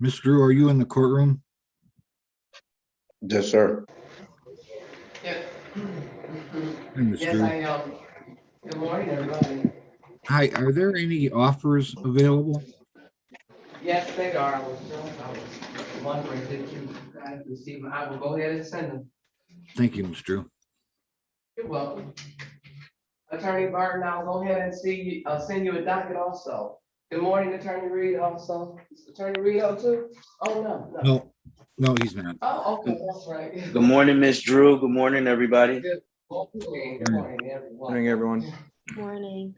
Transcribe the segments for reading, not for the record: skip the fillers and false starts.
Ms. Drew, are you in the courtroom? Yes, sir. Yep. Hi, Ms. Yes, Drew. I am. Good morning, everybody. Hi, are there any offers available? Yes, they are. I was wondering, did you guys receive them? I will go ahead and send them. Thank you, Ms. Drew. You're welcome. Attorney Barton, I'll go ahead and send you a docket also. Good morning, Attorney Reed also. Is Attorney Reed on too? Oh, no. No, he's not. Oh, okay, that's right. Good morning, Miss Drew. Good morning, everybody. Good morning, everyone. Morning, everyone. Morning.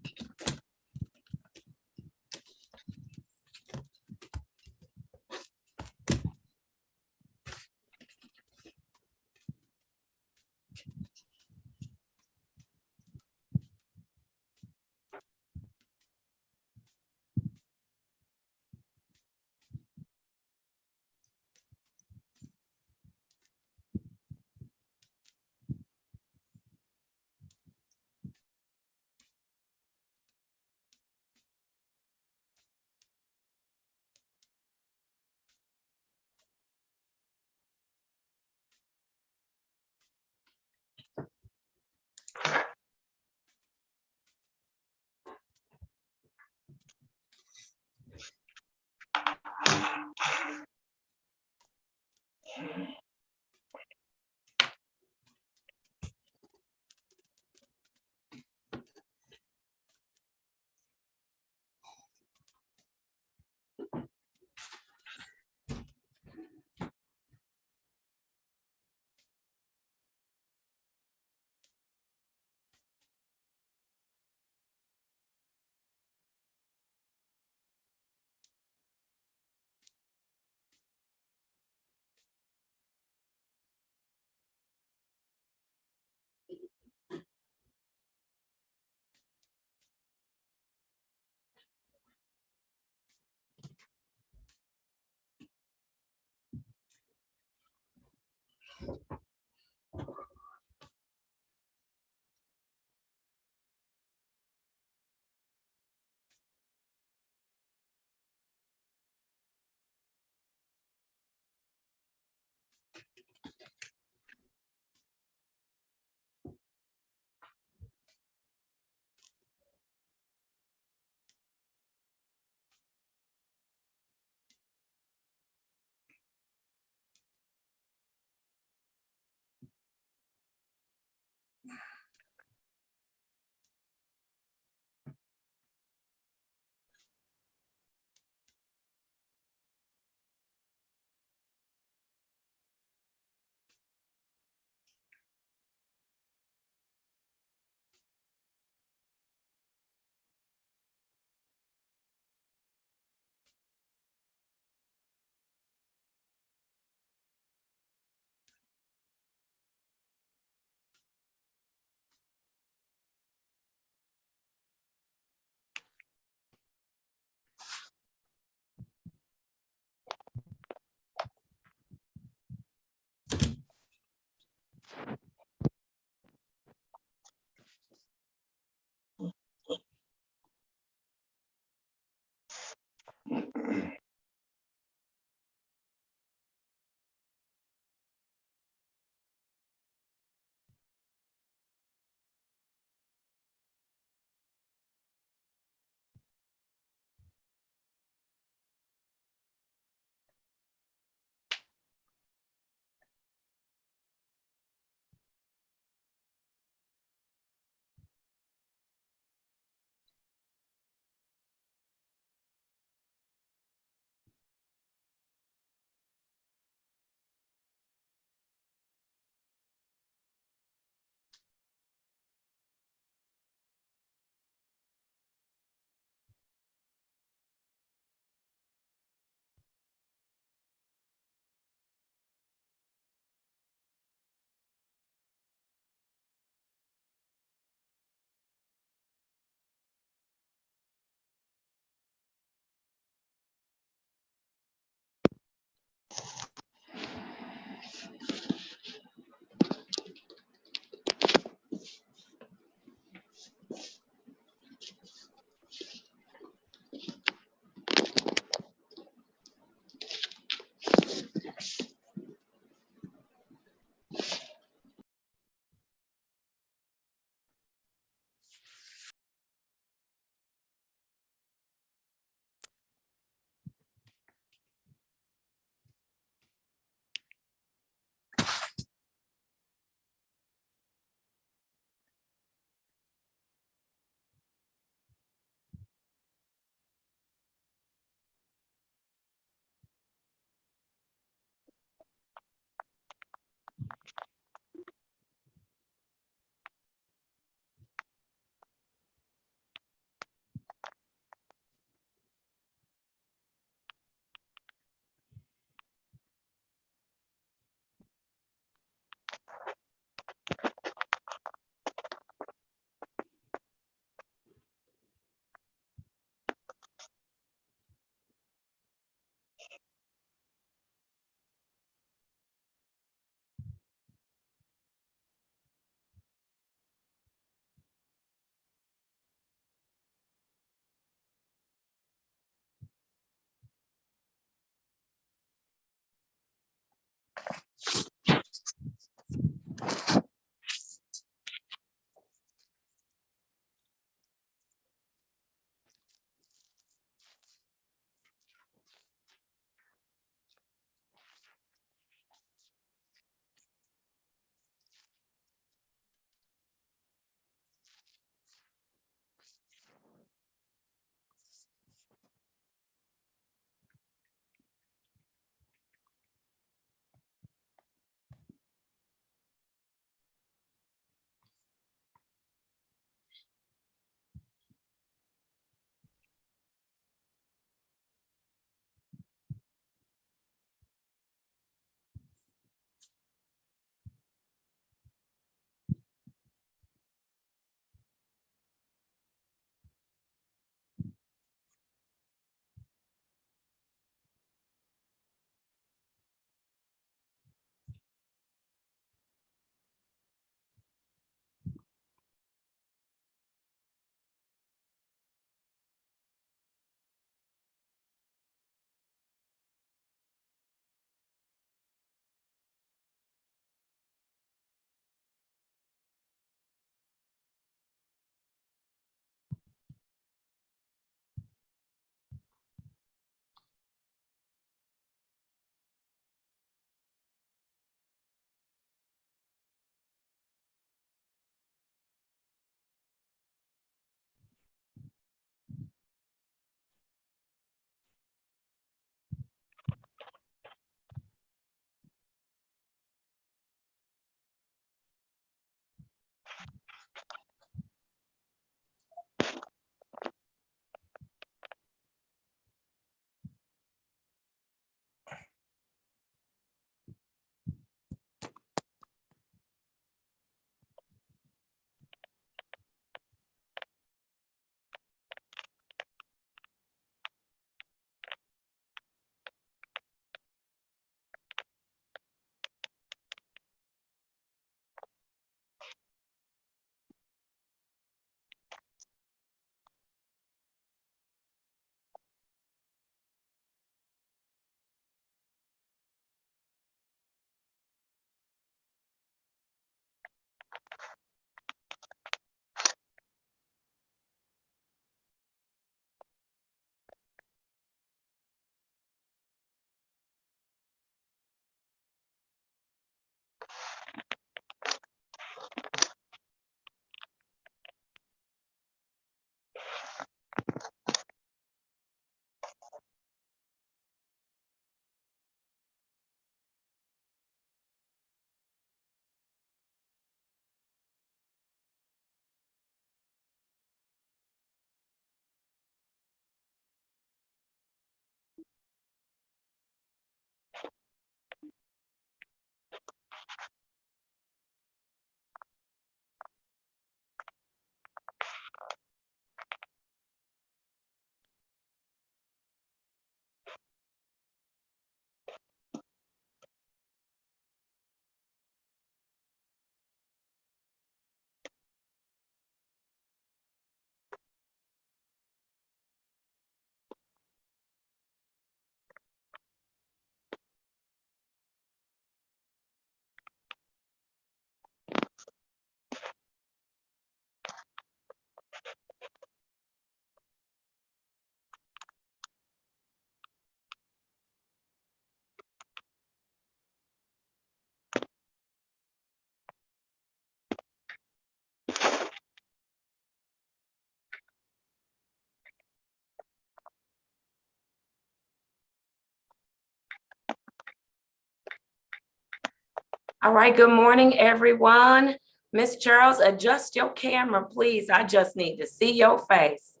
All right, good morning, everyone. Miss Charles, adjust your camera, please. I just need to see your face.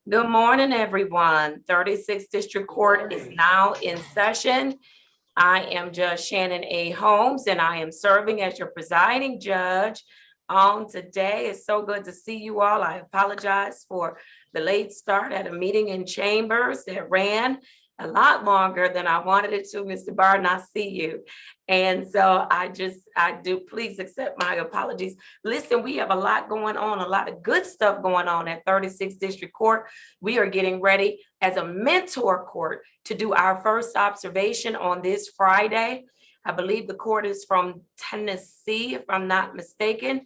Good morning, everyone. 36th District Court is now in session. I am Judge Shannon A. Holmes, and I am serving as your presiding judge on today. It's so good to see you all. I apologize for the late start at a meeting in chambers that ran a lot longer than I wanted it to, Mr. Barton. I see you. And so I do, please accept my apologies. Listen, we have a lot going on, a lot of good stuff going on at 36th District Court. We are getting ready as a mentor court to do our first observation on this Friday. I believe the court is from Tennessee, if I'm not mistaken.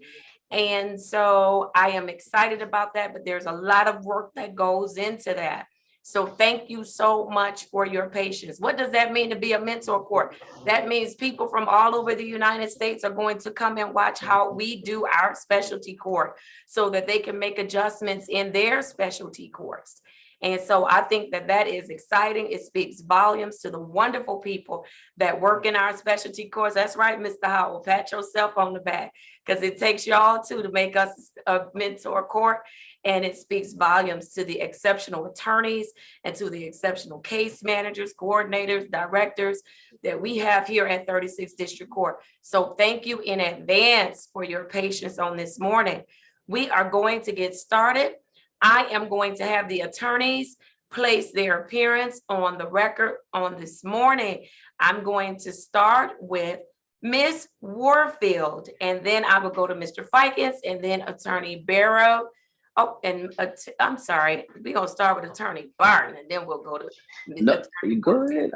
And so I am excited about that, but there's a lot of work that goes into that. So thank you so much for your patience. What does that mean to be a mentor court? That means people from all over the United States are going to come and watch how we do our specialty court so that they can make adjustments in their specialty courts. And so I think that that is exciting. It speaks volumes to the wonderful people that work in our specialty courts. That's right, Mr. Howell, pat yourself on the back, because it takes y'all too to make us a mentor court. And it speaks volumes to the exceptional attorneys and to the exceptional case managers, coordinators, directors that we have here at 36th District Court. So thank you in advance for your patience on this morning. We are going to get started. I am going to have the attorneys place their appearance on the record on this morning. I'm going to start with Ms. Warfield, and then I will go to Mr. Fikens and then Attorney Barrow. Oh, and I'm sorry, we're gonna start with Attorney Barton and then we'll go to. No, you go ahead.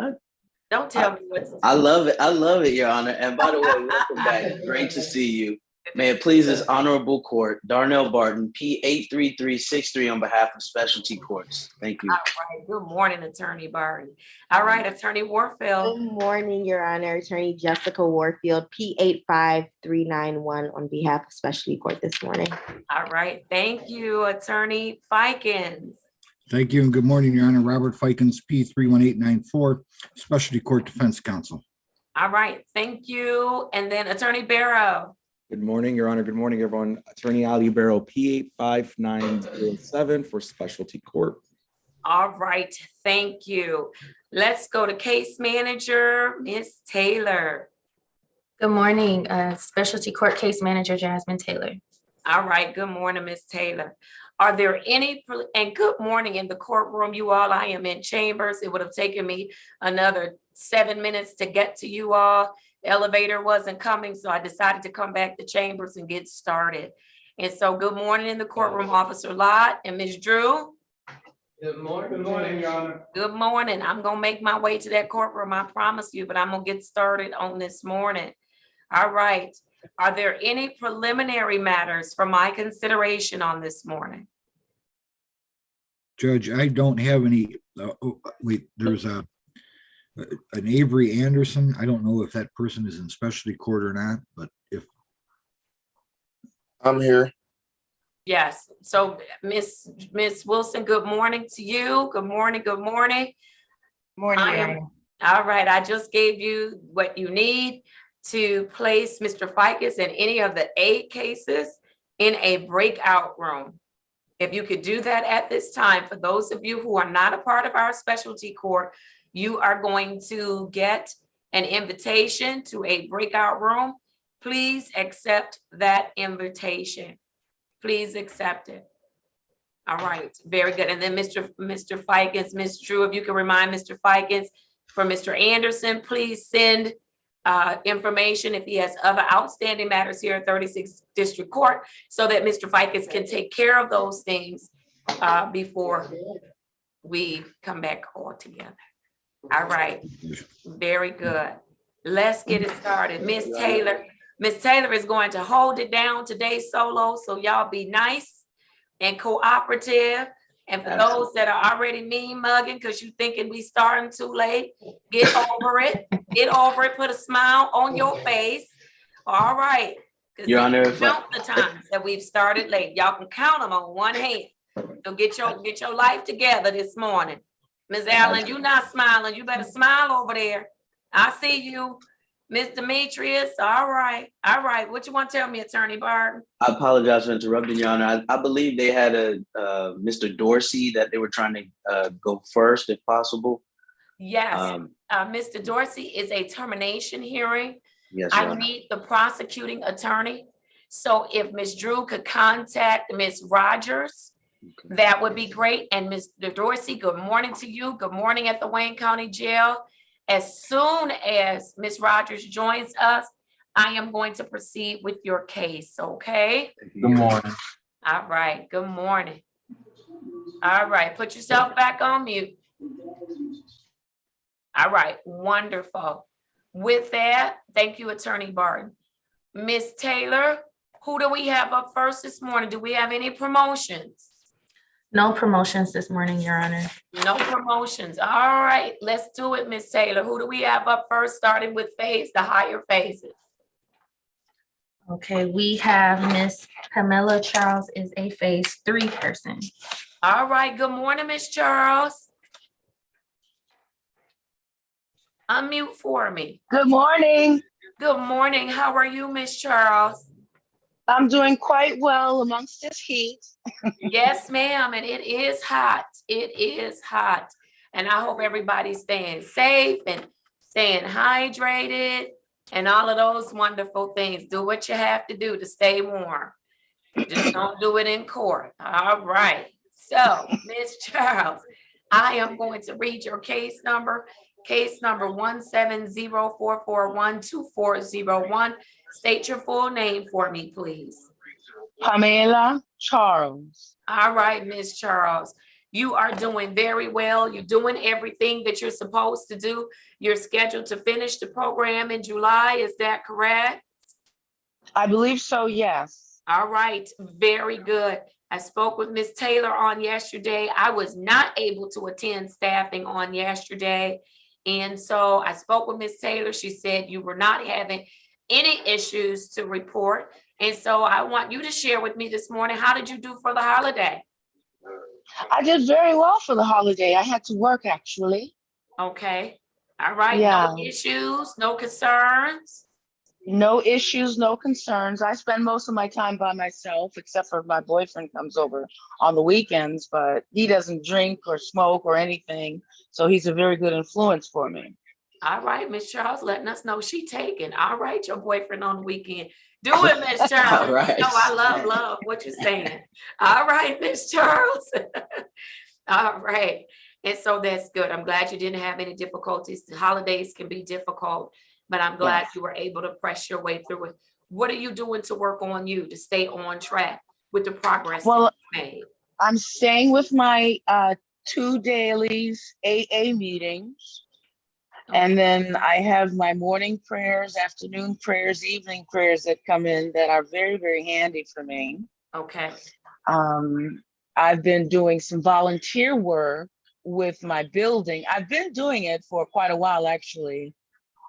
Don't tell me what to do. I love it. I love it, Your Honor. And by the way, welcome back. Great to see you. May it please this honorable court, Darnell Barton, P83363 on behalf of specialty courts. Thank you. All right. Good morning, Attorney Barton. All right, Attorney Warfield. Good morning, Your Honor. Attorney Jessica Warfield, P85391 on behalf of specialty court this morning. All right. Thank you, Attorney Fikens. Thank you and good morning, Your Honor. Robert Fikens, P31894, Specialty Court Defense Counsel. All right. Thank you. And then Attorney Barrow. Good morning, Your Honor. Good morning, everyone. Attorney Ali Barrow, P85907 for specialty court. All right. Thank you. Let's go to case manager, Ms. Taylor. Good morning, Specialty Court Case Manager Jasmine Taylor. All right. Good morning, Ms. Taylor. Are there any, and good morning in the courtroom, you all. I am in chambers. It would have taken me another 7 minutes to get to you all. The elevator wasn't coming, so I decided to come back to chambers and get started. And so good morning in the courtroom, Officer Lott and Ms. Drew. Good morning. Good morning, Your Honor. Good morning. I'm gonna make my way to that courtroom, I promise you, but I'm gonna get started on this morning. All right. Are there any preliminary matters for my consideration on this morning? Judge, I don't have any, wait, there's an Avery Anderson. I don't know if that person is in specialty court or not, but if. I'm here. Yes. So Miss Wilson, good morning to you. Good morning. Good morning. Morning. All right. I just gave you what you need to place Mr. Fikens in any of the 8 cases in a breakout room. If you could do that at this time, for those of you who are not a part of our specialty court, you are going to get an invitation to a breakout room. Please accept that invitation. Please accept it. All right, very good. And then Mr. Fikens, Ms. Drew, if you can remind Mr. Fikens, for Mr. Anderson, please send information if he has other outstanding matters here at 36th District Court so that Mr. Fikens can take care of those things before we come back all together. All right, very good. Let's get it started. Ms. Taylor is going to hold it down today solo, so y'all be nice and cooperative. And for those that are already mean mugging because you thinking we starting too late, get over it. Get over it. Put a smile on your face. All right. Your Honor, Count the times that we've started late. Y'all can count them on one hand. So get your life together this morning. Ms. Allen, you not smiling. You better smile over there. I see you. Ms. Demetrius, all right. What you want to tell me, Attorney Barton? I apologize for interrupting, Your Honor. I believe they had a Mr. Dorsey that they were trying to go first, if possible. Yes, Mr. Dorsey is a termination hearing. Yes, Your I Honor. need the prosecuting attorney. So if Ms. Drew could contact Ms. Rogers, that would be great. And Mr. Dorsey, good morning to you. Good morning at the Wayne County Jail. As soon as Ms. Rogers joins us, I am going to proceed with your case, okay? Good morning. All right, good morning. All right, put yourself back on mute. All right, wonderful. With that, thank you, Attorney Barton. Ms. Taylor, who do we have up first this morning? Do we have any promotions? No promotions this morning, Your Honor. No promotions. All right, let's do it, Ms. Taylor. Who do we have up first, starting with phase, the higher phases? Okay, we have Miss Pamela Charles is a phase 3 person. All right, good morning, Ms. Charles. Unmute for me. Good morning. Good morning. How are you, Ms. Charles? I'm doing quite well amongst this heat. Yes, ma'am, and it is hot. It is hot. And I hope everybody's staying safe and staying hydrated and all of those wonderful things. Do what you have to do to stay warm. Just don't do it in court. All right. So, Ms. Charles, I am going to read your case number 170441240. State your full name for me, please. Pamela Charles. All right, Ms. Charles, you are doing very well. You're doing everything that you're supposed to do. You're scheduled to finish the program in July. Is that correct? I believe so, yes. All right, very good. I spoke with Ms. Taylor on yesterday. I was not able to attend staffing on yesterday. And so I spoke with Ms. Taylor. She said you were not having any issues to report. And so I want you to share with me this morning, how did you do for the holiday? I did very well for the holiday. I had to work, actually. Okay. All right. Yeah. No issues, no concerns. No issues, no concerns. I spend most of my time by myself, except for my boyfriend comes over on the weekends, but he doesn't drink or smoke or anything. So he's a very good influence for me. All right, Miss Charles, letting us know she taking. All right, your boyfriend on the weekend. Do it, Miss Charles. All right. You know I love what you're saying. All right, Miss Charles. All right. And so that's good. I'm glad you didn't have any difficulties. The holidays can be difficult, but I'm glad you were able to press your way through it. What are you doing to work on you to stay on track with the progress that you made? I'm staying with my 2 dailies AA meetings. And then I have my morning prayers, afternoon prayers, evening prayers that come in that are very, very handy for me. Okay. I've been doing some volunteer work with my building. I've been doing it for quite a while, actually.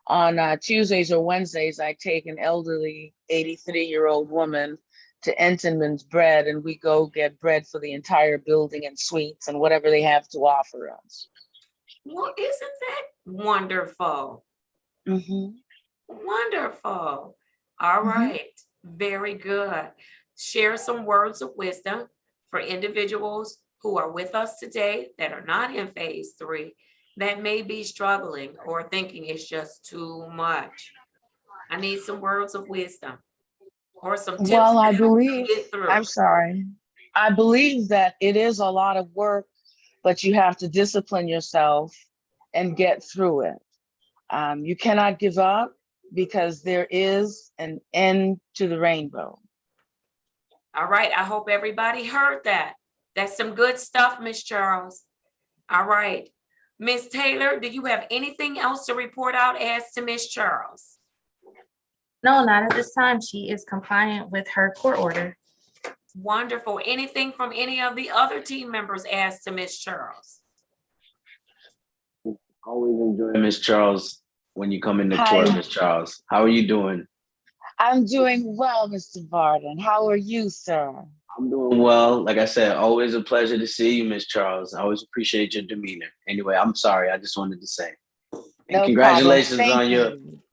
On Tuesdays or Wednesdays, I take an elderly 83-year-old woman to Entenmann's Bread, and we go get bread for the entire building and sweets and whatever they have to offer us. Well, isn't that wonderful? Mm-hmm. Wonderful. All right. Very good. Share some words of wisdom for individuals who are with us today that are not in phase 3, that may be struggling or thinking it's just too much. I need some words of wisdom or some tips. Well, I to believe, get through. I'm sorry. I believe that it is a lot of work, but you have to discipline yourself and get through it. You cannot give up because there is an end to the rainbow. All right. I hope everybody heard that. That's some good stuff, Miss Charles. All right. Miss Taylor, do you have anything else to report out as to Miss Charles? No, not at this time. She is compliant with her court order. Wonderful. Anything from any of the other team members as to Miss Charles? Always enjoy Miss Charles when you come into Hi. court, Miss Charles. How are you doing? I'm doing well, Mr. Barton. How are you, sir? I'm doing well. Like I said, always a pleasure to see you, Miss Charles. I always appreciate your demeanor. Anyway, I'm sorry. I just wanted to say. And No congratulations problem.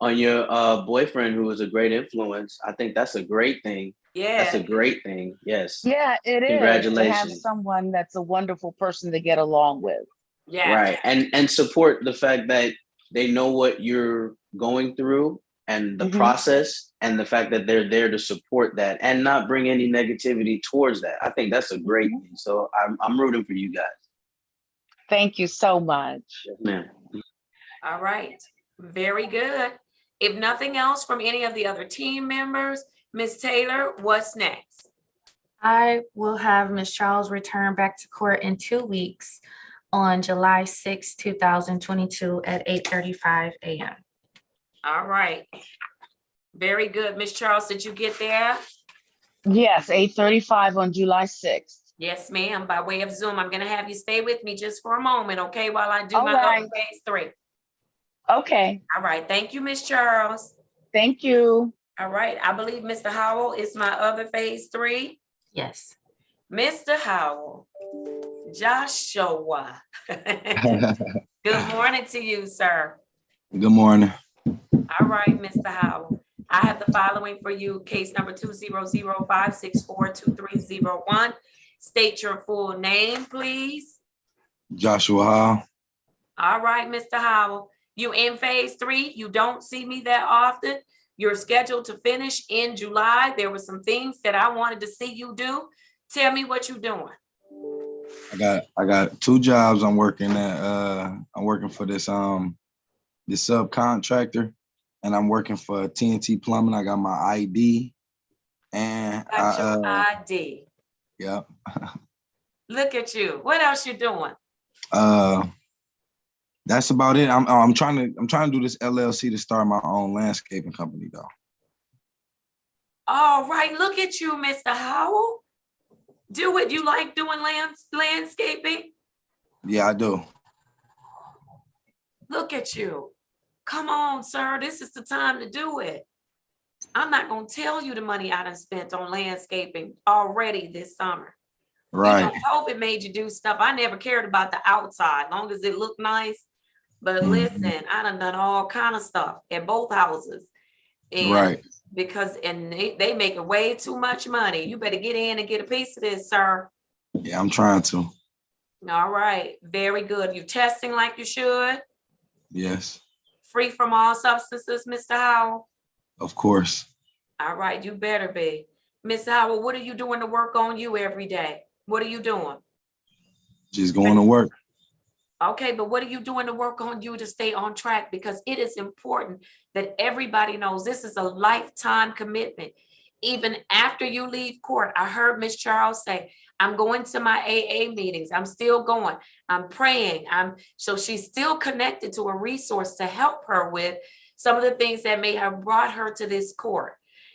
on Thank your you. boyfriend who was a great influence. I think that's a great thing. That's Yeah, a great thing. Yes. Yeah, it is to have Congratulations. someone that's a wonderful person to get along with. yeah, Right. And support the fact that they know what you're going through and the Mhm. process and the fact that they're there to support that and not bring any negativity towards that. I think that's a great thing. So I'm rooting for you guys. Thank you so much. Yes, ma'am. all right, very good. If nothing else from any of the other team members, Ms. Taylor, what's next? I will have Ms. Charles return back to court in 2 weeks on July 6, 2022 at 8:35 a.m. All right, very good. Ms. Charles, did you get there? Yes, 8:35 on July 6th. Yes, ma'am, by way of Zoom. I'm gonna have you stay with me just for a moment, okay, while I do All my right. other phase 3. Okay, All right, thank you, Ms. Charles. thank you. All right, I believe Mr. Howell is my other phase 3. Yes. Mr. Howell, Joshua. Good morning to you, sir. Good morning. All right, Mr. Howell. I have the following for you. Case number 20056423001. State your full name, please. Joshua Hall. All right, Mr. Howell. You in phase 3. You don't see me that often. You're scheduled to finish in July. There were some things that I wanted to see you do. Tell me what you're doing. I got 2 jobs I'm working at. I'm working for this subcontractor, and I'm working for TNT Plumbing. I got my ID, and Got your ID. yeah. Look at you. What else you doing? That's about it. I'm trying to do this LLC to start my own landscaping company though. All right, look at you, Mr. Howell. Do it. You like doing landscaping? Yeah, I do. Look at you. Come on, sir. This is the time to do it. I'm not going to tell you the money I done spent on landscaping already this summer. Right. You know, COVID made you do stuff. I never cared about the outside, long as it looked nice. But Mhm. listen, I done all kind of stuff at both houses. And Right. because they make way too much money. You better get in and get a piece of this, sir. Yeah, I'm trying to. All right, very good. You testing like you should. Yes, Free from all substances, Mr. Howell. of course. All right, you better be. Mr. Howell, what are you doing to work on you every day? What are you doing? Just going to work. Okay, but what are you doing to work on you to stay on track? Because it is important that everybody knows this is a lifetime commitment. Even after you leave court, I heard Ms. Charles say, I'm going to my AA meetings. I'm still going. I'm praying. So she's still connected to a resource to help her with some of the things that may have brought her to this court.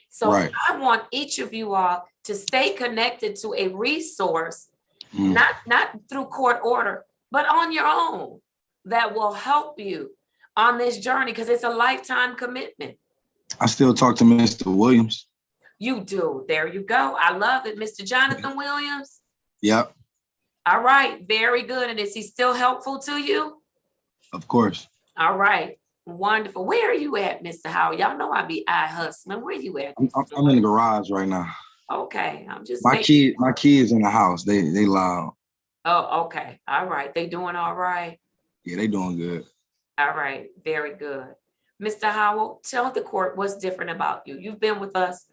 So Right. I want each of you all to stay connected to a resource, Mm. not through court order, but on your own, that will help you on this journey, because it's a lifetime commitment. I still talk to Mr. Williams. You do. There you go. I love it. Mr. Jonathan Williams. Yep, All right. Very good. And is he still helpful to you? of course. All right. Wonderful. Where are you at, Mr. Howard? Y'all know I be eye hustling. Where you at? I'm in the garage right now. Okay. I'm just My kids in the house. They loud. Oh, okay. All right. They doing all right. Yeah, they doing good. All right. Very good. Mr. Howell, tell the court what's different about you. You've been with us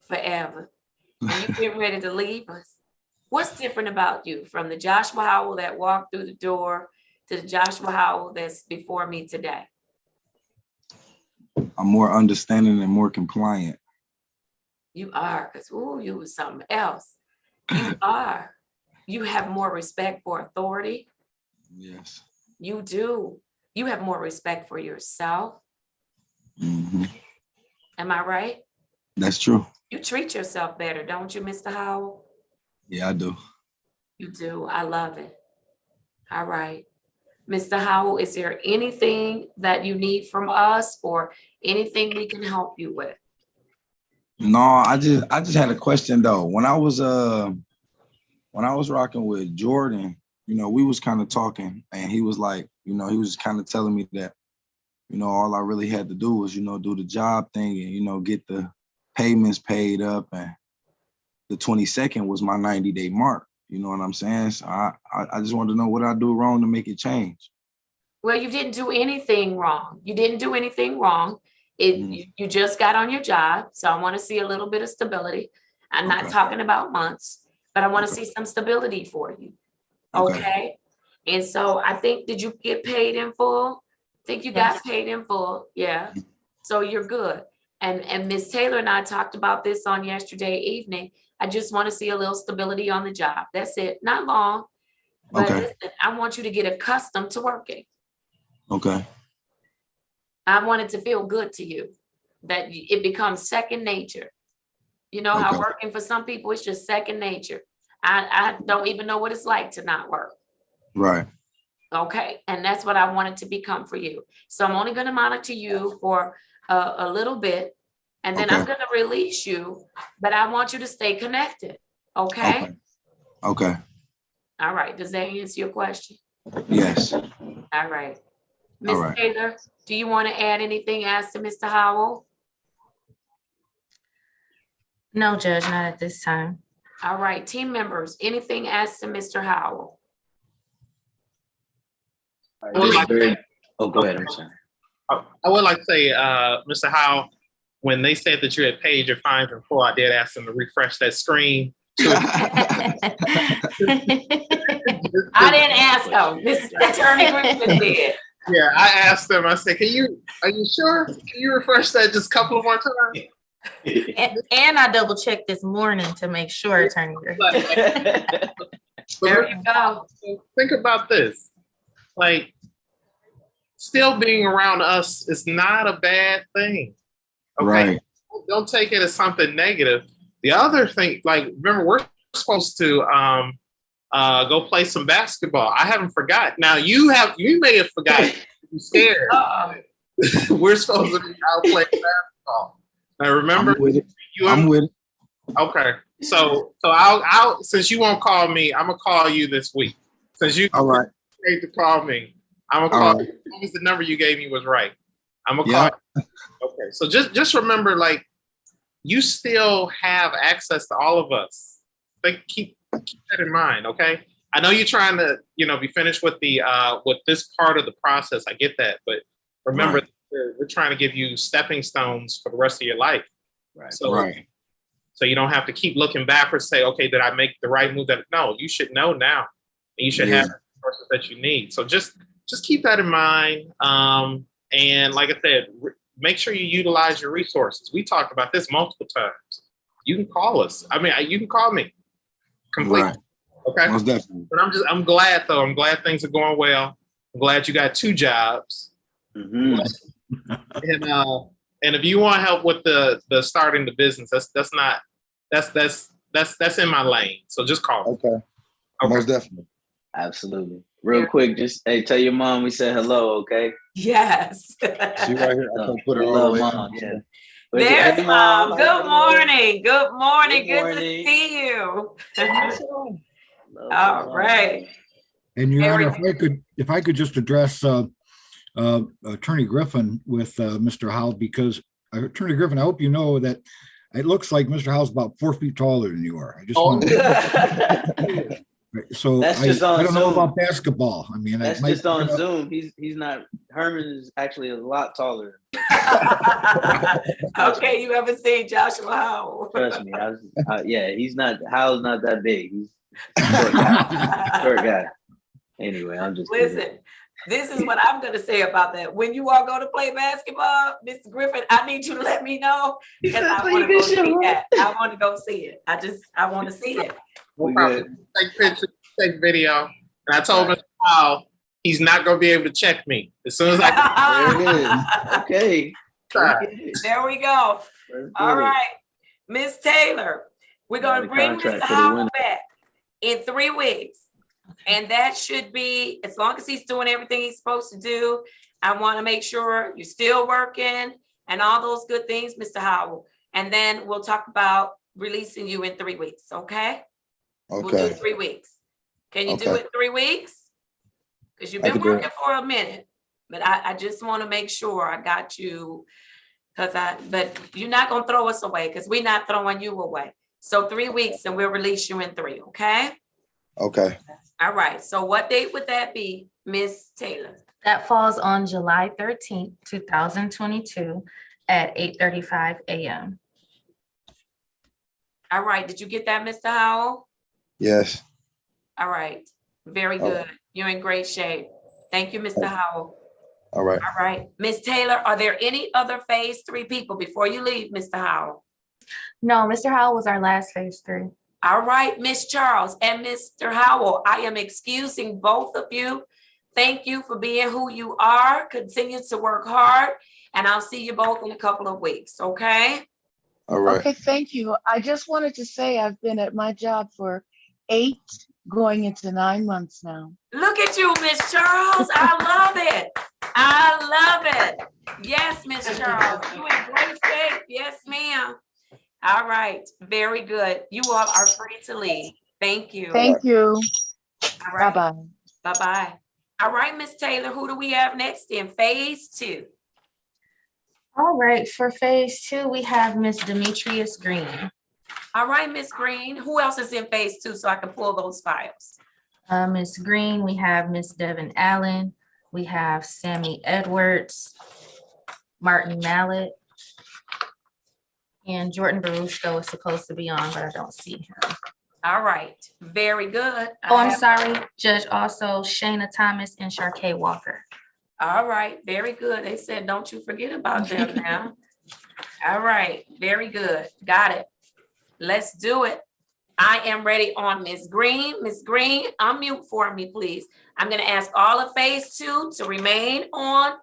forever. And you've been ready to leave us. What's different about you from the Joshua Howell that walked through the door to the Joshua Howell that's before me today? I'm more understanding and more compliant. You are, because you was something else. You are. You have more respect for authority. Yes. You do. You have more respect for yourself. Mm-hmm. Am I right? That's true. You treat yourself better, don't you, Mr. Howell? Yeah, I do. You do. I love it. All right. Mr. Howell, is there anything that you need from us or anything we can help you with? No, I just had a question though. When I was rocking with Jordan, we was kind of talking, and he was like, he was kind of telling me that, all I really had to do was, do the job thing and, get the payments paid up. And the 22nd was my 90-day mark. You know what I'm saying? So I just wanted to know what I do wrong to make it change. Well, you didn't do anything wrong. You didn't do anything wrong. You just got on your job. So I want to see a little bit of stability. I'm not talking about months, but I want to see some stability for you. Okay. And so I think, did you get paid in full? I think you got paid in full. Yeah. So you're good. And Ms. Taylor and I talked about this on yesterday evening. I just want to see a little stability on the job. That's it. Not long, but listen, I want you to get accustomed to working. Okay. I want it to feel good to you, that it becomes second nature. You know how working for some people, it's just second nature. I don't even know what it's like to not work. Right. Okay. And that's what I want it to become for you. So I'm only going to monitor you for a little bit, and then I'm going to release you, but I want you to stay connected. Okay. Okay. All right. Does that answer your question? Yes. All right. Ms. Taylor, do you want to add anything as to Mr. Howell? No, Judge, not at this time. All right. Team members, anything as to Mr. Howell? Go ahead. I'm sorry. I would like to say, Mr. Howell, when they said that you had paid your fines in full, I did ask them to refresh that screen. I didn't ask them. Mr. Attorney Griffin did. Yeah, I asked them. I said, are you sure? Can you refresh that just a couple of more times? And I double checked this morning to make sure, Attorney Griffin. There you go. Think about this. Like, still being around us is not a bad thing. Okay. Right. Don't take it as something negative. The other thing, like, remember, we're supposed to go play some basketball. I haven't forgotten. Now you may have forgotten. You're scared. We're supposed to be out playing basketball. Now remember, I'm with it. Okay. So I'll since you won't call me, I'm gonna call you this week. Since you to call me, I'm gonna call you. As long as the number you gave me was right, I'm gonna call you. Okay. So just remember, like, you still have access to all of us. Keep that in mind, okay? I know you're trying to, be finished with the with this part of the process. I get that, but remember, we're trying to give you stepping stones for the rest of your life. Right. So you don't have to keep looking backwards, say, okay, did I make the right move? No, you should know now, and you should have the resources that you need. So just keep that in mind. And like I said, make sure you utilize your resources. We talked about this multiple times. You can call us. I mean, you can call me. Completely. Right. Okay. Most definitely. But I'm glad though. I'm glad things are going well. I'm glad you got 2 jobs. Mm-hmm. And if you want help with the starting the business, that's in my lane. So just call me. Okay. Most definitely. Absolutely. Real quick, just tell your mom we said hello, okay? Yes. She right here. I can put her Hello, all the way mom. in. Yeah. There's Hey, Mom. Good How morning. Good morning. Good Good to morning. see you. you doing? All right. And Your Very Honor, if I could just address Attorney Griffin with Mr. Howell, because Attorney Griffin, I hope you know that it looks like Mr. Howell's about 4 feet taller than you are. I just want to. So That's I just on don't know Zoom. about basketball. I mean, That's just on Zoom. He's not. Herman is actually a lot taller. Okay, you ever seen Joshua Howell? Trust me. He's not. Howell's not that big. He's a short guy. Short guy. Anyway, I'm just Listen, kidding. this is what I'm going to say about that. When you all go to play basketball, Mr. Griffin, I need you to let me know because I want to go see that. I want to go see it. I want to see it. No problem. Take pictures, take video. And I told Mr. Howell he's not going to be able to check me. As soon as I There it is. Okay. There we go. All right. Miss Taylor, we're going to bring Mr. Howell back in 3 weeks. And that should be, as long as he's doing everything he's supposed to do, I want to make sure you're still working and all those good things, Mr. Howell. And then we'll talk about releasing you in 3 weeks, okay? Okay. We'll do 3 weeks. Can you do it 3 weeks? Because you've been working for a minute. But I just want to make sure I got you. But you're not gonna throw us away because we're not throwing you away. So 3 weeks and we'll release you in 3, okay? Okay. All right, so what date would that be, Miss Taylor? That falls on July 13th, 2022 at 8:35 a.m. All right, did you get that, Mr. Howell? Yes. All right, very good. You're in great shape. Thank you, Mr. Howell. All right. All right, Miss Taylor, are there any other phase 3 people before you leave, Mr. Howell? No, Mr. Howell was our last phase 3. All right, Miss Charles and Mr. Howell, I am excusing both of you. Thank you for being who you are. Continue to work hard, and I'll see you both in a couple of weeks, okay? All right. Okay, thank you. I just wanted to say I've been at my job for 8 going into 9 months now. Look at you, Miss Charles. I love it. I love it. Yes, Miss Charles, you in great shape. Yes, ma'am. All right, very good. You all are free to leave. Thank you. Thank you. All right. Bye-bye. Bye-bye. All right, Miss Taylor, who do we have next in phase 2? All right, for phase 2, we have Miss Demetrius Green. All right, Miss Green. Who else is in phase 2 so I can pull those files? Miss Green, we have Miss Devin Allen. We have Sammy Edwards, Martin Mallet, and Jordan Baruchko is supposed to be on, but I don't see him. All right, very good. Oh, I'm sorry, Judge, also Shayna Thomas and Sharkay Walker. All right, very good. They said, don't you forget about them now. All right, very good. Got it. Let's do it. I am ready on Miss Green. Miss Green, unmute for me, please. I'm going to ask all of phase 2 to remain on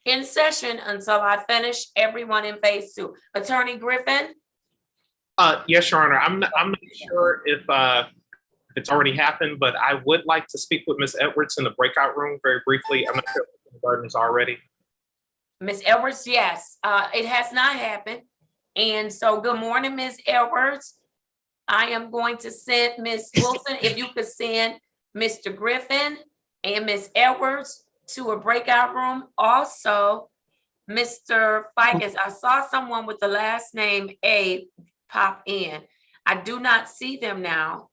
in session until I finish everyone in phase 2. Attorney Griffin? Yes, Your Honor. I'm not sure if it's already happened, but I would like to speak with Ms. Edwards in the breakout room very briefly. I'm not sure if the burden is already. Ms. Edwards, yes, it has not happened. And so good morning, Ms. Edwards. I am going to send Ms. Wilson, if you could send Mr. Griffin and Ms. Edwards to a breakout room. Also, Mr. Fikes, I saw someone with the last name A pop in. I do not see them now.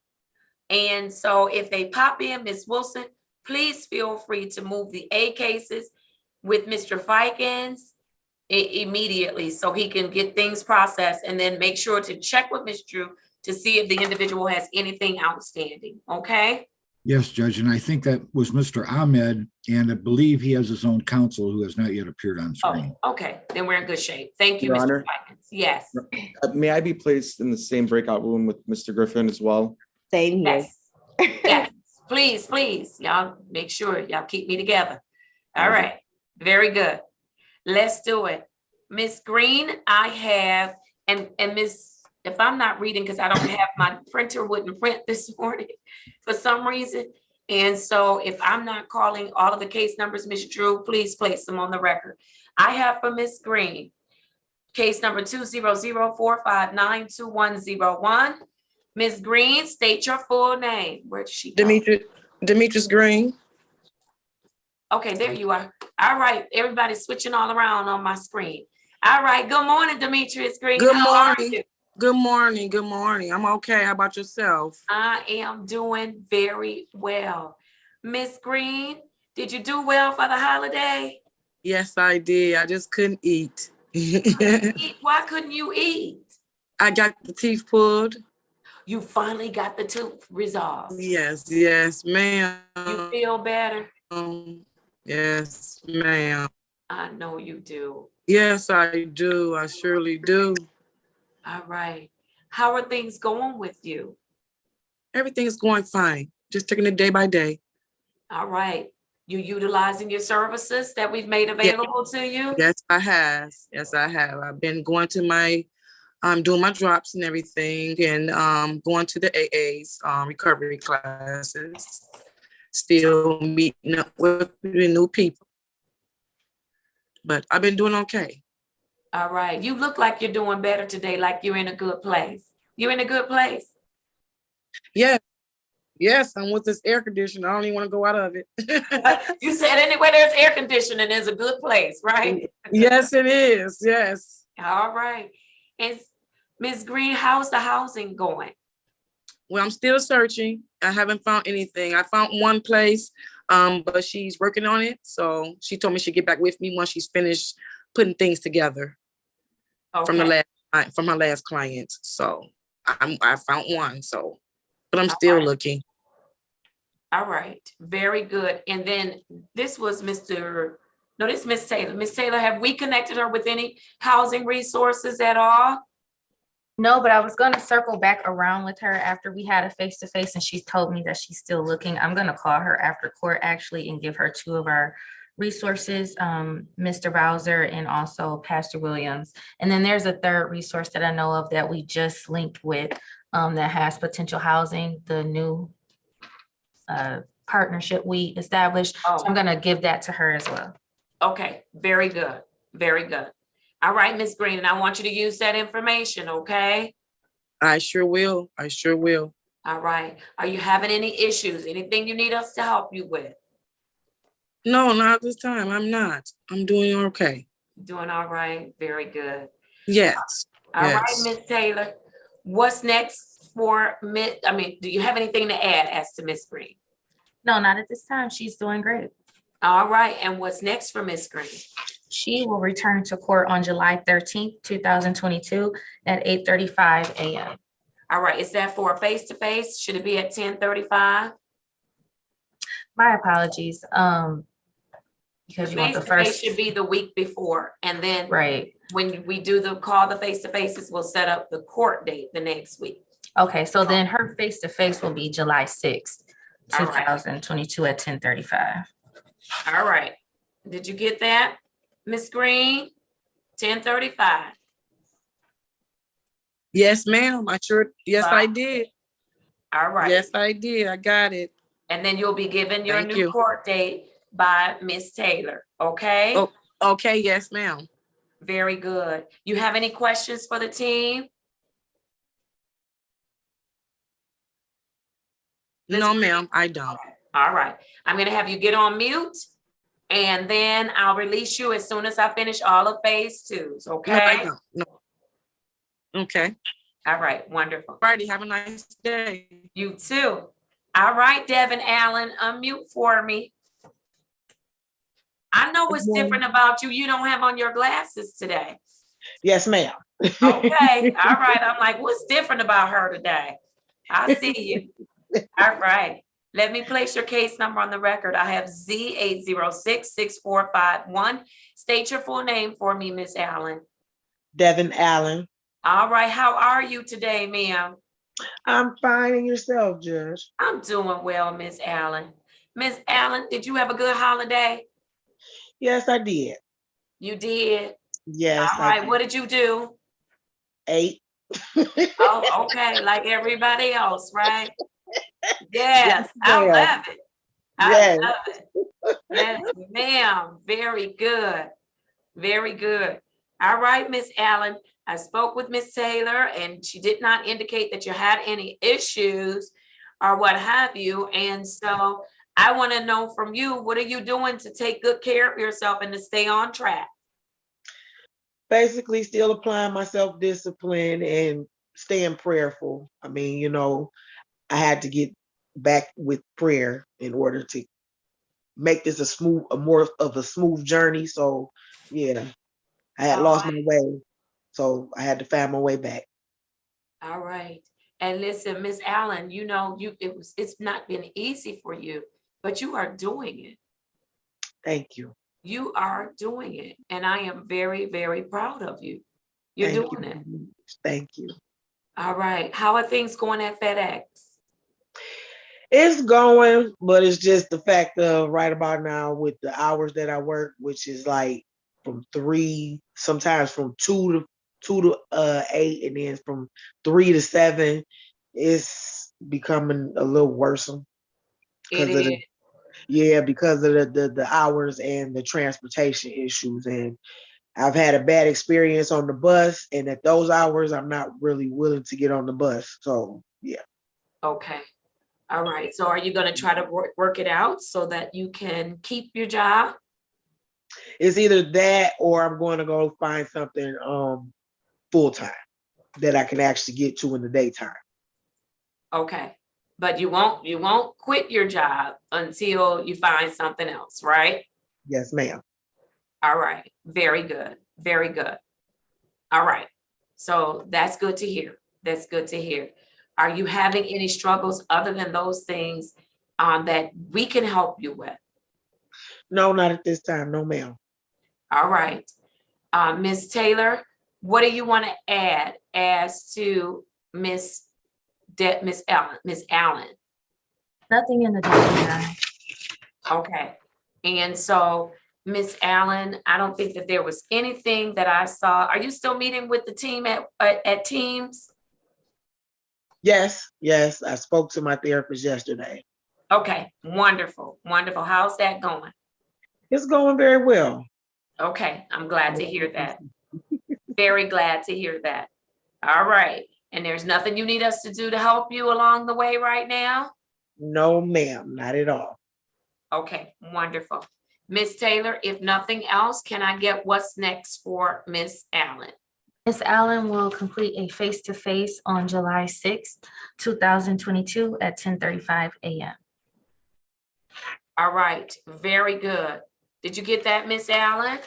And so if they pop in, Ms. Wilson, please feel free to move the A cases with Mr. Fikens immediately so he can get things processed, and then make sure to check with Ms. Drew to see if the individual has anything outstanding, okay? Yes, Judge, and I think that was Mr. Ahmed, and I believe he has his own counsel who has not yet appeared on screen. Oh, okay, then we're in good shape. Thank you, Your Mr. Honor. Fikens. Yes. May I be placed in the same breakout room with Mr. Griffin as well? Same here. Yes. Yes. Please, please, y'all make sure y'all keep me together. All right, very good. Let's do it. Miss Green, I have, and Miss, if I'm not reading, because I don't have, my printer wouldn't print this morning for some reason. And so if I'm not calling all of the case numbers, Miss Drew, please place them on the record. I have for Miss Green, case number 200-459-2101. Ms. Green, state your full name. Where did she go? Demetrius Green. Okay, there you are. All right, everybody's switching all around on my screen. All right, good morning, Demetrius Green. Good How are morning. you? Good morning. Good morning. I'm okay. How about yourself? I am doing very well. Miss Green, did you do well for the holiday? Yes, I did. I just couldn't eat. Why couldn't you eat? I got the teeth pulled. You finally got the tooth resolved. Yes, ma'am. You feel better? Yes, ma'am. I know you do. Yes, I do. I surely do. All right. How are things going with you? Everything is going fine. Just taking it day by day. All right. You utilizing your services that we've made available to you? Yes, I have. Yes, I have. I've been going to doing my drops and everything, and going to the AA's recovery classes. Still meeting up with the new people. But I've been doing okay. All right. You look like you're doing better today, like you're in a good place. You're in a good place? Yeah. Yes, I'm with this air conditioner. I don't even want to go out of it. You said anywhere there's air conditioning is a good place, right? Yes, it is. Yes. All right. Is Ms. Green, how's the housing going? Well, I'm still searching. I haven't found anything. I found one place, but she's working on it. So she told me she'd get back with me once she's finished putting things together from Okay. her last client. So I found one. So, but I'm still looking. All right, very good. And then this was Miss Taylor. Miss Taylor, have we connected her with any housing resources at all? No, but I was gonna circle back around with her after we had a face-to-face and she told me that she's still looking. I'm gonna call her after court actually and give her two of our resources, Mr. Bowser and also Pastor Williams. And then there's a third resource that I know of that we just linked with that has potential housing, the new partnership we established. So I'm gonna give that to her as well. Okay, very good, very good. All right, Ms. Green, and I want you to use that information, okay? I sure will. I sure will. All right. Are you having any issues? Anything you need us to help you with? No, not this time. I'm not. I'm doing okay. Doing all right, very good. Yes. All right, Yes. Ms. Taylor, what's next for do you have anything to add as to Ms. Green? No, not at this time. She's doing great. All right, and what's next for Ms. Green? She will return to court on July 13th, 2022 at 8:35 a.m. All right, is that for a face-to-face? Should it be at 10:35? My apologies. Because you want the Face-to-face first, should be the week before, and then right? when we do the face-to-faces, we'll set up the court date the next week. Okay, so then her face-to-face will be July 6th, All right. 2022 at 10:35. All right, did you get that, Ms. Green? 10:35. Yes, ma'am. Yes, Wow. I did. All right. Yes, I did. I got it. And then you'll be given your Thank new you. court date by Ms. Taylor, okay? Oh, okay. Yes, ma'am. Very good. You have any questions for the team? No, ma'am, I don't. All right. I'm gonna have you get on mute, and then I'll release you as soon as I finish all of phase twos, No, I okay? don't. No. Okay. All right, wonderful. Friday, have a nice day. You too. All right, Devin Allen, unmute for me. I know what's different about you. You don't have on your glasses today. Yes, ma'am. Okay, all right. I'm like, what's different about her today? I see you. All right. Let me place your case number on the record. I have Z8066451. State your full name for me, Miss Allen. Devin Allen. All right. How are you today, ma'am? I'm fine, and yourself, Judge? I'm doing well, Miss Allen. Miss Allen, did you have a good holiday? Yes, I did. You did? Yes. All right. What did you do? Ate. Oh, okay. Like everybody else, right? Yes, I ma'am. love it. I Yes. love it. Yes, ma'am. Very good. Very good. All right, Miss Allen. I spoke with Miss Taylor and she did not indicate that you had any issues or what have you. And so I want to know from you, what are you doing to take good care of yourself and to stay on track? Basically, still applying my self-discipline and staying prayerful. I mean, I had to get back with prayer in order to make this a more of a smooth journey. So yeah, I had lost my way. So I had to find my way back. All right. And listen, Miss Allen, it's not been easy for you, but you are doing it. Thank you. You are doing it. And I am very, very proud of you. You're doing it. Thank you. All right. How are things going at FedEx? It's going, but it's just the fact of right about now with the hours that I work, which is like from 3, sometimes from 2 to 8, and then from 3 to 7, it's becoming a little worse. Because of the hours and the transportation issues. And I've had a bad experience on the bus, and at those hours, I'm not really willing to get on the bus. So yeah. Okay. All right, so are you gonna try to work it out so that you can keep your job? It's either that or I'm going to go find something full-time that I can actually get to in the daytime. Okay, but you won't quit your job until you find something else, right? Yes, ma'am. All right, very good, very good. All right, so that's good to hear. That's good to hear. Are you having any struggles other than those things that we can help you with? No, not at this time. No, ma'am. All right, Ms. Taylor, what do you want to add as to Miss Allen? Nothing in the document. Okay, and so Miss Allen, I don't think that there was anything that I saw. Are you still meeting with the team at Teams? Yes, yes. I spoke to my therapist yesterday. Okay, wonderful, wonderful. How's that going? It's going very well. Okay, I'm glad to hear that. Very glad to hear that. All right, and there's nothing you need us to do to help you along the way right now? No, ma'am, not at all. Okay, wonderful. Miss Taylor, if nothing else, can I get what's next for Miss Allen? Ms. Allen will complete a face-to-face on July 6th, 2022 at 10:35 a.m. All right, very good. Did you get that, Miss Allen?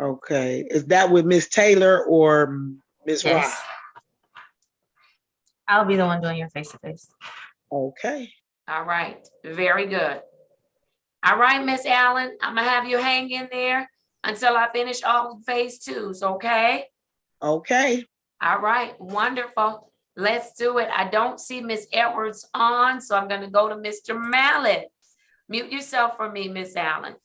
Okay. Is that with Miss Taylor or Miss Yes. Ross? I'll be the one doing your face-to-face. Okay. All right, very good. All right, Miss Allen, I'm gonna have you hang in there until I finish all of phase 2s, okay? Okay. All right, wonderful. Let's do it. I don't see Miss Edwards on, so I'm gonna go to Mr. Mallet. Mute yourself for me, Miss Allen.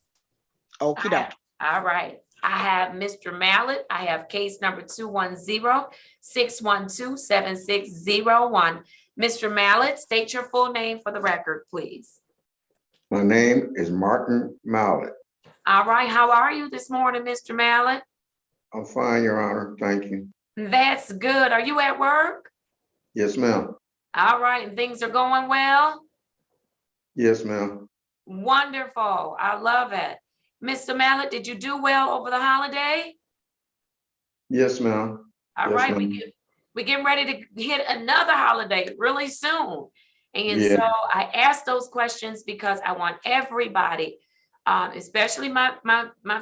Okay. All right. I have Mr. Mallet. I have case number 210-612-7601. Mr. Mallet, state your full name for the record, please. My name is Martin Mallet. All right. How are you this morning, Mr. Mallet? I'm fine, Your Honor. Thank you. That's good. Are you at work? Yes, ma'am. All right. And things are going well? Yes, ma'am. Wonderful. I love it. Mr. Mallet, did you do well over the holiday? Yes, ma'am. All Yes, right. ma'am. We're getting ready to hit another holiday really soon. And Yeah. so I asked those questions because I want everybody, especially my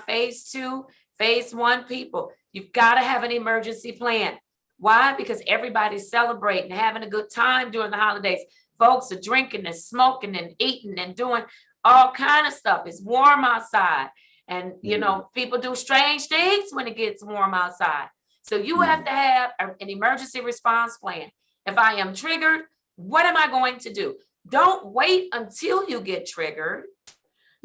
phase 2, phase 1 people, you've got to have an emergency plan. Why? Because everybody's celebrating, having a good time during the holidays. Folks are drinking and smoking and eating and doing all kind of stuff. It's warm outside. And, you know, people do strange things when it gets warm outside. So you have to have an emergency response plan. If I am triggered, what am I going to do? Don't wait until you get triggered.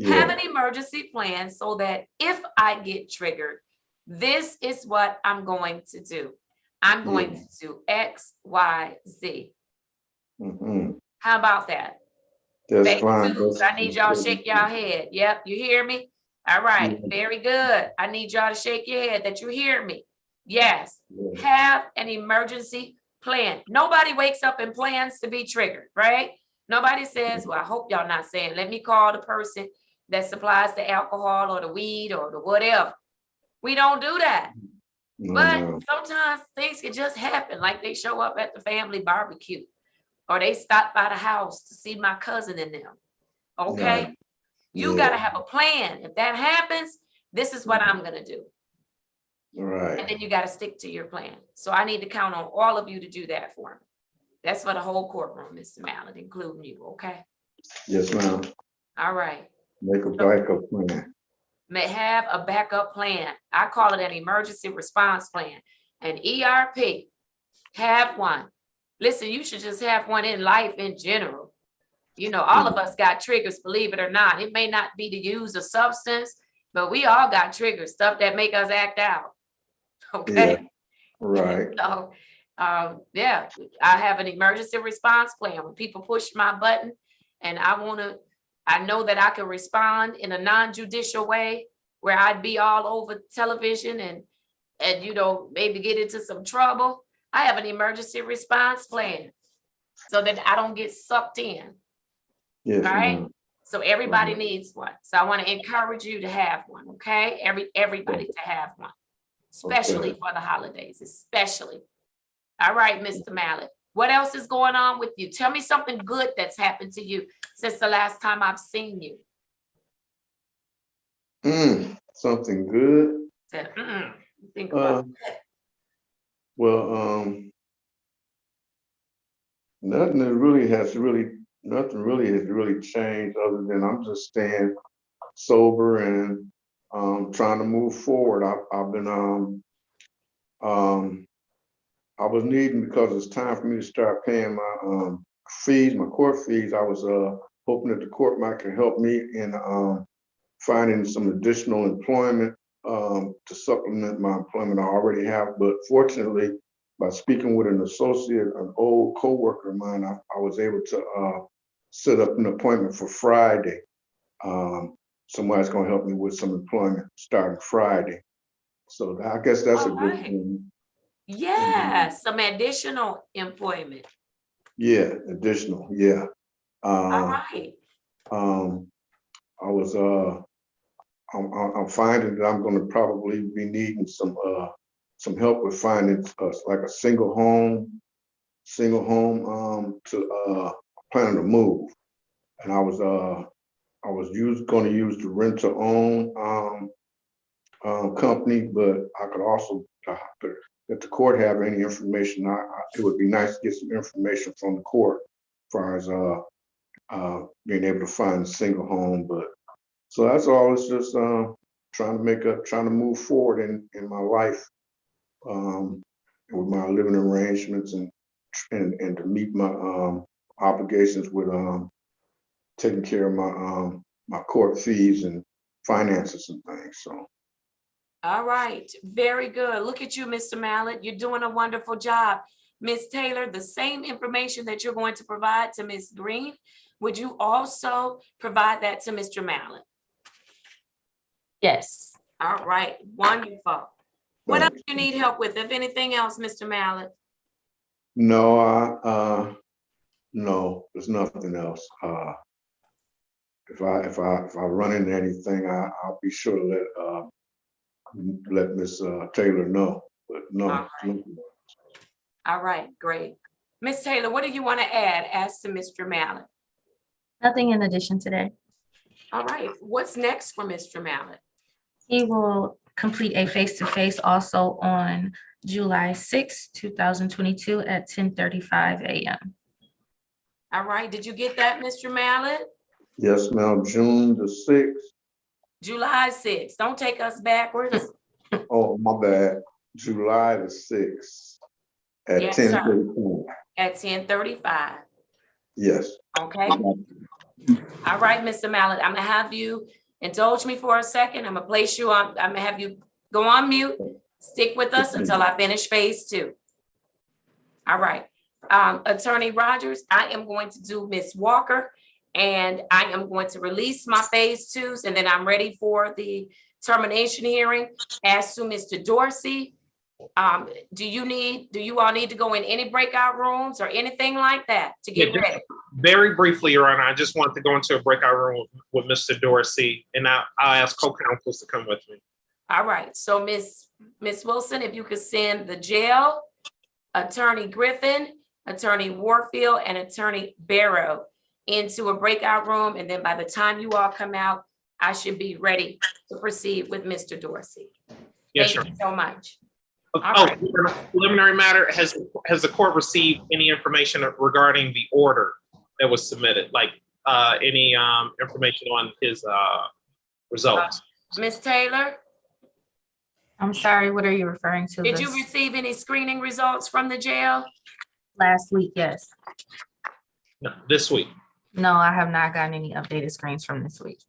Have an emergency plan so that if I get triggered, this is what I'm going to do. I'm going to do X, Y, Z. How about that? That's fine. I need y'all to shake y'all head. Yep, you hear me? All right, very good. I need y'all to shake your head that you hear me. Yes, have an emergency plan. Nobody wakes up and plans to be triggered, right? Nobody says, well, I hope y'all not saying, let me call the person that supplies the alcohol or the weed or the whatever. We don't do that. But sometimes things can just happen, like they show up at the family barbecue or they stop by the house to see my cousin and them. Okay? Right. You got to have a plan. If that happens, this is what I'm going to do. Right. And then you got to stick to your plan. So I need to count on all of you to do that for me. That's for the whole courtroom, Mr. Mallet, including you, okay? Yes, ma'am. All right. Make a backup plan. May have a backup plan. I call it an emergency response plan. An ERP. Have one. Listen, you should just have one in life in general. You know, all of us got triggers, believe it or not. It may not be to use a substance, but we all got triggers, stuff that make us act out. Okay. Yeah. Right. So, yeah, I have an emergency response plan. When people push my button and I know that I can respond in a non-judicial way where I'd be all over television and you know, maybe get into some trouble. I have an emergency response plan. so that I don't get sucked in. Yes, All right. ma'am. So everybody needs one. So I want to encourage you to have one. Okay. Everybody to have one, especially for the holidays, especially. All right, Mr. Mallett. What else is going on with you? Tell me something good that's happened to you since the last time I've seen you. Something good. Said, think about it. Well, nothing has really changed other than I'm just staying sober and trying to move forward. I've been I was needing, because it's time for me to start paying my fees, my court fees. I was hoping that the court might can help me in finding some additional employment to supplement my employment I already have. But fortunately, by speaking with an associate, an old coworker of mine, I was able to set up an appointment for Friday. Somebody's going to help me with some employment starting Friday. So I guess that's a good thing. Yeah, some additional employment. Yeah, additional. Yeah. All right. I was I'm finding that I'm going to probably be needing some help with finding like a single home to planning to move. And I was going to use the rent to own company, but I could also if the court have any information, it would be nice to get some information from the court as far as being able to find a single home. But so that's all. It's just trying to move forward in my life with my living arrangements and to meet my obligations with taking care of my court fees and finances and things. So. All right, very good. Look at you, Mr. Mallett. You're doing a wonderful job. Ms. Taylor, the same information that you're going to provide to Ms. Green, would you also provide that to Mr. Mallett? Yes. All right, wonderful. What else do you need help with, if anything else, Mr. Mallett? No, no, there's nothing else. If I run into anything, I'll be sure to let Miss Taylor know. But no. All right, great. Ms. Taylor, what do you want to add as to Mr. Mallett? Nothing in addition today. All right, what's next for Mr. Mallett? He will complete a face-to-face also on July 6, 2022 at 10:35 a.m. All right, did you get that, Mr. Mallett? Yes, ma'am. June the 6th. July 6th. Don't take us backwards. Oh, my bad. July the 6th at 10:35. At 10:35. Yes. Okay. All right, Mr. Mallett, I'm gonna have you indulge me for a second. I'm gonna place you on, I'm gonna have you go on mute. Stick with us until I finish phase 2. All right. Attorney Rogers, I am going to do Ms. Walker, and I am going to release my phase 2s, and then I'm ready for the termination hearing. As to Mr. Dorsey, do you all need to go in any breakout rooms or anything like that to get ready? Very briefly, Your Honor, I just want to go into a breakout room with Mr. Dorsey, and I'll ask co-counsels to come with me. All right, so Miss Wilson, if you could send the jail, Attorney Griffin, Attorney Warfield, and Attorney Barrow into a breakout room, and then by the time you all come out, I should be ready to proceed with Mr. Dorsey. Yes, Thank you so much. Preliminary matter, has the court received any information regarding the order that was submitted, like any information on his results? Ms. Taylor? I'm sorry, what are you referring to? Did you receive any screening results from the jail? Last week, yes. No, this week. No, I have not gotten any updated screens from this week.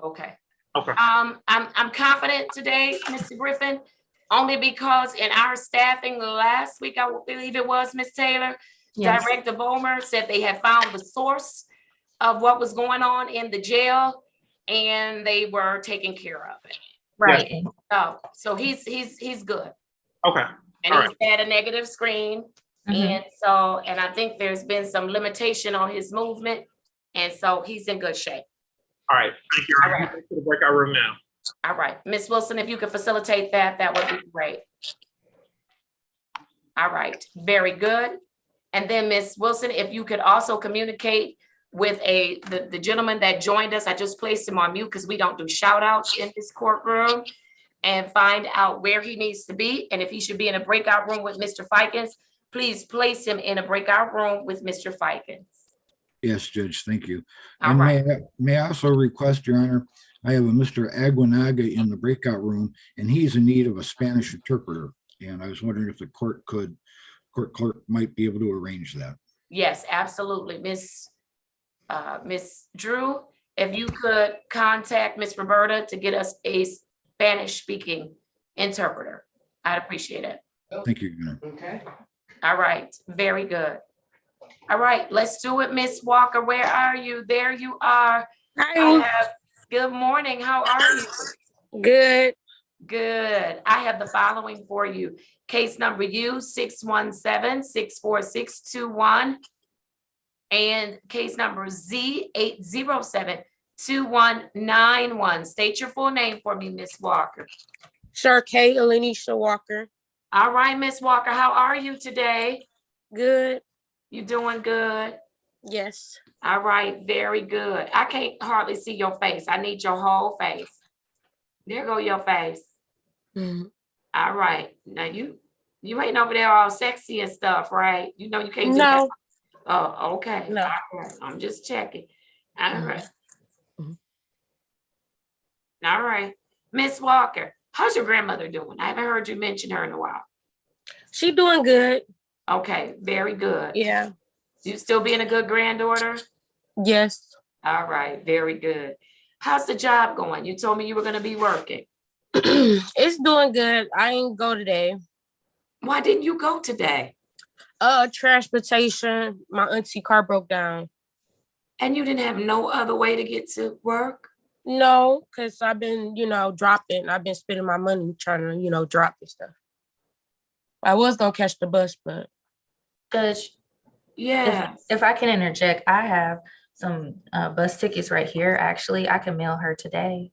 Okay. Okay. I'm confident today, Mr. Griffin, only because in our staffing last week, I believe it was, Ms. Taylor, Yes. Director Bomer said they had found the source of what was going on in the jail, and they were taking care of it. Right. Oh, so he's good. Okay. And All he's had a negative screen. And so, and I think there's been some limitation on his movement. And so he's in good shape. All right, thank you. All right. To the breakout room now. All right, Ms. Wilson, if you could facilitate that, that would be great. All right, very good. And then Ms. Wilson, if you could also communicate with the gentleman that joined us, I just placed him on mute because we don't do shout outs in this courtroom, and find out where he needs to be. And if he should be in a breakout room with Mr. Fikens, please place him in a breakout room with Mr. Fikens. Yes, Judge, thank you. All And right. may I also request, Your Honor, I have a Mr. Aguinaga in the breakout room, and he's in need of a Spanish interpreter. And I was wondering if the court clerk might be able to arrange that. Yes, absolutely. Miss Drew, if you could contact Miss Roberta to get us a Spanish speaking interpreter, I'd appreciate it. Thank you, Your Honor. Okay. All right, very good. All right, let's do it, Miss Walker. Where are you? There you are. Good morning. How are you? Good. Good. I have the following for you. Case number U 617-64621 and case number Z 807-2191. State your full name for me, Miss Walker. Sharkay Elenisha Walker. All right, Miss Walker, how are you today? Good. You doing good? Yes. All right, very good. I can't hardly see your face. I need your whole face. There go your face. Mhm. All right. Now you ain't over there all sexy and stuff, right? You know you can't do No. that. Oh, okay. No. All right. I'm just checking. All right. Mhm. All right. Miss Walker, how's your grandmother doing? I haven't heard you mention her in a while. She doing good. Okay, very good. Yeah. You still being a good granddaughter? Yes. All right, very good. How's the job going? You told me you were going to be working. It's doing good. I ain't go today. Why didn't you go today? Transportation. My auntie car broke down. And you didn't have no other way to get to work? No, because I've been, dropping. I've been spending my money trying to, drop this stuff. I was gonna catch the bus, but yeah. If I can interject, I have some bus tickets right here. Actually, I can mail her today.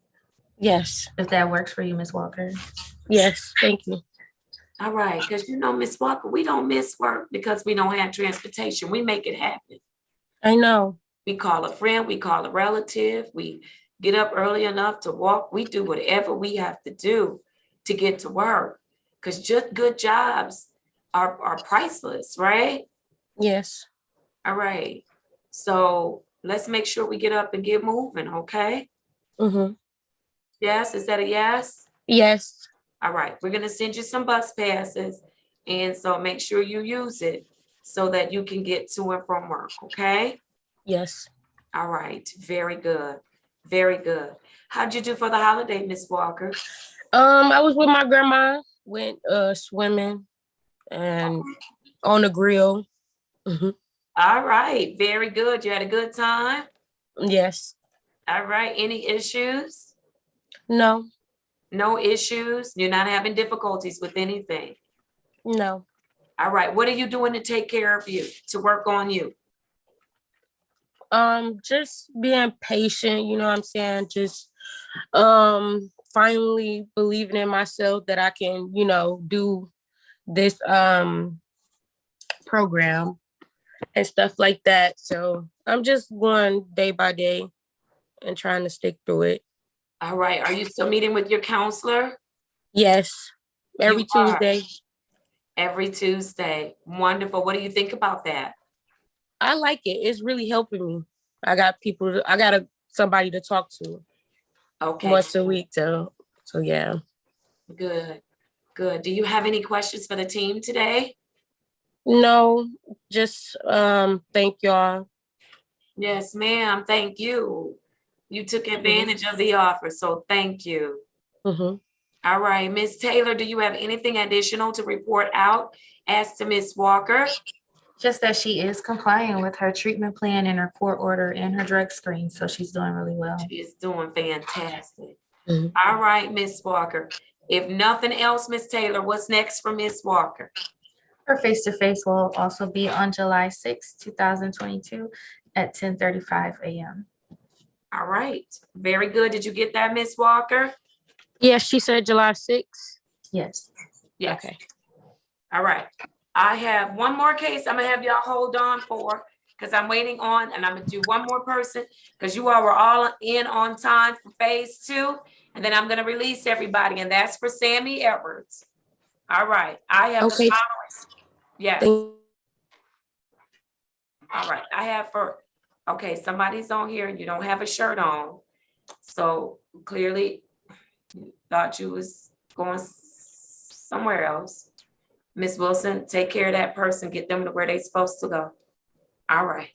Yes. If that works for you, Miss Walker. Yes, thank you. All right, because Miss Walker, we don't miss work because we don't have transportation. We make it happen. I know. We call a friend, we call a relative, we get up early enough to walk. We do whatever we have to do to get to work. Because just good jobs are priceless, right? Yes. All right. So let's make sure we get up and get moving, okay? Mm-hmm. Yes, is that a yes? Yes. All right, we're gonna send you some bus passes. And so make sure you use it so that you can get to and from work, okay? Yes. All right, very good. Very good. How'd you do for the holiday, Miss Walker? I was with my grandma, went swimming and on the grill. Mm-hmm. All right, very good. You had a good time? Yes. All right, any issues? No. No issues? You're not having difficulties with anything? No. All right, what are you doing to take care of you, to work on you? Just being patient, you know what I'm saying? Just finally believing in myself that I can, do this program and stuff like that. So I'm just going day by day and trying to stick through it. All right, are you still meeting with your counselor? Yes, every Tuesday. Every Tuesday. Wonderful. What do you think about that? I like it. It's really helping me. I got somebody to talk to. Okay. Once a week. So yeah. Good. Good. Do you have any questions for the team today? No, just thank y'all. Yes, ma'am. Thank you. You took advantage of the offer, so thank you. Mm-hmm. All right, Miss Taylor, do you have anything additional to report out as to Miss Walker? Just that she is complying with her treatment plan and her court order and her drug screen, so she's doing really well. She is doing fantastic. Mm-hmm. All right, Miss Walker. If nothing else, Ms. Taylor, what's next for Ms. Walker? Her face-to-face will also be on July 6, 2022 at 10:35 a.m. All right, very good. Did you get that, Ms. Walker? Yes, she said July 6th. Yes. Yes. Okay. All right. I have one more case I'm gonna have y'all hold on for, because I'm waiting on, and I'm gonna do one more person, because you all were all in on time for phase 2, and then I'm gonna release everybody, and that's for Sammy Edwards. All right, I have the Okay. following. Yes. Thank- All right, I have okay, somebody's on here and you don't have a shirt on. So clearly you thought you was going somewhere else. Miss Wilson, take care of that person, get them to where they're supposed to go. All right.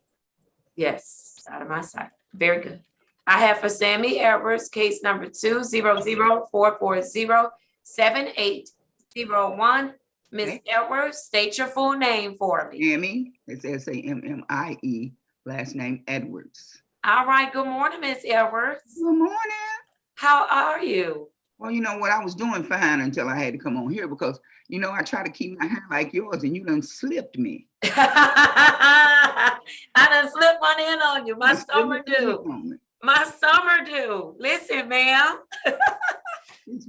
Yes, out of my sight. Very good. I have for Sammy Edwards, case number 200-440-7801. Miss Edwards, state your full name for me. Sammy, it's Sammie, last name Edwards. All right, good morning, Miss Edwards. Good morning. How are you? Well, you know what, I was doing fine until I had to come on here because, you know, I try to keep my hair like yours and you done slipped me. I done slipped one in on you. My summer do. My summer do. Listen, ma'am.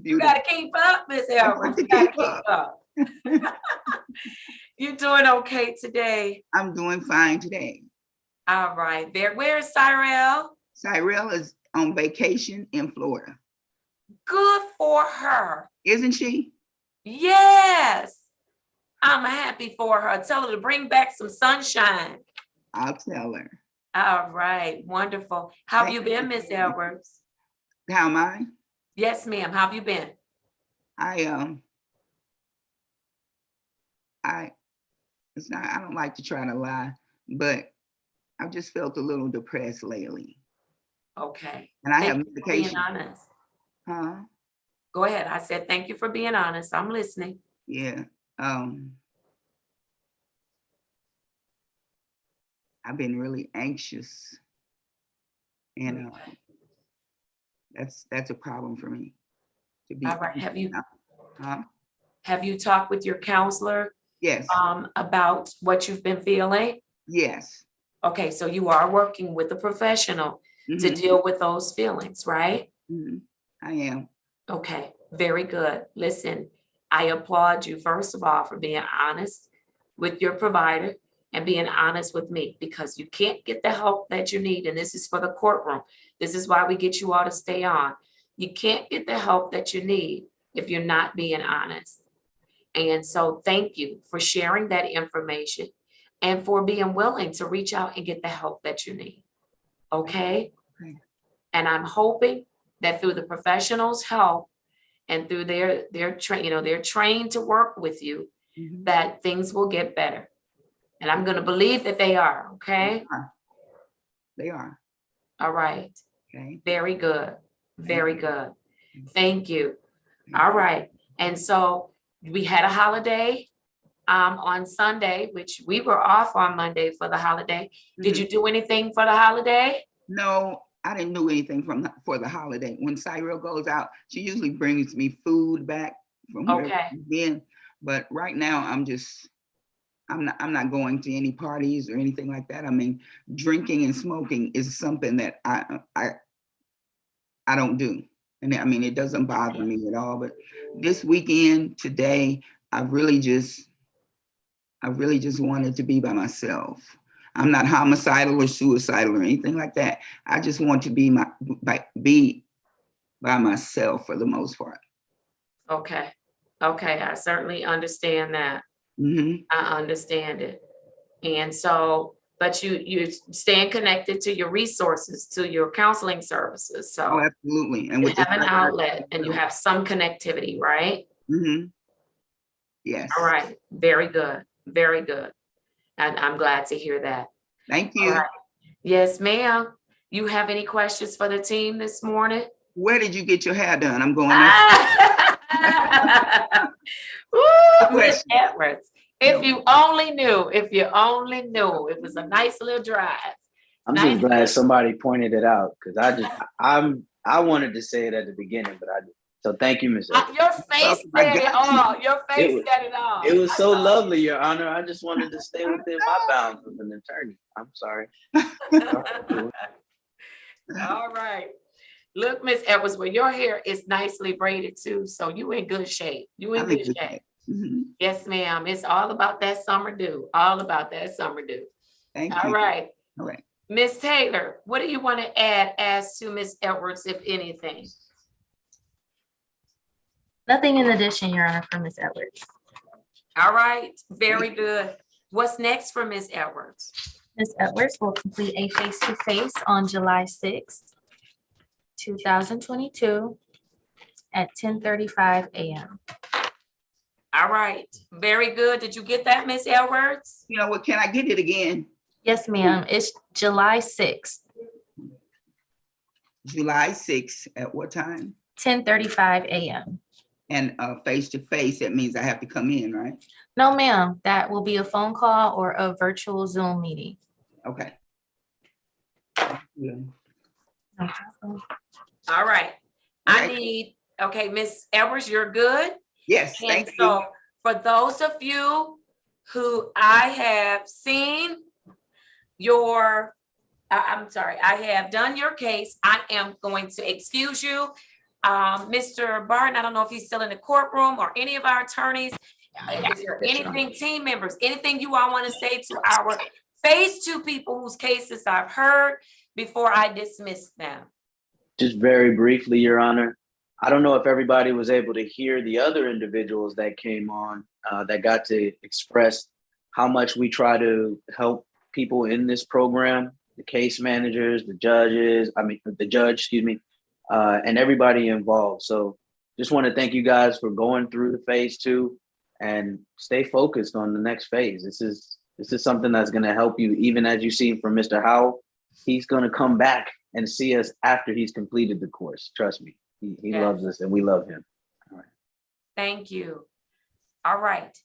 You gotta keep up, Miss Edwards. You gotta keep up. You doing okay today? I'm doing fine today. All right. Where's Cyrell? Cyrell is on vacation in Florida. Good for her. Isn't she? Yes. I'm happy for her. Tell her to bring back some sunshine. I'll tell her. All right. Wonderful. How have you been, Miss Edwards? How am I? Yes, ma'am. How have you been? I don't like to try to lie, but I've just felt a little depressed lately. Okay. And I Thank have you for medication. being honest. Huh? Go ahead. I said, thank you for being honest. I'm listening. Yeah. I've been really anxious. And that's a problem for me. To be all right. Huh? Have you talked with your counselor? Yes. About what you've been feeling? Yes. Okay, so you are working with a professional to deal with those feelings, right? I am. Okay, very good. Listen, I applaud you, first of all, for being honest with your provider and being honest with me, because you can't get the help that you need. And this is for the courtroom. This is why we get you all to stay on. You can't get the help that you need if you're not being honest. And so thank you for sharing that information and for being willing to reach out and get the help that you need. Okay? And I'm hoping that through the professionals' help and through they're trained to work with you, that things will get better. And I'm going to believe that they are, okay? They are. All right. Okay. Very good. Very good. Thank you. All right. And so we had a holiday on Sunday, which we were off on Monday for the holiday. Did you do anything for the holiday? No, I didn't do anything for the holiday. When Cyrell goes out, she usually brings me food back from where she's been. But right now, I'm not going to any parties or anything like that. I mean, drinking and smoking is something that I don't do. And I mean, it doesn't bother me at all. But this weekend, today, I really just wanted to be by myself. I'm not homicidal or suicidal or anything like that. I just want to be by myself for the most part. Okay. Okay. I certainly understand that. I understand it. And so, but you're staying connected to your resources, to your counseling services. So oh, absolutely. And you have an outlet and you have some connectivity, right? Yes. All right. Very good. Very good. And I'm glad to hear that. Thank you. Right. Yes, ma'am. You have any questions for the team this morning? Where did you get your hair done? I'm going Ooh, Miss Edwards. If you only knew, it was a nice little drive. I'm just glad somebody pointed it out, because I wanted to say it at the beginning, but So thank you, Ms. Your face said it all. Your face said it all. It was so lovely, Your Honor. I just wanted to stay within my bounds of an attorney. I'm sorry. All right. Look, Miss Edwards, well, your hair is nicely braided too, so you in good shape. You in good shape. Yes, ma'am. It's all about that summer dew. All about that summer dew. Thank you. All right. All right. Miss Taylor, what do you want to add as to Miss Edwards, if anything? Nothing in addition, Your Honor, for Ms. Edwards. All right, very good. What's next for Miss Edwards? Ms. Edwards will complete a face-to-face on July 6th, 2022 at 10:35 a.m. All right, very good. Did you get that, Miss Edwards? You know what, can I get it again? Yes, ma'am. It's July 6th. July 6th at what time? 10:35 a.m. And face to face, that means I have to come in, right? No, ma'am. That will be a phone call or a virtual Zoom meeting. Okay. Yeah. No problem. All right. I need, okay, Miss Edwards, you're good? Yes, and thank so you. for those of you who I have seen your, I'm sorry, I have done your case, I am going to excuse you. Mr. Barton, I don't know if he's still in the courtroom or any of our attorneys. Is there anything, team members, anything you all want to say to our phase 2 people whose cases I've heard before I dismiss them? Just very briefly, Your Honor. I don't know if everybody was able to hear the other individuals that came on that got to express how much we try to help people in this program, the case managers, the judges, the judge, excuse me, and everybody involved. So just want to thank you guys for going through the phase 2 and stay focused on the next phase. This is something that's going to help you, even as you see from Mr. Howell. He's going to come back and see us after he's completed the course. Trust me, he loves us and we love him. All right. Thank you. All right.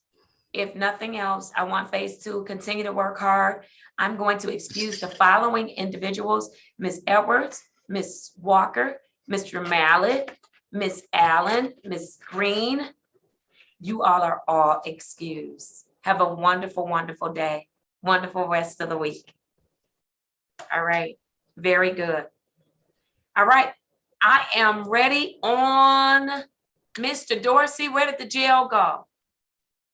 If nothing else, I want phase 2 to continue to work hard. I'm going to excuse the following individuals: Ms. Edwards, Ms. Walker, Mr. Mallet, Ms. Allen, Ms. Green. You all are all excused. Have a wonderful, wonderful day. Wonderful rest of the week. All right. Very good. All right. I am ready on Mr. Dorsey. Where did the jail go?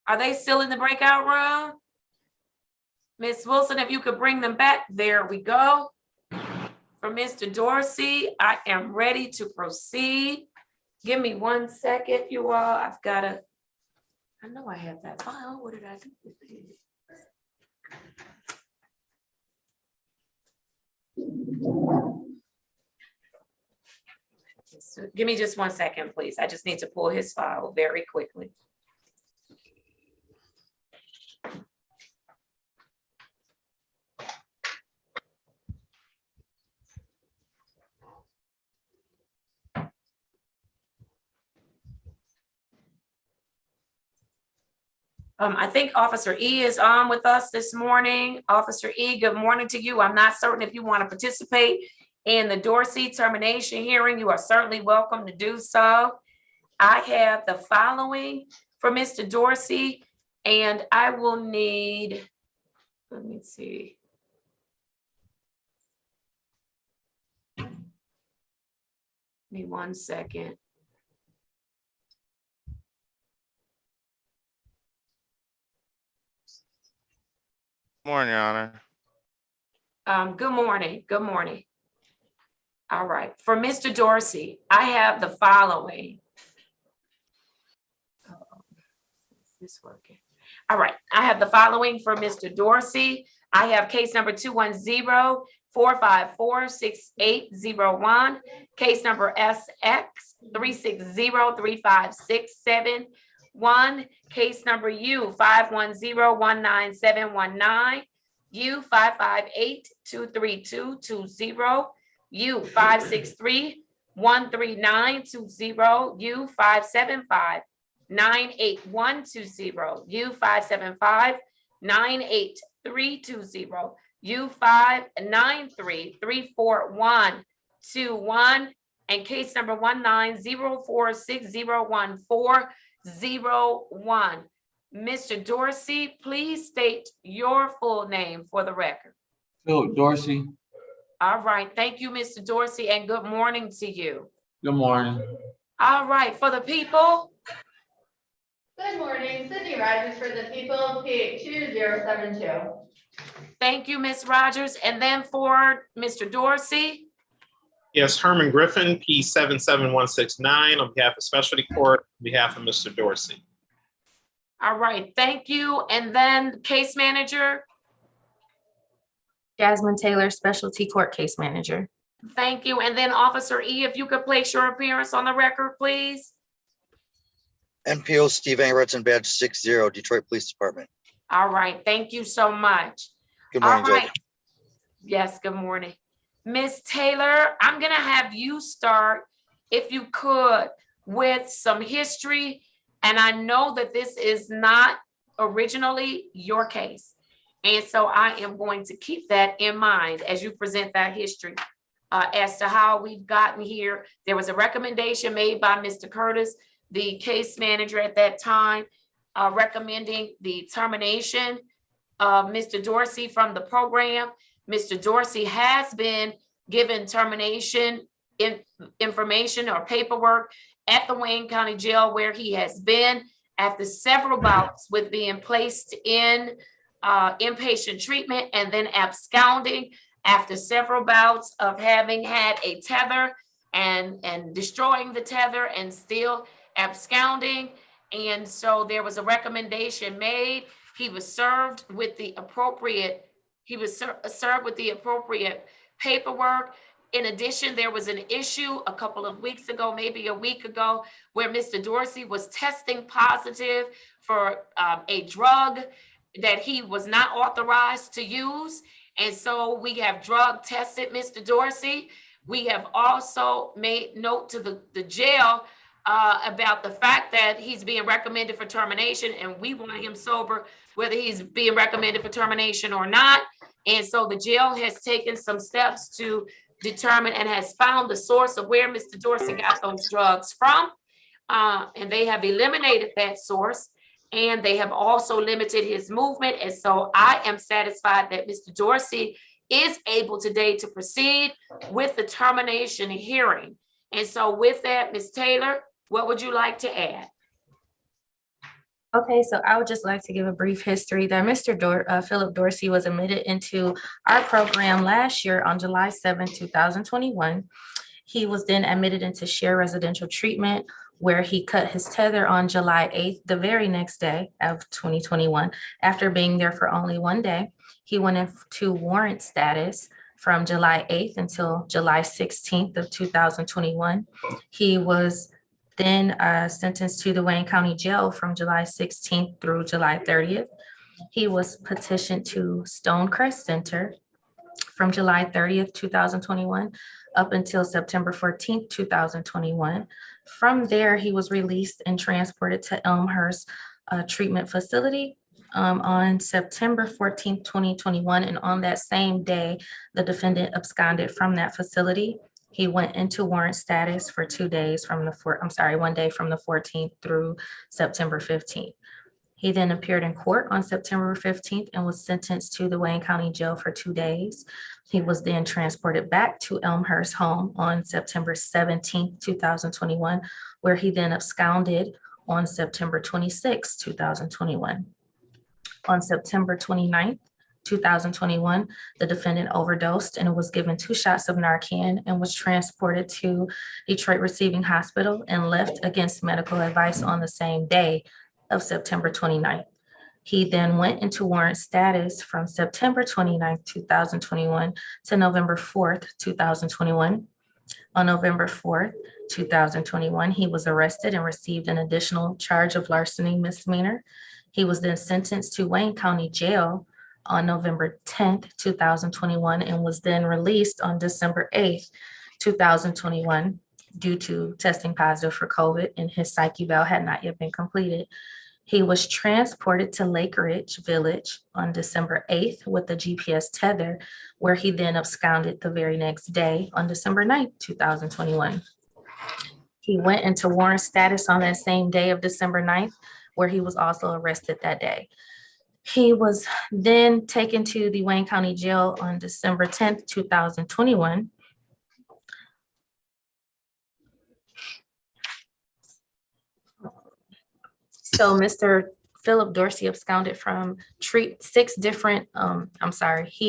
Are they still in the breakout room? Ms. Wilson, if you could bring them back. There we go. For Mr. Dorsey, I am ready to proceed. Give me 1 second, you all. I've got to, I know I have that file. What did I do with it? Give me just 1 second, please. I just need to pull his file very quickly. I think Officer E is on with us this morning. Officer E, good morning to you. I'm not certain if you want to participate in the Dorsey termination hearing. You are certainly welcome to do so. I have the following for Mr. Dorsey, and I will need, let me see. Give me 1 second. Morning, Your Honor. Good morning. Good morning. All right. For Mr. Dorsey, I have the following. Is this working? All right. I have the following for Mr. Dorsey. I have case number 210-454-6801, case number SX 360-35671, case number U 510-19719, U 558-23220, U 563-13920, U 575-98120, U 575-98320, U 593-34121, and case number 19046014001. Mr. Dorsey, please state your full name for the record. Philip Dorsey. All right, thank you, Mr. Dorsey, and good morning to you. Good morning. All right, for the people. Good morning, Sydney Rogers for the people, P 2072. Thank you, Ms. Rogers. And then for Mr. Dorsey. Yes, Herman Griffin, P77169, on behalf of Specialty Court, on behalf of Mr. Dorsey. All right, thank you. And then case manager. Jasmine Taylor, Specialty Court Case Manager. Thank you. And then Officer E, if you could place your appearance on the record, please. NPO Steve Engertson, badge 60, Detroit Police Department. All right, thank you so much. Good morning, All right. Judge. Yes, good morning. Ms. Taylor, I'm gonna have you start, if you could, with some history. And I know that this is not originally your case. And so I am going to keep that in mind as you present that history as to how we've gotten here. There was a recommendation made by Mr. Curtis, the case manager at that time, recommending the termination of Mr. Dorsey from the program. Mr. Dorsey has been given termination information or paperwork at the Wayne County Jail, where he has been after several bouts with being placed in inpatient treatment and then absconding after several bouts of having had a tether and destroying the tether and still absconding. And so there was a recommendation made. He was served with the appropriate, served with the appropriate paperwork. In addition, there was an issue a couple of weeks ago, maybe a week ago, where Mr. Dorsey was testing positive for a drug that he was not authorized to use. And so we have drug tested Mr. Dorsey. We have also made note to the jail about the fact that he's being recommended for termination, and we want him sober, whether he's being recommended for termination or not. And so the jail has taken some steps to determine and has found the source of where Mr. Dorsey got those drugs from. And they have eliminated that source, and they have also limited his movement. And so I am satisfied that Mr. Dorsey is able today to proceed with the termination hearing. And so with that, Ms. Taylor, what would you like to add? Okay, so I would just like to give a brief history that Mr. Philip Dorsey was admitted into our program last year on July 7, 2021. He was then admitted into shared residential treatment, where he cut his tether on July 8th, the very next day of 2021. After being there for only one day, he went into warrant status from July 8th until July 16th of 2021. He was then sentenced to the Wayne County Jail from July 16th through July 30th. He was petitioned to Stonecrest Center from July 30th, 2021, up until September 14th, 2021. From there, he was released and transported to Elmhurst Treatment Facility on September 14th, 2021. And on that same day, the defendant absconded from that facility. He went into warrant status for 2 days from the, 1 day from the 14th through September 15th. He then appeared in court on September 15th and was sentenced to the Wayne County Jail for 2 days. He was then transported back to Elmhurst home on September 17th, 2021, where he then absconded on September 26th, 2021. On September 29th, 2021, the defendant overdosed and was given 2 shots of Narcan and was transported to Detroit Receiving Hospital and left against medical advice on the same day of September 29th. He then went into warrant status from September 29th, 2021 to November 4th, 2021. On November 4th, 2021, he was arrested and received an additional charge of larceny misdemeanor. He was then sentenced to Wayne County Jail on November 10th, 2021, and was then released on December 8th, 2021, due to testing positive for COVID, and his psych eval had not yet been completed. He was transported to Lake Ridge Village on December 8th with a GPS tether, where he then absconded the very next day on December 9th, 2021. He went into warrant status on that same day of December 9th, where he was also arrested that day. He was then taken to the Wayne County Jail on December 10th, 2021. So Mr. Philip Dorsey absconded from he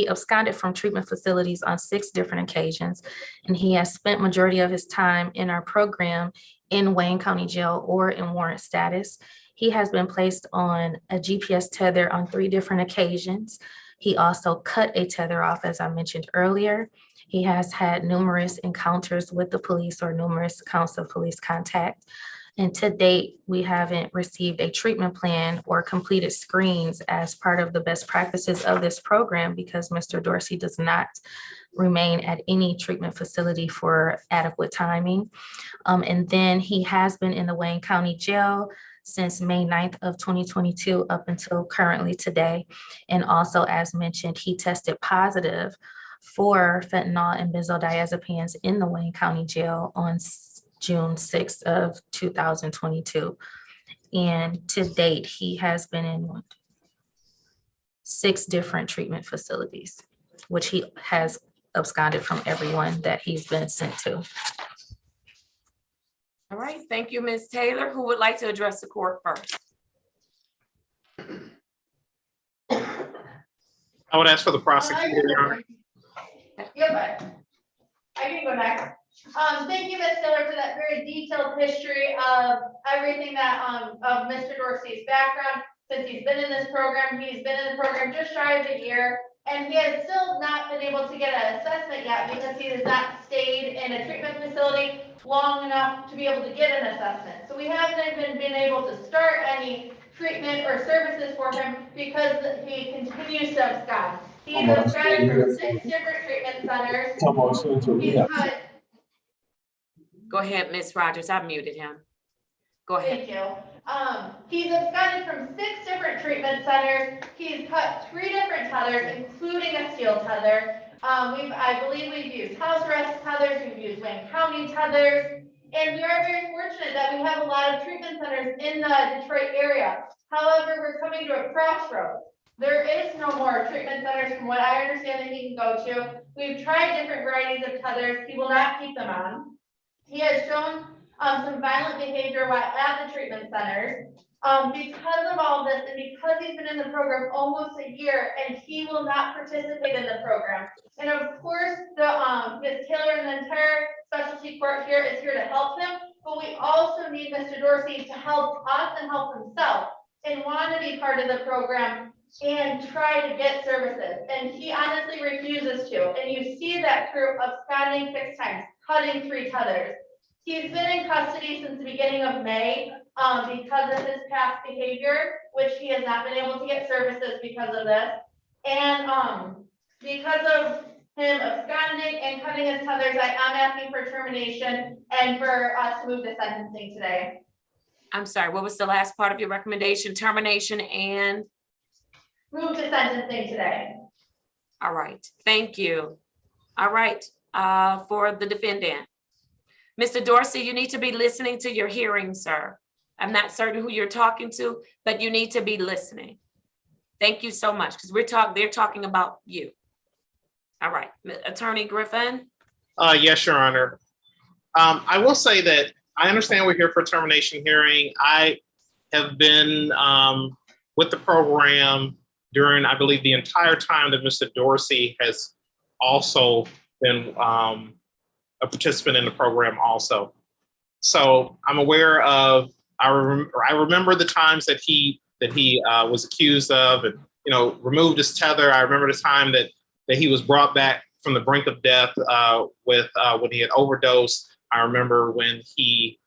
absconded from treatment facilities on 6 different occasions, and he has spent majority of his time in our program in Wayne County Jail or in warrant status. He has been placed on a GPS tether on 3 different occasions. He also cut a tether off, as I mentioned earlier. He has had numerous encounters with the police or numerous accounts of police contact. And to date, we haven't received a treatment plan or completed screens as part of the best practices of this program because Mr. Dorsey does not remain at any treatment facility for adequate timing. And then he has been in the Wayne County Jail since May 9th of 2022 up until currently today. And also, as mentioned, he tested positive for fentanyl and benzodiazepines in the Wayne County Jail on June 6th of 2022. And to date, he has been in 6 different treatment facilities, which he has absconded from everyone that he's been sent to. All right, thank you, Ms. Taylor. Who would like to address the court first? I would ask for the prosecutor, Your Honor. Yeah, but I can go next. Thank you, Ms. Taylor, for that very detailed history of everything that, of Mr. Dorsey's background. Since he's been in this program, he's been in the program just shy of a year, and he has still not been able to get an assessment yet because he has not stayed in a treatment facility long enough to be able to get an assessment. So we haven't even been able to start any treatment or services for him because he continues to abscond. He's absconded from 6 different treatment centers. He's cut. Go ahead, Ms. Rogers. I muted him. Go ahead. Thank you. He's absconded from 6 different treatment centers. He's cut 3 different tethers, including a steel tether. I believe we've used house arrest tethers, we've used Wayne County tethers, and we are very fortunate that we have a lot of treatment centers in the Detroit area. However, we're coming to a crossroads. There is no more treatment centers from what I understand that he can go to. We've tried different varieties of tethers. He will not keep them on. He has shown some violent behavior while at the treatment centers. Because of all this and because he's been in the program almost a year and he will not participate in the program. And of course, Ms. Taylor and the entire specialty court here is here to help him, but we also need Mr. Dorsey to help us and help himself and want to be part of the program and try to get services. And he honestly refuses to. And you see that through absconding 6 times, cutting 3 tethers. He's been in custody since the beginning of May because of his past behavior, which he has not been able to get services because of this. And because of him absconding and cutting his tethers, I am asking for termination and for us to move to sentencing today. I'm sorry, what was the last part of your recommendation? Termination and? Move to sentencing today. All right, thank you. All right, for the defendant. Mr. Dorsey, you need to be listening to your hearing, sir. I'm not certain who you're talking to, but you need to be listening. Thank you so much, because they're talking about you. All right, Attorney Griffin. Yes, Your Honor. I will say that I understand we're here for a termination hearing. I have been with the program during, I believe, the entire time that Mr. Dorsey has also been a participant in the program also. So I'm aware of, I remember the times that he was accused of and, removed his tether. I remember the time that he was brought back from the brink of death when he had overdosed. I remember when he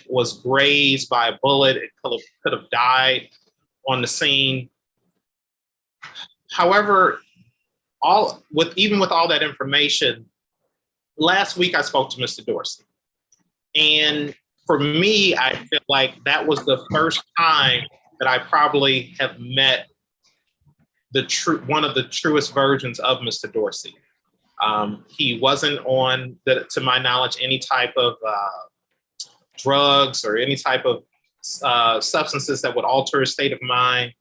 was grazed by a bullet, it could have died on the scene. However, even with all that information, last week I spoke to Mr. Dorsey. And for me, I feel like that was the first time that I probably have met one of the truest versions of Mr. Dorsey. He wasn't on, to my knowledge, any type of drugs or any type of substances that would alter his state of mind.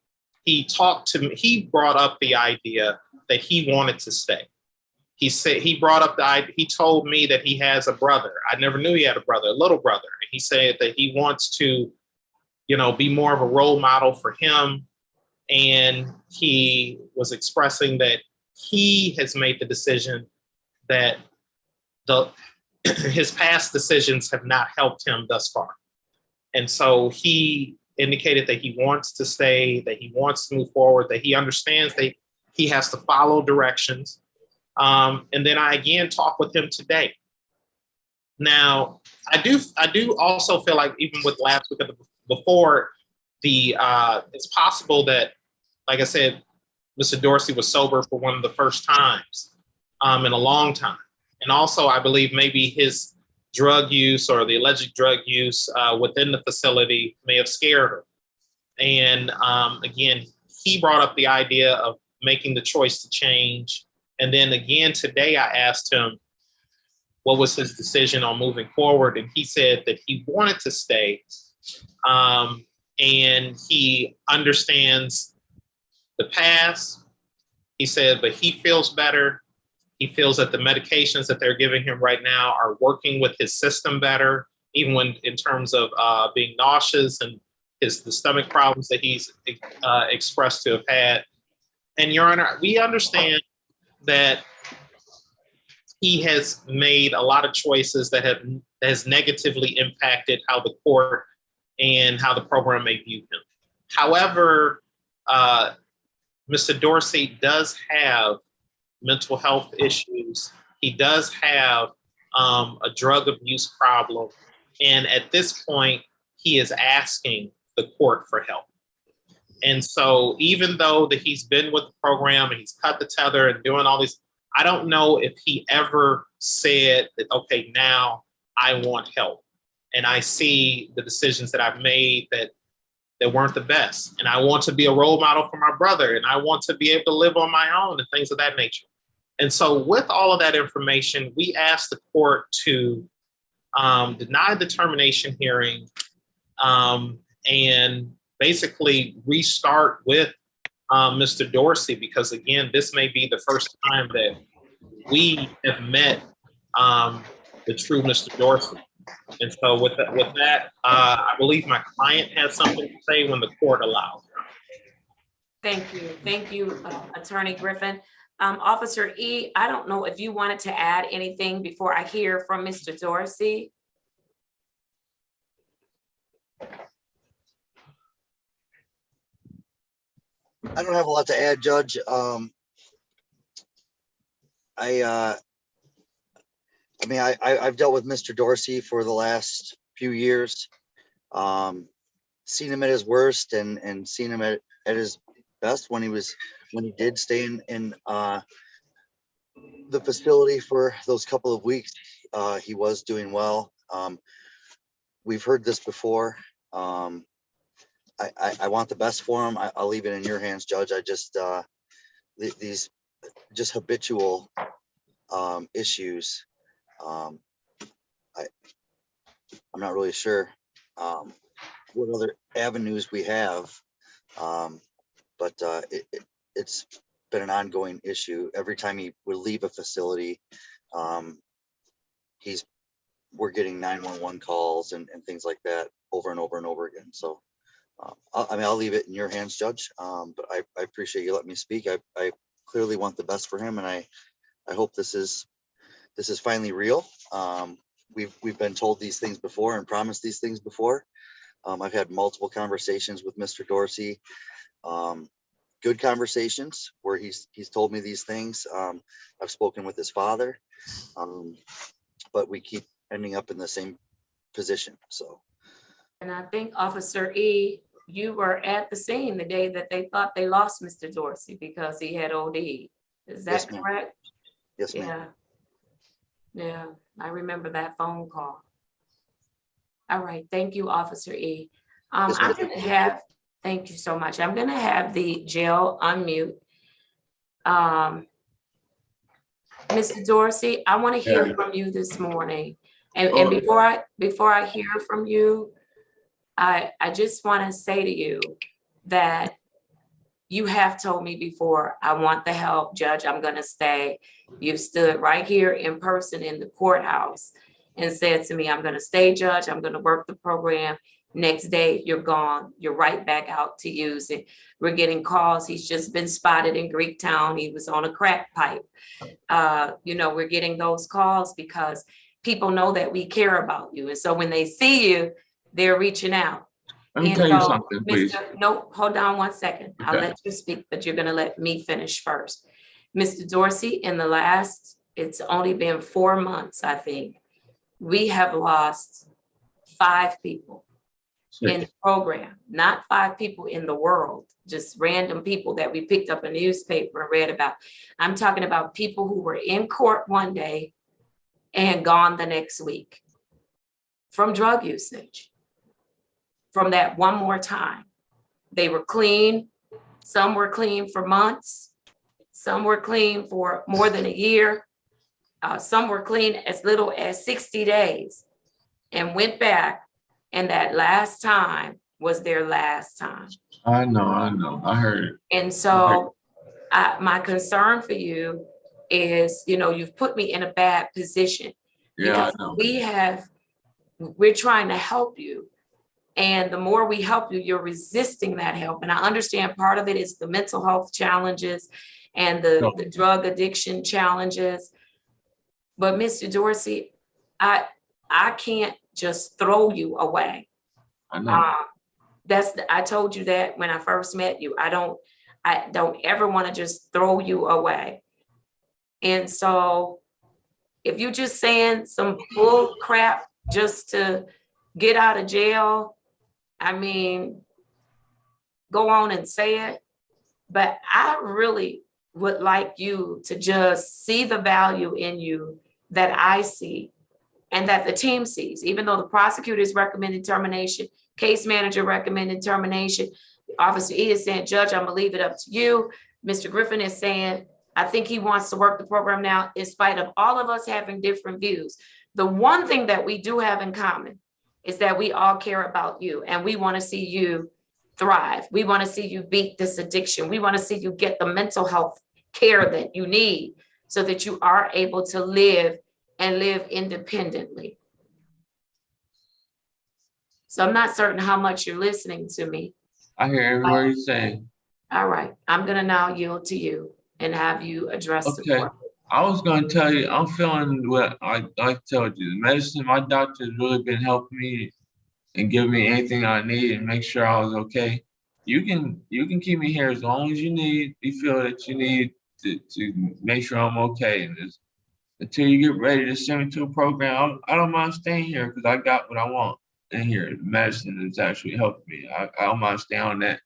He brought up the idea that he wanted to stay. He told me that he has a brother. I never knew he had a brother, a little brother. He said that he wants to, be more of a role model for him. And he was expressing that he has made the decision that his past decisions have not helped him thus far. And so he indicated that he wants to stay, that he wants to move forward, that he understands that he has to follow directions. And then I again talked with him today. Now, I do also feel like even with last week before, it's possible that, like I said, Mr. Dorsey was sober for one of the first times in a long time. And also, I believe maybe his drug use or the alleged drug use within the facility may have scared her. And again, he brought up the idea of making the choice to change. And then again, today I asked him what was his decision on moving forward. And he said that he wanted to stay. And he understands the past. He said, but he feels better. He feels that the medications that they're giving him right now are working with his system better, even when in terms of being nauseous and the stomach problems that he's expressed to have had. And Your Honor, we understand that he has made a lot of choices that has negatively impacted how the court and how the program may view him. However, Mr. Dorsey does have mental health issues. He does have a drug abuse problem. And at this point, he is asking the court for help. And so even though that he's been with the program and he's cut the tether and doing all these, I don't know if he ever said that, okay, now I want help. And I see the decisions that I've made that weren't the best. And I want to be a role model for my brother. And I want to be able to live on my own and things of that nature. And so with all of that information, we asked the court to deny the termination hearing and basically restart with Mr. Dorsey, because again, this may be the first time that we have met the true Mr. Dorsey. And so with that, I believe my client has something to say when the court allows. Thank you, Attorney Griffin. Officer E, I don't know if you wanted to add anything before I hear from Mr. Dorsey. I don't have a lot to add, Judge. I've dealt with Mr. Dorsey for the last few years. Seen him at his worst and seen him at his best when he did stay in the facility for those couple of weeks. He was doing well. We've heard this before. I want the best for him. I'll leave it in your hands, Judge. I just these just habitual issues. I'm not really sure what other avenues we have, but it's been an ongoing issue. Every time he would leave a facility, we're getting 911 calls and things like that over and over and over again. So I'll leave it in your hands, Judge. But I appreciate you letting me speak. I clearly want the best for him, and I hope this is finally real. We've been told these things before and promised these things before. I've had multiple conversations with Mr. Dorsey, good conversations where he's told me these things. I've spoken with his father, but we keep ending up in the same position. So. And I think Officer E, you were at the scene the day that they thought they lost Mr. Dorsey because he had OD. Is that correct? Yes, ma'am. Yeah, I remember that phone call. All right, thank you, Officer E. I'm gonna have, thank you so much. I'm gonna have the jail unmute. Mr. Dorsey, I want to hear from you this morning. And before I hear from you, I just want to say to you that you have told me before, I want the help, Judge, I'm gonna stay. You've stood right here in person in the courthouse and said to me, I'm gonna stay, Judge, I'm gonna work the program. Next day, you're gone. You're right back out to use it. We're getting calls. He's just been spotted in Greektown. He was on a crack pipe. We're getting those calls because people know that we care about you. And so when they see you, they're reaching out. Let me tell you something, please. No, hold on one second. Okay. I'll let you speak, but you're gonna let me finish first. Mr. Dorsey, it's only been 4 months, I think. We have lost 5 people in the program, not 5 people in the world, just random people that we picked up a newspaper and read about. I'm talking about people who were in court one day and gone the next week from drug usage. From that one more time. They were clean. Some were clean for months. Some were clean for more than a year. Some were clean as little as 60 days and went back. And that last time was their last time. I know. I heard. And so my concern for you is, you've put me in a bad position. Yeah, because I know. We're trying to help you. And the more we help you, you're resisting that help. And I understand part of it is the mental health challenges and the drug addiction challenges. But Mr. Dorsey, I can't just throw you away. I know. I told you that when I first met you. I don't ever want to just throw you away. And so if you're just saying some bull crap just to get out of jail, I mean, go on and say it, but I really would like you to just see the value in you that I see and that the team sees, even though the prosecutor's recommended termination, case manager recommended termination, Officer E is saying, Judge, I'm gonna leave it up to you. Mr. Griffin is saying, I think he wants to work the program now in spite of all of us having different views. The one thing that we do have in common is that we all care about you and we want to see you thrive. We want to see you beat this addiction. We want to see you get the mental health care that you need so that you are able to live and live independently. So I'm not certain how much you're listening to me. I hear every word you're saying. All right, I'm gonna now yield to you and have you address the court. I was going to tell you, I'm feeling what I told you. The medicine, my doctor has really been helping me and giving me anything I need and make sure I was okay. You can keep me here as long as you feel that you need to make sure I'm okay. And until you get ready to send me to a program, I don't mind staying here because I got what I want in here. The medicine is actually helping me. I don't mind staying on that.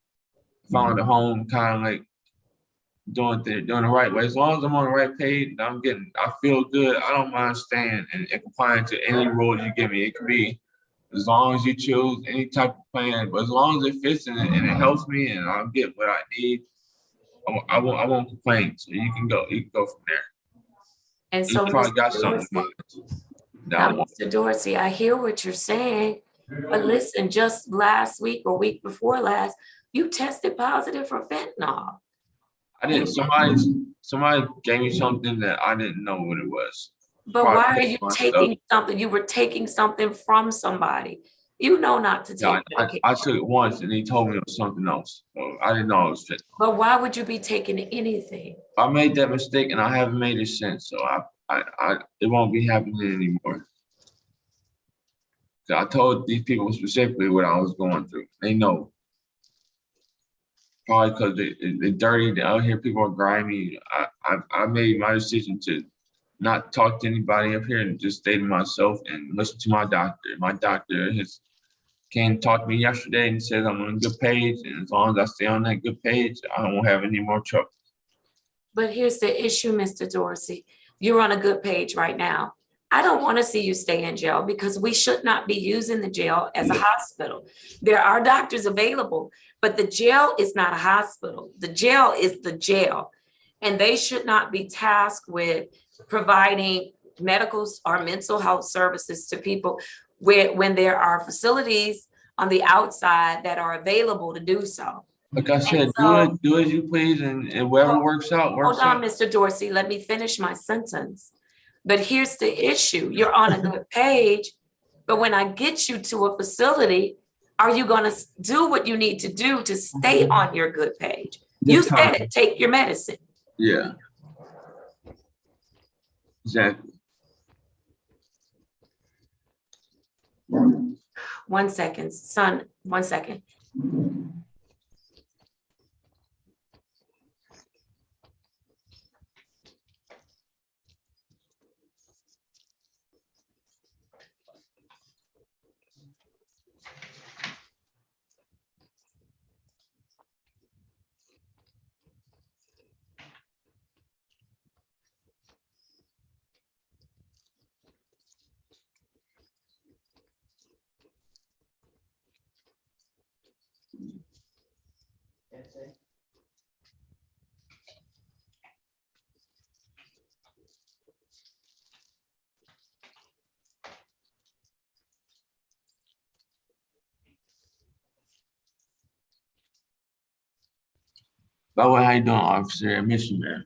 Found a home kind of like doing the right way. As long as I'm on the right page, I feel good. I don't mind staying and complying to any rules you give me. It could be as long as you choose any type of plan, but as long as it fits and it helps me and I'll get what I need, I won't complain. So you can go from there. And so you probably got something in mind. Now, Mr. Dorsey, I hear what you're saying, but listen, just last week or week before last, you tested positive for fentanyl. I didn't. Somebody gave me something that I didn't know what it was. But why are you taking something? You were taking something from somebody. You know not to take medication. I took it once and he told me it was something else. So I didn't know it was fentanyl. But why would you be taking anything? I made that mistake and I haven't made it since. So it won't be happening anymore. So I told these people specifically what I was going through. They know. Probably because they're dirty. Out here, people are grimy. I made my decision to not talk to anybody up here and just stay to myself and listen to my doctor. My doctor came talk to me yesterday and says I'm on a good page, and as long as I stay on that good page, I won't have any more trouble. But here's the issue, Mr. Dorsey. You're on a good page right now. I don't want to see you stay in jail because we should not be using the jail as a hospital. There are doctors available, but the jail is not a hospital. The jail is the jail. And they should not be tasked with providing medical or mental health services to people when there are facilities on the outside that are available to do so. Like I said, do as you please, and whatever works out, works Hold on, out. Mr. Dorsey, let me finish my sentence. But here's the issue. You're on a good page, but when I get you to a facility, are you gonna do what you need to do to stay on your good page? You said it, take your medicine. Yeah. Exactly. 1 second, son, 1 second. By the way, how you doing, officer? I miss you, man.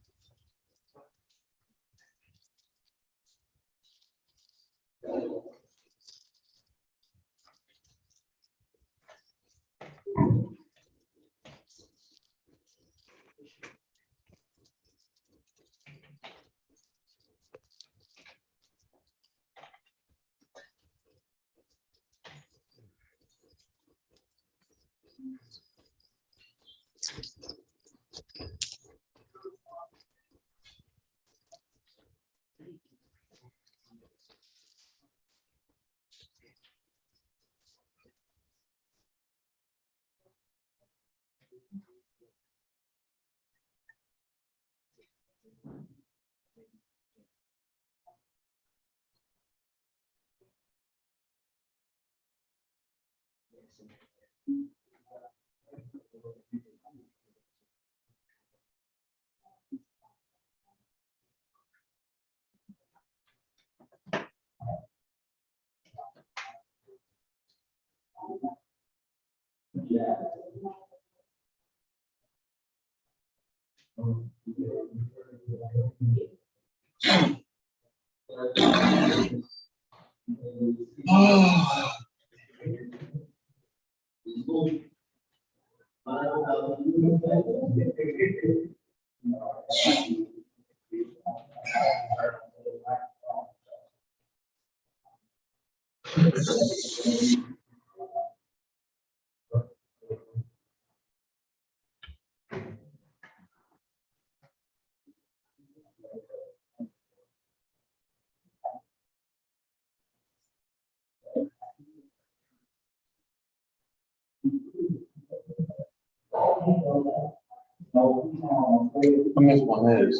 I missed my meds.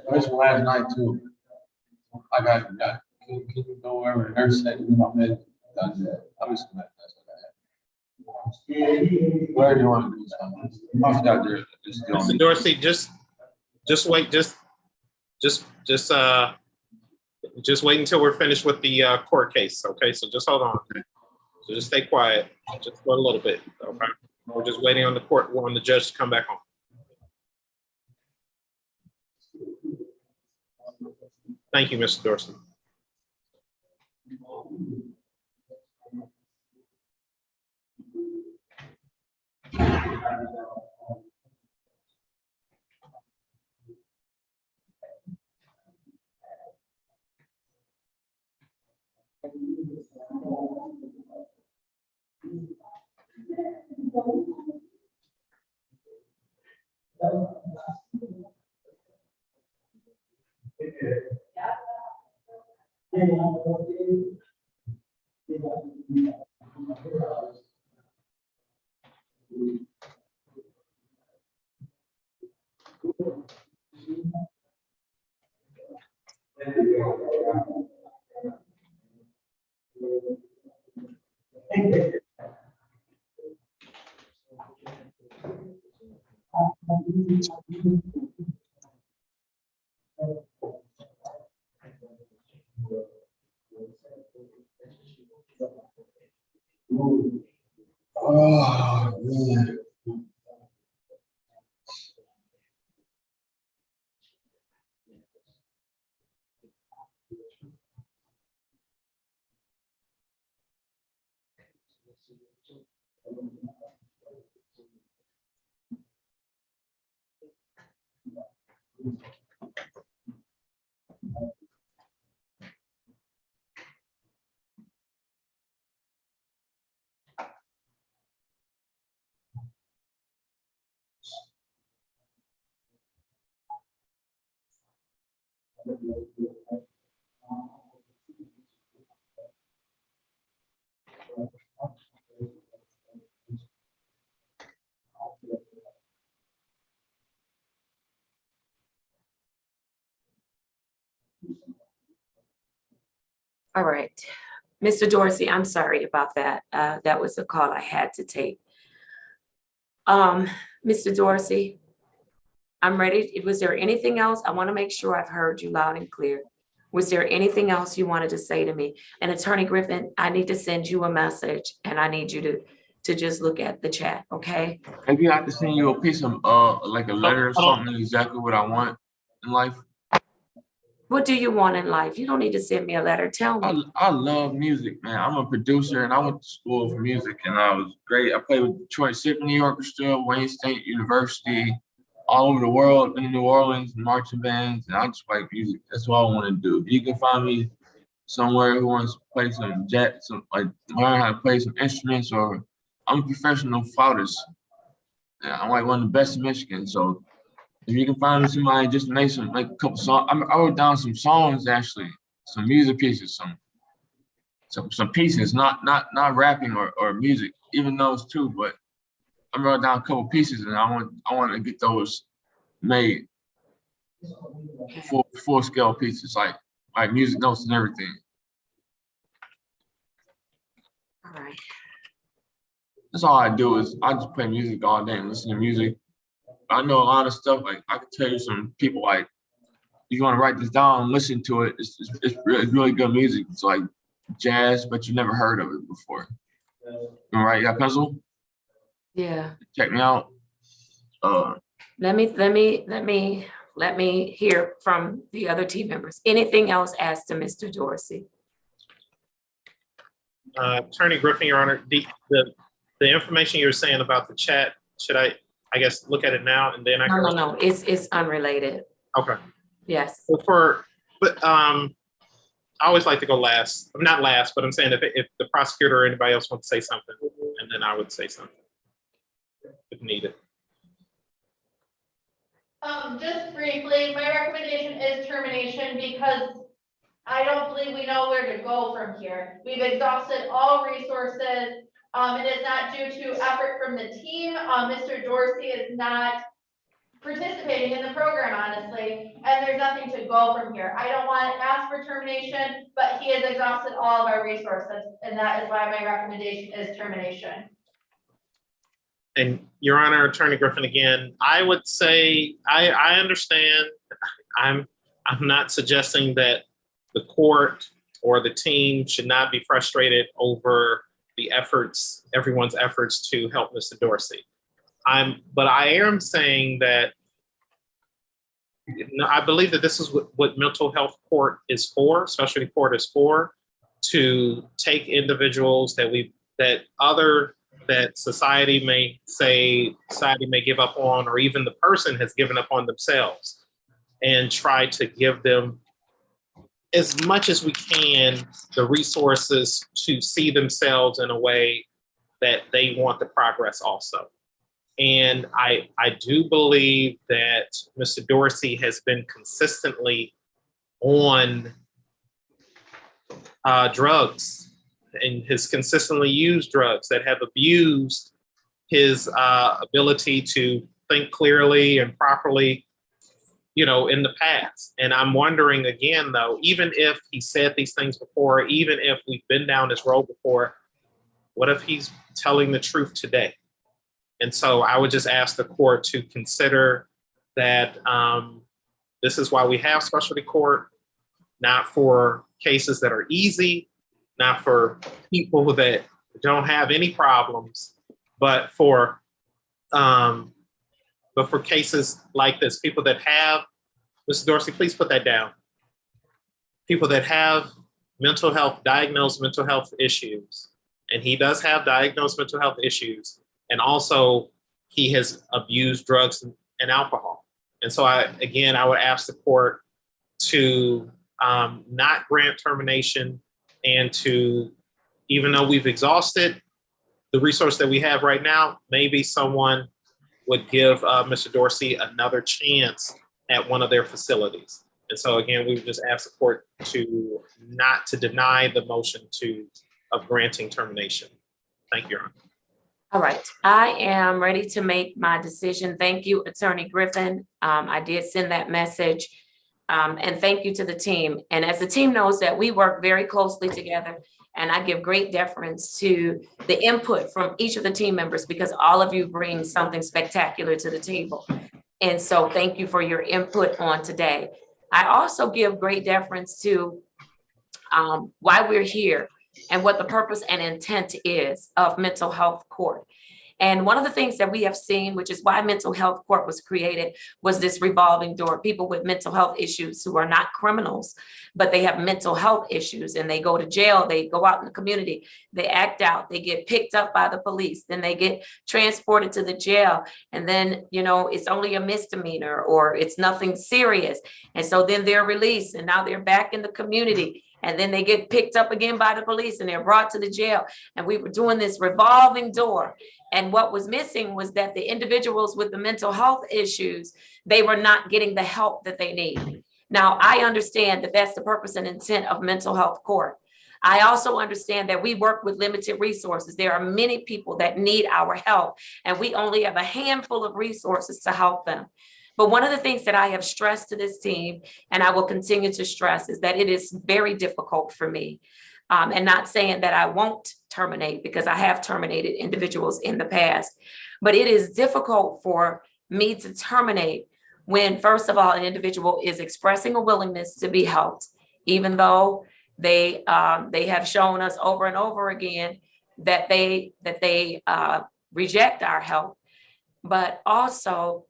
I missed last night too. I got can you go wherever the nurse said my med done that. I missed my meds. That's what I had. Where do you want to do something? I forgot there. Mr. Dorsey, just wait, just wait until we're finished with the court case. Okay, so just hold on. So just stay quiet, just for a little bit. Okay, we're just waiting on the judge to come back on. Thank you, Mr. Dorsey. Oh, man. All right. Mr. Dorsey, I'm sorry about that. That was a call I had to take. Mr. Dorsey, I'm ready. Was there anything else? I want to make sure I've heard you loud and clear. Was there anything else you wanted to say to me? And Attorney Griffin, I need to send you a message and I need you to just look at the chat, okay? Maybe I can send you a piece of like a letter or something, exactly what I want in life. What do you want in life? You don't need to send me a letter. Tell me. I love music, man. I'm a producer and I went to school for music and I was great. I played with Detroit Symphony Orchestra, Wayne State University, all over the world, in New Orleans, marching bands, and I just like music. That's what I want to do. If you can find me somewhere who wants to play some like learn how to play some instruments, or I'm a professional flautist. Yeah, I'm like one of the best in Michigan. So if you can find me somebody just to make a couple songs, I wrote down some songs actually, some music pieces, some pieces, not rapping or music, even those too. But I wrote down a couple pieces, and I want to get those made, full scale pieces, like music notes and everything. All right. That's all I do is I just play music all day and listen to music. I know a lot of stuff. Like I could tell you some people like, you want to write this down and listen to it. It's really good music. It's like jazz, but you never heard of it before. All right, you got a pencil? Yeah. Check me out. Let me hear from the other team members. Anything else asked to Mr. Dorsey? Attorney Griffin, Your Honor, the information you're saying about the chat, should I guess look at it now and then No, it's unrelated. Okay. Yes. But I always like to go last. I'm not last, but I'm saying if the prosecutor or anybody else wants to say something, and then I would say something if needed. Just briefly, my recommendation is termination because I don't believe we know where to go from here. We've exhausted all resources. It is not due to effort from the team. Mr. Dorsey is not participating in the program, honestly, and there's nothing to go from here. I don't want to ask for termination, but he has exhausted all of our resources, and that is why my recommendation is termination. And Your Honor, Attorney Griffin, again, I would say I understand. I'm not suggesting that the court or the team should not be frustrated over the efforts, everyone's efforts to help Mr. Dorsey. But I am saying that I believe that this is what mental health court is for, specialty court is for, to take individuals that society may give up on, or even the person has given up on themselves, and try to give them as much as we can the resources to see themselves in a way that they want the progress also. And I do believe that Mr. Dorsey has been consistently on drugs and has consistently used drugs that have abused his ability to think clearly and properly, in the past. And I'm wondering again, though, even if he said these things before, even if we've been down this road before, what if he's telling the truth today? And so I would just ask the court to consider that this is why we have specialty court, not for cases that are easy, not for people that don't have any problems, But for cases like this, people that have, Mr. Dorsey, please put that down. People that have diagnosed mental health issues, and he does have diagnosed mental health issues, and also he has abused drugs and alcohol. And so I would ask the court to not grant termination, and to, even though we've exhausted the resource that we have right now, maybe someone would give Mr. Dorsey another chance at one of their facilities. And so again, we would just ask the court to not to deny the motion of granting termination. Thank you, Your Honor. All right, I am ready to make my decision. Thank you, Attorney Griffin. I did send that message. And thank you to the team. And as the team knows that we work very closely together, and I give great deference to the input from each of the team members, because all of you bring something spectacular to the table. And so thank you for your input on today. I also give great deference to why we're here and what the purpose and intent is of mental health court. And one of the things that we have seen, which is why mental health court was created, was this revolving door. People with mental health issues who are not criminals, but they have mental health issues, and they go to jail, they go out in the community, they act out, they get picked up by the police, then they get transported to the jail. And then, it's only a misdemeanor or it's nothing serious. And so then they're released, and now they're back in the community. And then they get picked up again by the police and they're brought to the jail. And we were doing this revolving door. And what was missing was that the individuals with the mental health issues, they were not getting the help that they need. Now, I understand that that's the purpose and intent of mental health court. I also understand that we work with limited resources. There are many people that need our help, and we only have a handful of resources to help them. But one of the things that I have stressed to this team, and I will continue to stress, is that it is very difficult for me. And not saying that I won't terminate, because I have terminated individuals in the past, but it is difficult for me to terminate when, first of all, an individual is expressing a willingness to be helped, even though they have shown us over and over again that they reject our help. But also,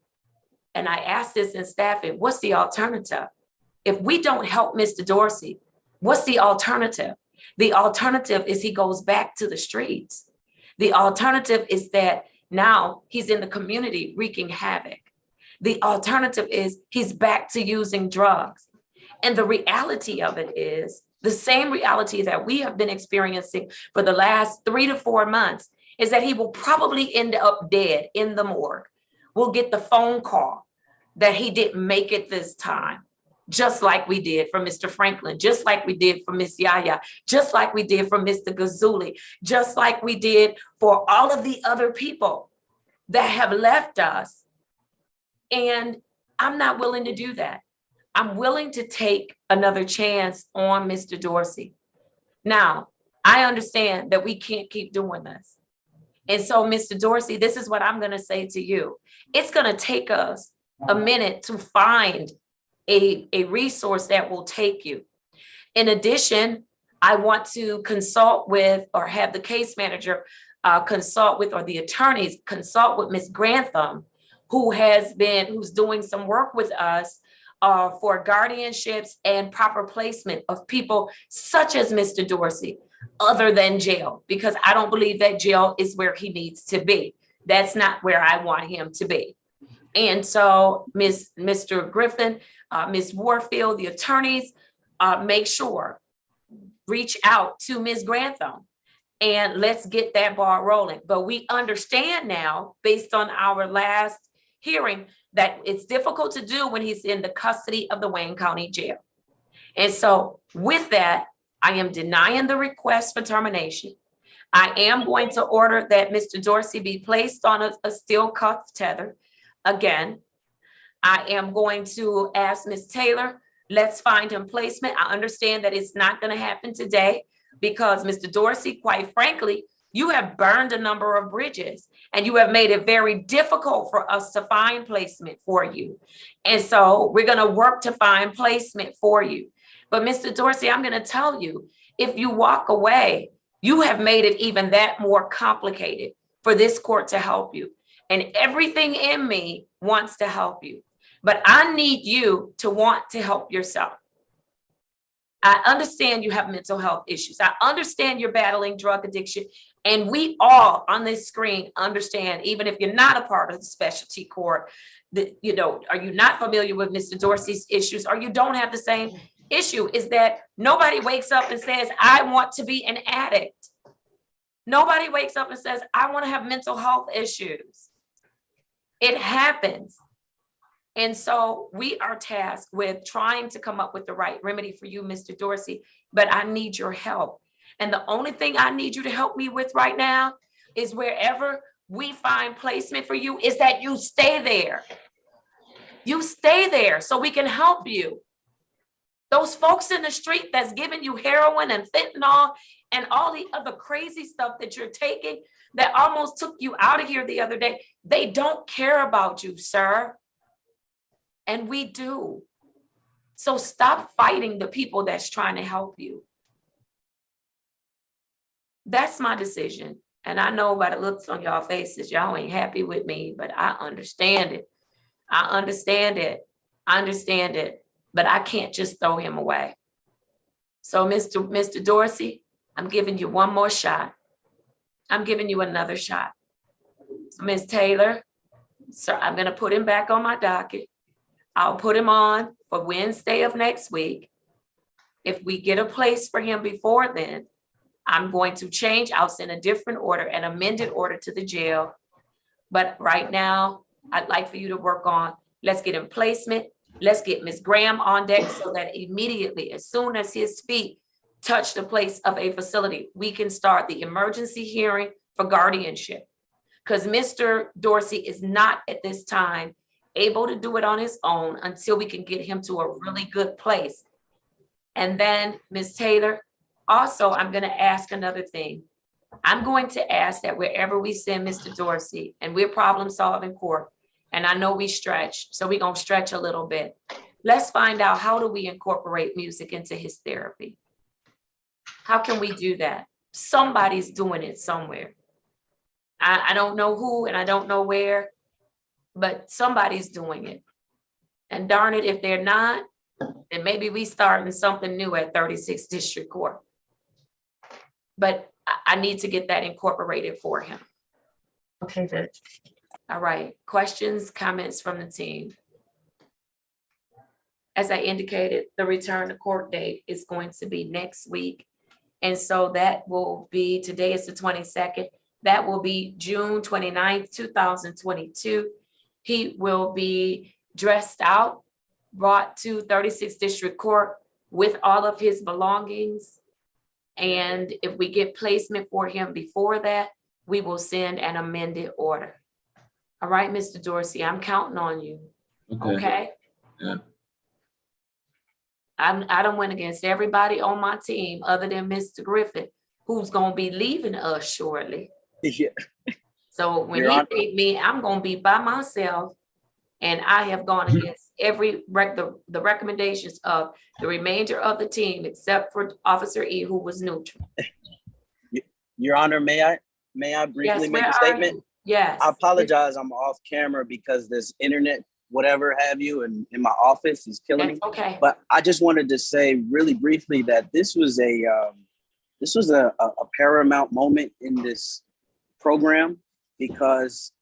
and I asked this in staffing, what's the alternative? If we don't help Mr. Dorsey, what's the alternative? The alternative is he goes back to the streets. The alternative is that now he's in the community wreaking havoc. The alternative is he's back to using drugs. And the reality of it is the same reality that we have been experiencing for the last 3 to 4 months, is that he will probably end up dead in the morgue. We'll get the phone call that he didn't make it this time, just like we did for Mr. Franklin, just like we did for Miss Yaya, just like we did for Mr. Gazuli, just like we did for all of the other people that have left us. And I'm not willing to do that. I'm willing to take another chance on Mr. Dorsey. Now, I understand that we can't keep doing this. And so, Mr. Dorsey, this is what I'm going to say to you. It's going to take us a minute to find a resource that will take you. In addition, I want to consult with, or have the case manager consult with, or the attorneys consult with Ms. Grantham, who's doing some work with us for guardianships and proper placement of people such as Mr. Dorsey, other than jail, because I don't believe that jail is where he needs to be. That's not where I want him to be. And so Mr. Griffin, Ms. Warfield, the attorneys, make sure, reach out to Ms. Grantham and let's get that ball rolling. But we understand now, based on our last hearing, that it's difficult to do when he's in the custody of the Wayne County Jail. And so with that, I am denying the request for termination. I am going to order that Mr. Dorsey be placed on a steel cuff tether. Again, I am going to ask Ms. Taylor, let's find him placement. I understand that it's not going to happen today because Mr. Dorsey, quite frankly, you have burned a number of bridges and you have made it very difficult for us to find placement for you. And so we're going to work to find placement for you. But Mr. Dorsey, I'm going to tell you, if you walk away, you have made it even that more complicated, for this court to help you. And everything in me wants to help you. But I need you to want to help yourself. I understand you have mental health issues. I understand you're battling drug addiction. And we all on this screen understand, even if you're not a part of the specialty court, that, you know, are you not familiar with Mr. Dorsey's issues, or you don't have the same issue, is that nobody wakes up and says, I want to be an addict. Nobody wakes up and says, I want to have mental health issues. It happens. And so we are tasked with trying to come up with the right remedy for you, Mr. Dorsey, but I need your help. And the only thing I need you to help me with right now is wherever we find placement for you is that you stay there. You stay there so we can help you. Those folks in the street that's giving you heroin and fentanyl and all the other crazy stuff that you're taking that almost took you out of here the other day, they don't care about you, sir. And we do. So stop fighting the people that's trying to help you. That's my decision. And I know by the looks on y'all faces, y'all ain't happy with me, but I understand it. I understand it. I understand it. But I can't just throw him away. So Mr. Dorsey, I'm giving you one more shot. I'm giving you another shot. So Ms. Taylor, sir, I'm going to put him back on my docket. I'll put him on for Wednesday of next week. If we get a place for him before then, I'm going to change. I'll send a different order, an amended order to the jail. But right now, I'd like for you to work on, let's get him placement. Let's get Ms. Graham on deck so that immediately, as soon as his feet touch the place of a facility, we can start the emergency hearing for guardianship. Because Mr. Dorsey is not at this time able to do it on his own until we can get him to a really good place. And then Ms. Taylor, also, I'm going to ask another thing. I'm going to ask that wherever we send Mr. Dorsey, and we're problem solving court, and I know we stretch, so we're going to stretch a little bit. Let's find out, how do we incorporate music into his therapy? How can we do that? Somebody's doing it somewhere. I don't know who and I don't know where, but somebody's doing it. And darn it, if they're not, then maybe we starting something new at 36th District Court. But I need to get that incorporated for him. Okay, good. All right, questions, comments from the team? As I indicated, the return to court date is going to be next week. And so that will be, today is the 22nd, that will be June 29th, 2022. He will be dressed out, brought to 36th District Court with all of his belongings. And if we get placement for him before that, we will send an amended order. All right, Mr. Dorsey, I'm counting on you. Okay? Yeah. I done went against everybody on my team other than Mr. Griffin, who's gonna be leaving us shortly. Yeah. So when Your he Honor. beat me, I'm gonna be by myself. And I have gone against every the recommendations of the remainder of the team, except for Officer E, who was neutral. Your Honor, may I briefly Yes, make where a are statement? you? Yes. I apologize. I'm off camera because this internet, whatever have you, and in my office is killing me. That's okay. But I just wanted to say really briefly that this was a paramount moment in this program, because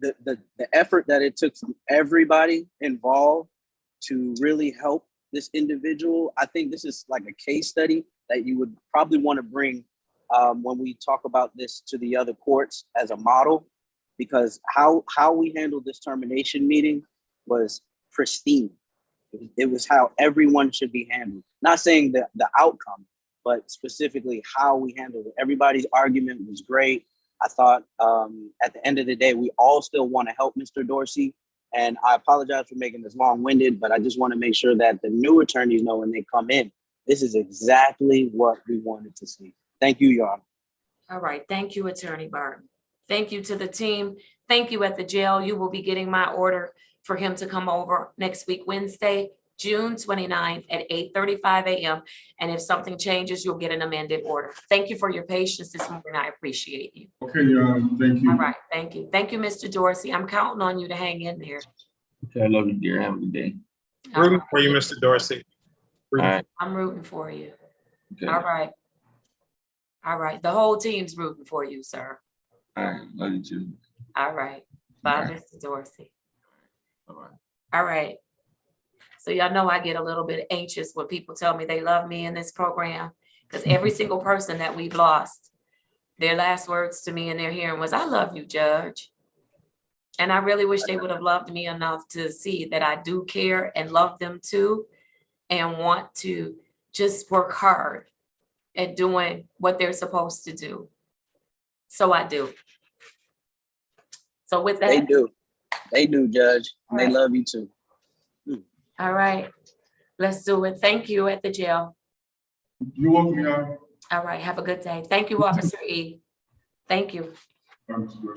the effort that it took from everybody involved to really help this individual. I think this is like a case study that you would probably want to bring when we talk about this to the other courts as a model, because how we handled this termination meeting was pristine. It was how everyone should be handled. Not saying the outcome, but specifically how we handled it. Everybody's argument was great. I thought at the end of the day, we all still want to help Mr. Dorsey. And I apologize for making this long-winded, but I just want to make sure that the new attorneys know when they come in, this is exactly what we wanted to see. Thank you, Your Honor. All right. Thank you, Attorney Barton. Thank you to the team. Thank you at the jail. You will be getting my order for him to come over next week, Wednesday. June 29th at 8:35 a.m. And if something changes, you'll get an amended order. Thank you for your patience this morning. I appreciate you. Okay, Your Honor, thank you. All right, thank you. Thank you, Mr. Dorsey. I'm counting on you to hang in there. Okay, I love you, dear. Have a good day. Rooting for you, Mr. Dorsey. All right. I'm rooting for you. Okay. All right. All right. The whole team's rooting for you, sir. All right. Love you too. All right. Bye, All right. Mr. Dorsey. Bye-bye. All right. So y'all know I get a little bit anxious when people tell me they love me in this program, because every single person that we've lost, their last words to me in their hearing was, "I love you, Judge." And I really wish they would have loved me enough to see that I do care and love them too, and want to just work hard at doing what they're supposed to do. So I do. So with that. They do. They do, Judge. All They right. love you too. All right, let's do it. Thank you at the jail. You're welcome, Your Honor. All right, have a good day. Thank you, Officer E. Thank you. Thank you,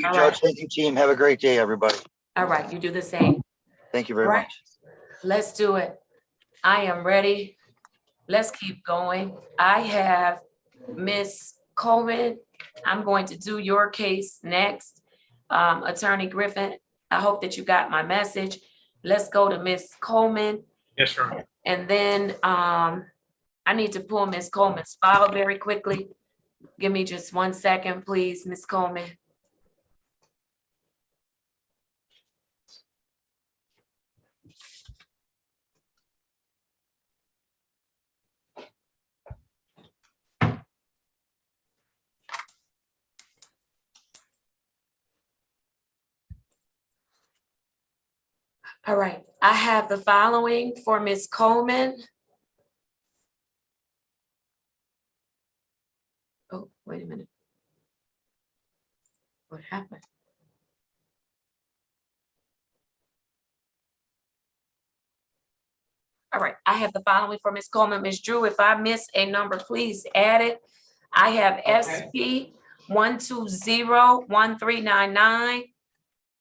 All Judge. right. Thank you, team. Have a great day, everybody. All right, you do the same. Thank you very Right. much. Let's do it. I am ready. Let's keep going. I have Miss Coleman. I'm going to do your case next. Attorney Griffin, I hope that you got my message. Let's go to Miss Coleman. Yes, Your Honor. And then I need to pull Miss Coleman's file very quickly. Give me just 1 second, please, Miss Coleman. All right, I have the following for Miss Coleman. Oh, wait a minute. What happened? All right, I have the following for Miss Coleman. Miss Drew, if I miss a number, please add it. I have SP 1201399,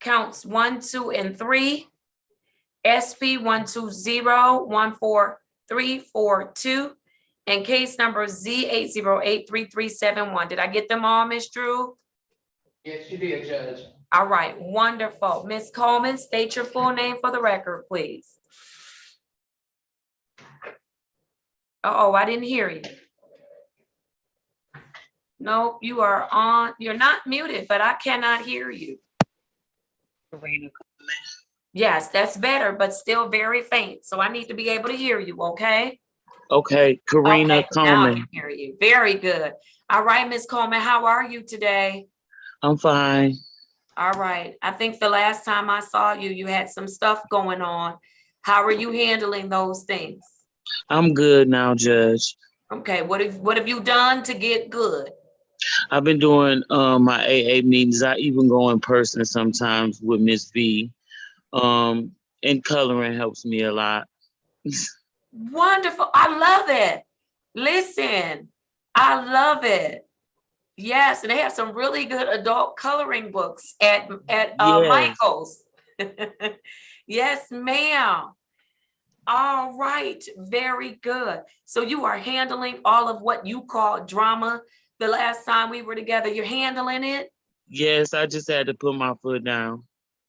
counts 1, 2, and 3. SP 120144342, and case number Z8083371. Did I get them all, Miss Drew? Yes, you did, Judge. All right, wonderful. Miss Coleman, state your full name for the record, please. Uh-oh, I didn't hear you. No, you are on. You're not muted, but I cannot hear you. Yes, that's better, but still very faint. So I need to be able to hear you, okay? Okay, Karina Okay, now I Coleman. can hear you. Very good. All right, Miss Coleman, how are you today? I'm fine. All right. I think the last time I saw you, you had some stuff going on. How are you handling those things? I'm good now, Judge. Okay, what have you done to get good? I've been doing my AA meetings. I even go in person sometimes with Miss V. And coloring helps me a lot. Wonderful. I love it. Listen, I love it. Yes, and they have some really good adult coloring books at Yes. Michael's. Yes, ma'am. All right, very good. So you are handling all of what you call drama. The last time we were together, you're handling it. Yes, I just had to put my foot down.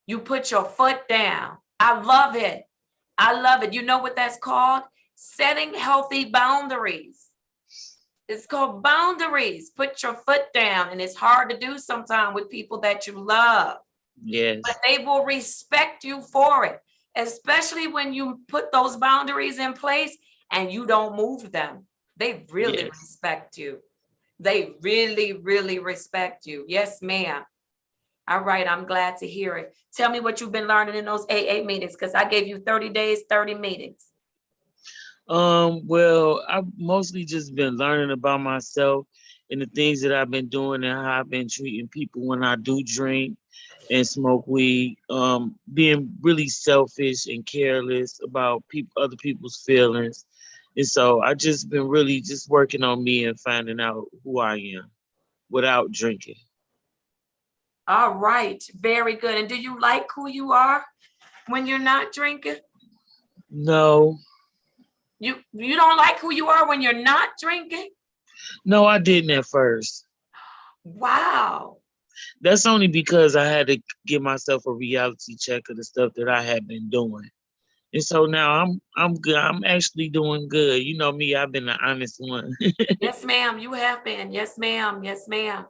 You put your foot down. I love it. I love it. You know what that's called? Setting healthy boundaries. It's called boundaries. Put your foot down. And it's hard to do sometimes with people that you love. Yes. But they will respect you for it, especially when you put those boundaries in place and you don't move them. They really respect you. They really, really respect you. Yes, ma'am. All right, I'm glad to hear it. Tell me what you've been learning in those AA meetings, because I gave you 30 days, 30 meetings. Well, I've mostly just been learning about myself and the things that I've been doing and how I've been treating people when I do drink and smoke weed, being really selfish and careless about other people's feelings. And so I just been really just working on me and finding out who I am without drinking. All right, very good. And do you like who you are when you're not drinking? No, You don't like who you are when you're not drinking? no, I didn't at first. Wow. That's only because I had to give myself a reality check of the stuff that I had been doing. And so now I'm good. I'm actually doing good. You know me, I've been the honest one. Yes, ma'am, you have been. Yes, ma'am. Yes, ma'am.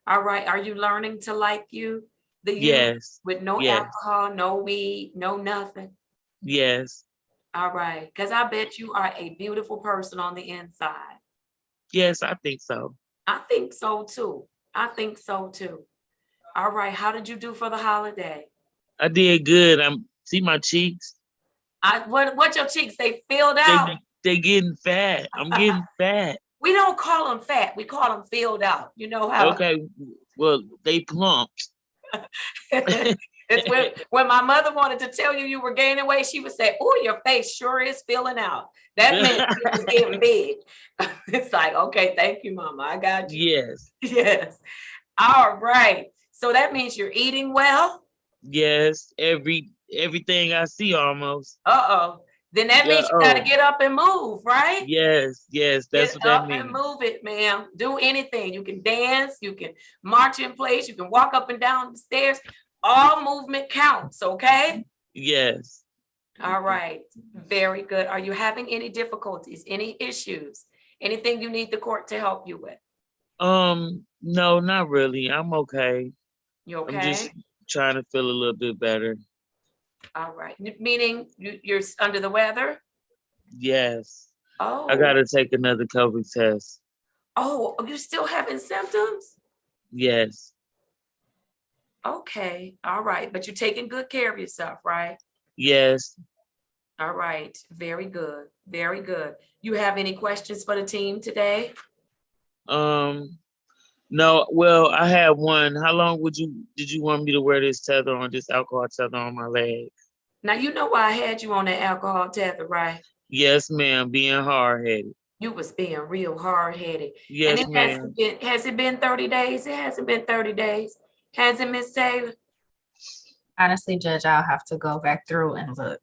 All right. Are you learning to like you? The you Yes. with no Yes. alcohol, no weed, no nothing. Yes. All right. Because I bet you are a beautiful person on the inside. Yes, I think so. I think so too. I think so too. All right. How did you do for the holiday? I did good. See my cheeks. What your cheeks? They filled out. They getting fat. I'm getting fat. We don't call them fat. We call them filled out. You know how? Okay. Well, they plump. It's when my mother wanted to tell you were gaining weight, she would say, "Oh, your face sure is filling out." That meant it was getting big. It's like, okay, thank you, Mama. I got you. Yes. Yes. All right. So that means you're eating well. Yes. Everything I see almost. Uh-oh. Then that means you got to get up and move, right? Yes. Yes. That's Get what that up means. and move it, ma'am. Do anything. You can dance. You can march in place. You can walk up and down the stairs. All movement counts, okay? Yes. All right. Very good. Are you having any difficulties, any issues, anything you need the court to help you with? No, not really. I'm okay. You okay? I'm just trying to feel a little bit better. All right. Meaning you're under the weather? Yes. Oh. I gotta take another COVID test. Oh, are you still having symptoms? Yes. Okay. All right. But you're taking good care of yourself, right? Yes. All right. Very good. Very good. You have any questions for the team today? No, well, I have one. How long did you want me to wear this alcohol tether on my leg? Now, you know why I had you on that alcohol tether, right? Yes, ma'am, being hard-headed. You was being real hard-headed. Yes, and ma'am. Has it been 30 days? It hasn't been 30 days. Has it, Miss Taylor? Honestly, Judge, I'll have to go back through and look.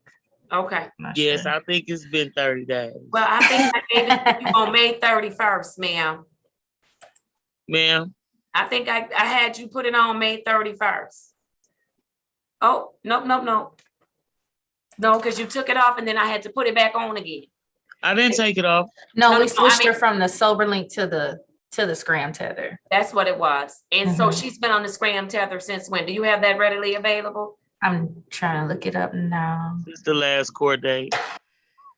Okay. Yes, I think it's been 30 days. Well, I think I gave it to you on May 31st, ma'am. Ma'am? I think I had you put it on May 31st. Oh, no. No, because you took it off and then I had to put it back on again. I didn't take it off. No, we switched her from the sober link to the scram tether. That's what it was. And so she's been on the scram tether since when? Do you have that readily available? I'm trying to look it up now. It's the last court date.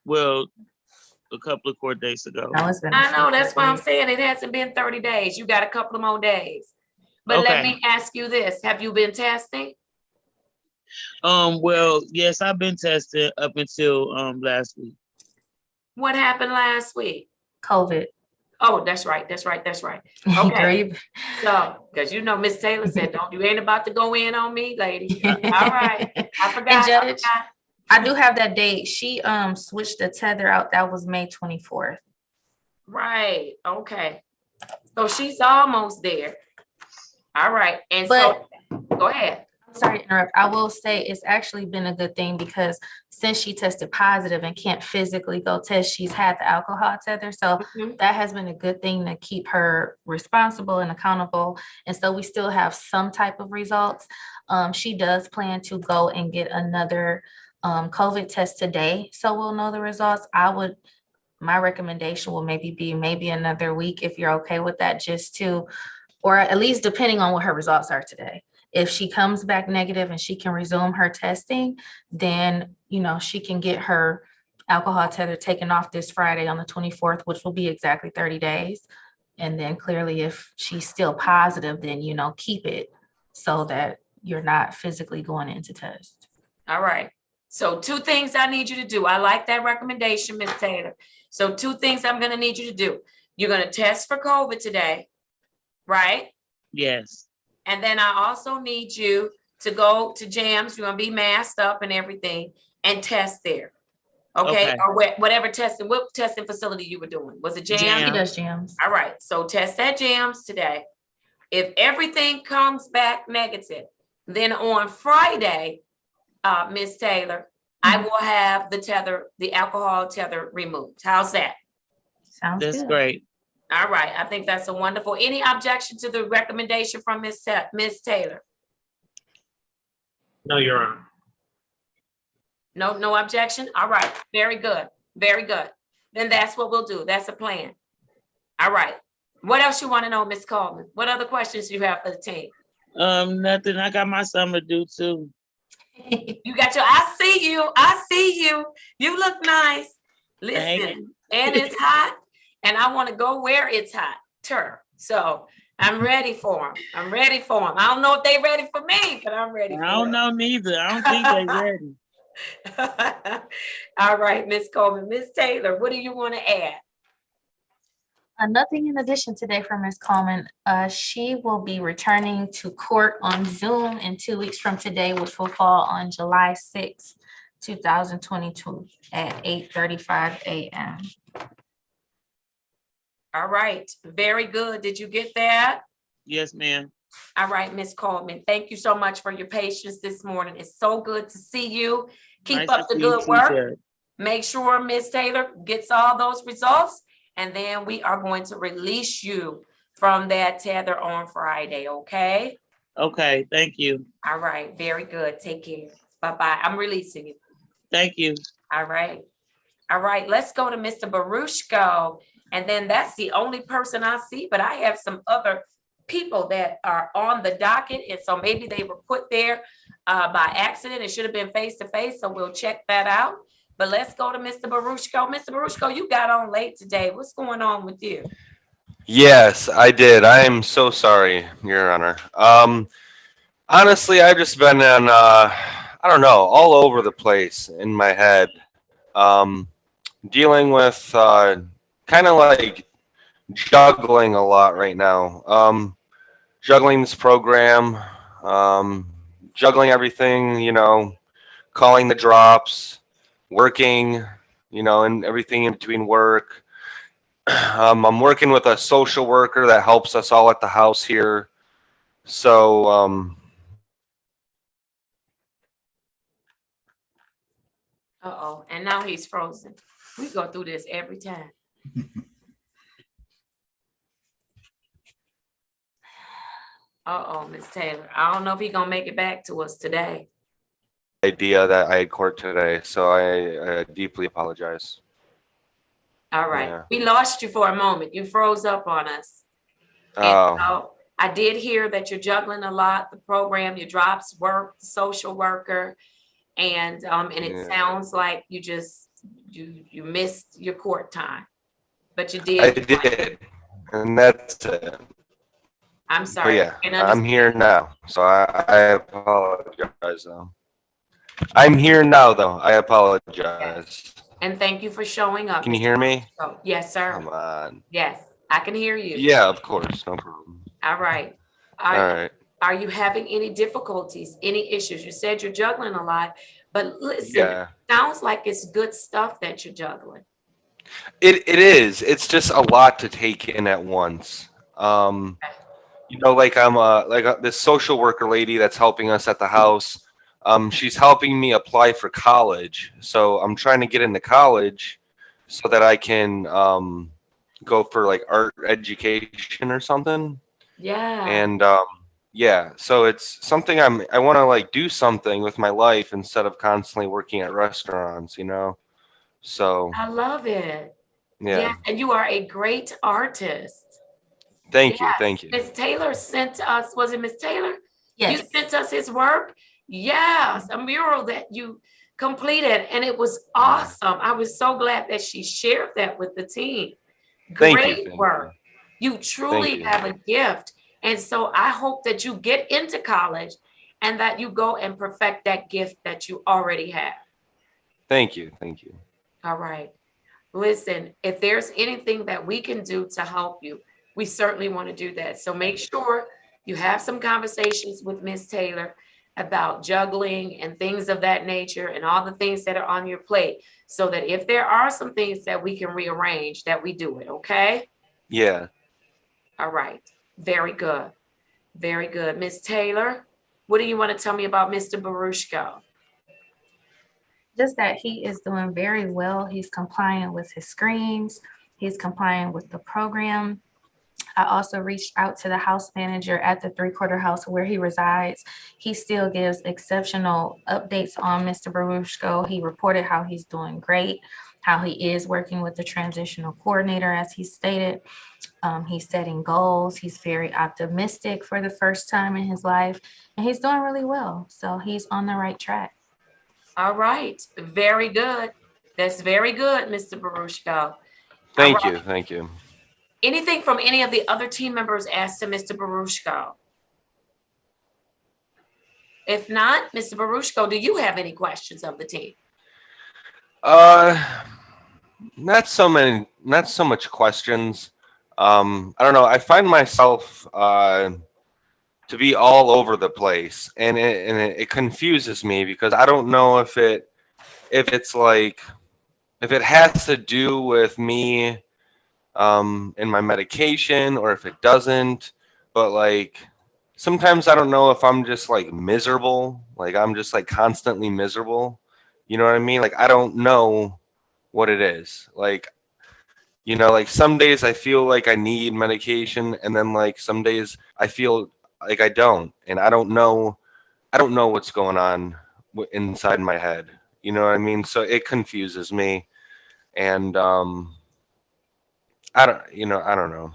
Well, a couple of court dates ago. I know, that's why I'm saying it hasn't been 30 days. You got a couple of more days. But let me ask you this. Have you been testing? Well, yes, I've been tested up until last week. What happened last week? COVID. Oh, that's right. Okay. So, because you know, Miss Taylor said, you ain't about to go in on me, lady. All right. I forgot. And Judge, I do have that date. She switched the tether out. That was May 24th. Right. Okay. So she's almost there. All right. And so go ahead. Sorry to interrupt. I will say it's actually been a good thing because since she tested positive and can't physically go test, she's had the alcohol tether. So that has been a good thing to keep her responsible and accountable. And so we still have some type of results. She does plan to go and get another COVID test today. So we'll know the results. My recommendation will maybe another week if you're okay with that, just to, or at least depending on what her results are today. If she comes back negative and she can resume her testing, then, she can get her alcohol tether taken off this Friday on the 24th, which will be exactly 30 days. And then clearly if she's still positive, then, keep it so that you're not physically going in to test. All right. So 2 things I need you to do. I like that recommendation, Ms. Taylor. So 2 things I'm going to need you to do. You're going to test for COVID today, right? Yes. And then I also need you to go to Jams. You're going to be masked up and everything and test there. Okay. Or what testing facility you were doing? Was it Jams? He does Jams. All right. So test at Jams today. If everything comes back negative, then on Friday, Ms. Taylor, I will have the alcohol tether removed. How's that? Sounds That's good. great. All right, I think that's a wonderful. Any objection to the recommendation from Ms. Taylor? No, Your Honor. No objection? All right, very good, very good. Then that's what we'll do. That's a plan. All right. What else you want to know, Ms. Coleman? What other questions do you have for the team? Nothing. I got my summer due too. You got I see you. You look nice. Listen, Thank and it's hot, and I want to go where it's hot. So I'm ready for them. I don't know if they ready for me, but I'm ready for them. I don't know neither. I don't think they ready. All right, Ms. Coleman. Ms. Taylor, what do you want to add? Nothing in addition today from Ms. Coleman. She will be returning to court on Zoom in 2 weeks from today, which will fall on July 6th, 2022 at 8:35 a.m. All right, very good. Did you get that? Yes, ma'am. All right, Ms. Coleman, thank you so much for your patience this morning. It's so good to see you. Keep Nice up to the see you good too, work. Judge. Make sure Ms. Taylor gets all those results, and then we are going to release you from that tether on Friday, okay? Okay, thank you. All right, very good. Take care. Bye-bye. I'm releasing you. Thank you. All right. All right, let's go to Mr. Baruchko. And then that's the only person I see, but I have some other people that are on the docket. And so maybe they were put there by accident. It should have been face-to-face, so we'll check that out. But let's go to Mr. Baruchko. Mr. Baruchko, you got on late today. What's going on with you? Yes, I did. I am so sorry, Your Honor. Honestly, I've just been on, I don't know, all over the place in my head, dealing with kind of like juggling a lot right now. Juggling this program, juggling everything, calling the drops, working, and everything in between work. I'm working with a social worker that helps us all at the house here. So, Uh-oh, and now he's frozen. We go through this every time. Uh-oh, Miss Taylor. I don't know if he's gonna make it back to us today. idea that I had court today, so I deeply apologize. All right. Yeah. We lost you for a moment. You froze up on us. Oh. And I did hear that you're juggling a lot, the program, your drops, work, the social worker, and it sounds like you missed your court time, but you did. I did, and that's it. I'm But sorry. yeah, I'm here now, so I apologize though. I'm here now though. I apologize. And thank you for showing up. Can you hear me? Oh, yes, sir. Come on. Yes, I can hear you. Yeah, of course, no problem. All right. All right. Are you having any difficulties, any issues? You said you're juggling a lot, but listen, Yeah. sounds like it's good stuff that you're juggling. It is. It's just a lot to take in at once. Like I'm this social worker lady that's helping us at the house. She's helping me apply for college. So I'm trying to get into college so that I can go for like art education or something. Yeah. And yeah, so it's something I want to like do something with my life instead of constantly working at restaurants, So I love it. yeah. Yes, and you are a great artist. Thank you. Thank you. Miss Taylor sent us, was it Miss Taylor? Yes. You sent us his work? Yes, a mural that you completed, and it was awesome. I was so glad that she shared that with the team. Thank you, Great thank work. You truly you. have a gift. And so I hope that you get into college and that you go and perfect that gift that you already have. Thank you. Thank you. All right. Listen, if there's anything that we can do to help you, we certainly want to do that. So make sure you have some conversations with Miss Taylor about juggling and things of that nature and all the things that are on your plate, so that if there are some things that we can rearrange, that we do it. Okay. Yeah. All right. Very good. Very good. Miss Taylor, what do you want to tell me about Mr. Baruchko? Just that he is doing very well. He's compliant with his screens. He's compliant with the program. I also reached out to the house manager at the 3-quarter house where he resides. He still gives exceptional updates on Mr. Barushko. He reported how he's doing great, how he is working with the transitional coordinator, as he stated. He's setting goals. He's very optimistic for the first time in his life, and he's doing really well. So he's on the right track. All right, very good. That's very good, Mr. Barushko. Thank you, thank you. Anything from any of the other team members asked to Mr. Barushko? If not, Mr. Barushko, do you have any questions of the team? Not so much questions. I don't know. I find myself to be all over the place, and it confuses me because I don't know if it has to do with me and my medication, or if it doesn't. But like sometimes I don't know if I'm just like miserable, like I'm just like constantly miserable. You know what I mean? Like I don't know what it is. Like, you know, like some days I feel like I need medication, and then like some days I feel like I don't, and I don't know what's going on inside my head. You know what I mean? So it confuses me, and I don't know.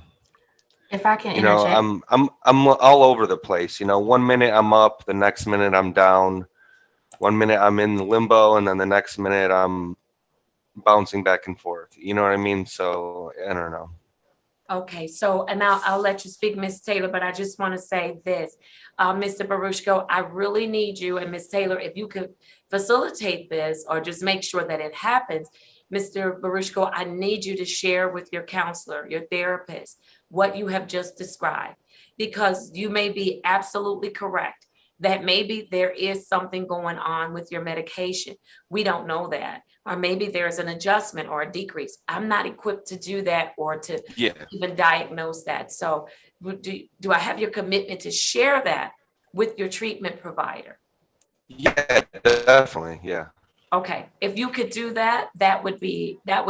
If I can You know, interject. I'm all over the place. You know, one minute I'm up, the next minute I'm down. One minute I'm in limbo, and then the next minute I'm bouncing back and forth. You know what I mean? So I don't know. Okay, so, and I'll let you speak, Ms. Taylor, but I just want to say this. Mr. Barushko, I really need you, and Ms. Taylor, if you could facilitate this or just make sure that it happens. Mr. Barushko, I need you to share with your counselor, your therapist, what you have just described, because you may be absolutely correct that maybe there is something going on with your medication. We don't know that. Or maybe there's an adjustment or a decrease. I'm not equipped to do that or to even diagnose that. So do I have your commitment to share that with your treatment provider? Yeah, definitely. Yeah. Okay. If you could do that, that would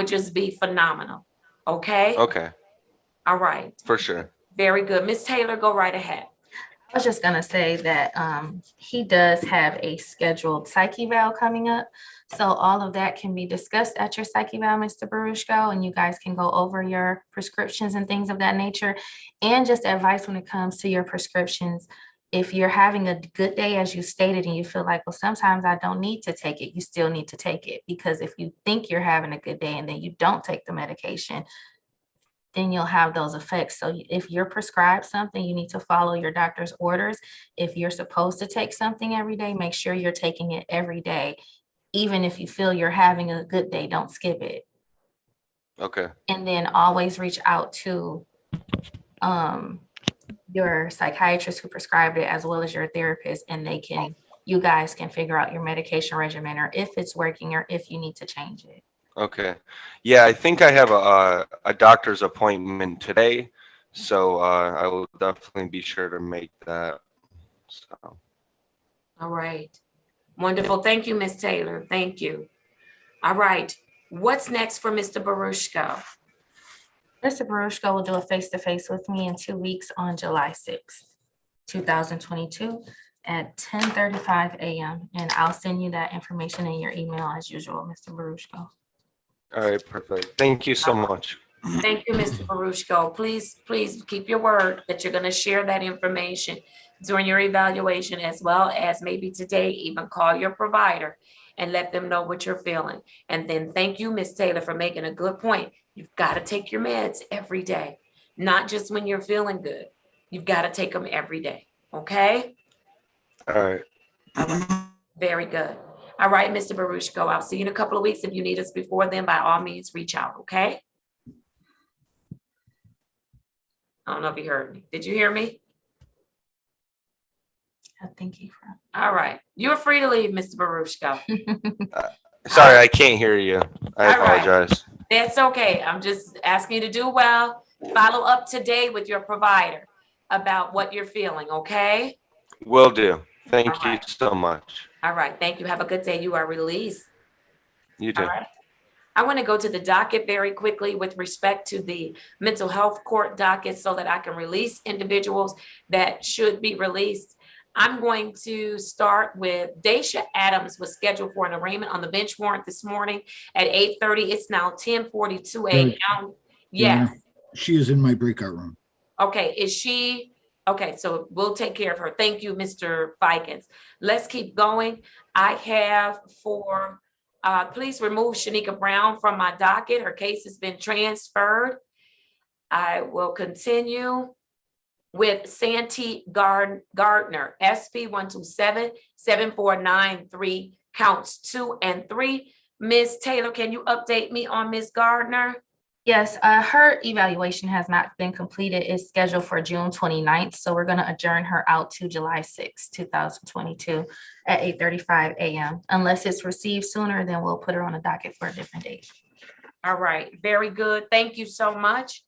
just be phenomenal. Okay. Okay. All right. For sure. Very good. Ms. Taylor, go right ahead. I was just gonna say that he does have a scheduled psych eval coming up. So all of that can be discussed at your psych eval, Mr. Barushko, and you guys can go over your prescriptions and things of that nature. And just advice when it comes to your prescriptions. If you're having a good day, as you stated, and you feel like, well, sometimes I don't need to take it, you still need to take it. Because if you think you're having a good day and then you don't take the medication, then you'll have those effects. So if you're prescribed something, you need to follow your doctor's orders. If you're supposed to take something every day, make sure you're taking it every day. Even if you feel you're having a good day, don't skip it. Okay. And then always reach out to your psychiatrist who prescribed it, as well as your therapist, and you guys can figure out your medication regimen, or if it's working, or if you need to change it. Okay. Yeah, I think I have a doctor's appointment today, so I will definitely be sure to make that. So. All right. Wonderful. Thank you, Ms. Taylor. Thank you. All right. What's next for Mr. Barushko? Mr. Barushko will do a face-to-face with me in 2 weeks on July 6th, 2022 at 10:35 a.m. And I'll send you that information in your email as usual, Mr. Barushko. All right, perfect. Thank you so much. Thank you, Mr. Barushko. Please keep your word that you're going to share that information during your evaluation, as well as maybe today, even call your provider and let them know what you're feeling. And then thank you, Ms. Taylor, for making a good point. You've got to take your meds every day, not just when you're feeling good. You've got to take them every day. Okay? All right. Very good. All right, Mr. Barushko, I'll see you in a couple of weeks. If you need us before then, by all means, reach out, okay? I don't know if you heard me. Did you hear me? I think you. All right. You're free to leave, Mr. Barushko. Sorry, I can't hear you. I apologize. That's okay. I'm just asking you to do well. Follow up today with your provider about what you're feeling, okay? Will do. Thank you so much. All right. Thank you. Have a good day. You are released. You too. All right. I want to go to the docket very quickly with respect to the mental health court docket so that I can release individuals that should be released. I'm going to start with Daisha Adams was scheduled for an arraignment on the bench warrant this morning at 8:30. It's now 10:42 a.m. Yes. She is in my breakout room. Okay, is she? Okay, so we'll take care of her. Thank you, Mr. Fikens. Let's keep going. I have for, please remove Shanika Brown from my docket. Her case has been transferred. I will continue with Santee Gardner, SP 127-7493, counts 2 and 3. Ms. Taylor, can you update me on Ms. Gardner? Yes, her evaluation has not been completed. It's scheduled for June 29th. So we're going to adjourn her out to July 6, 2022 at 8:35 a.m. Unless it's received sooner, then we'll put her on a docket for a different date. All right, very good. Thank you so much.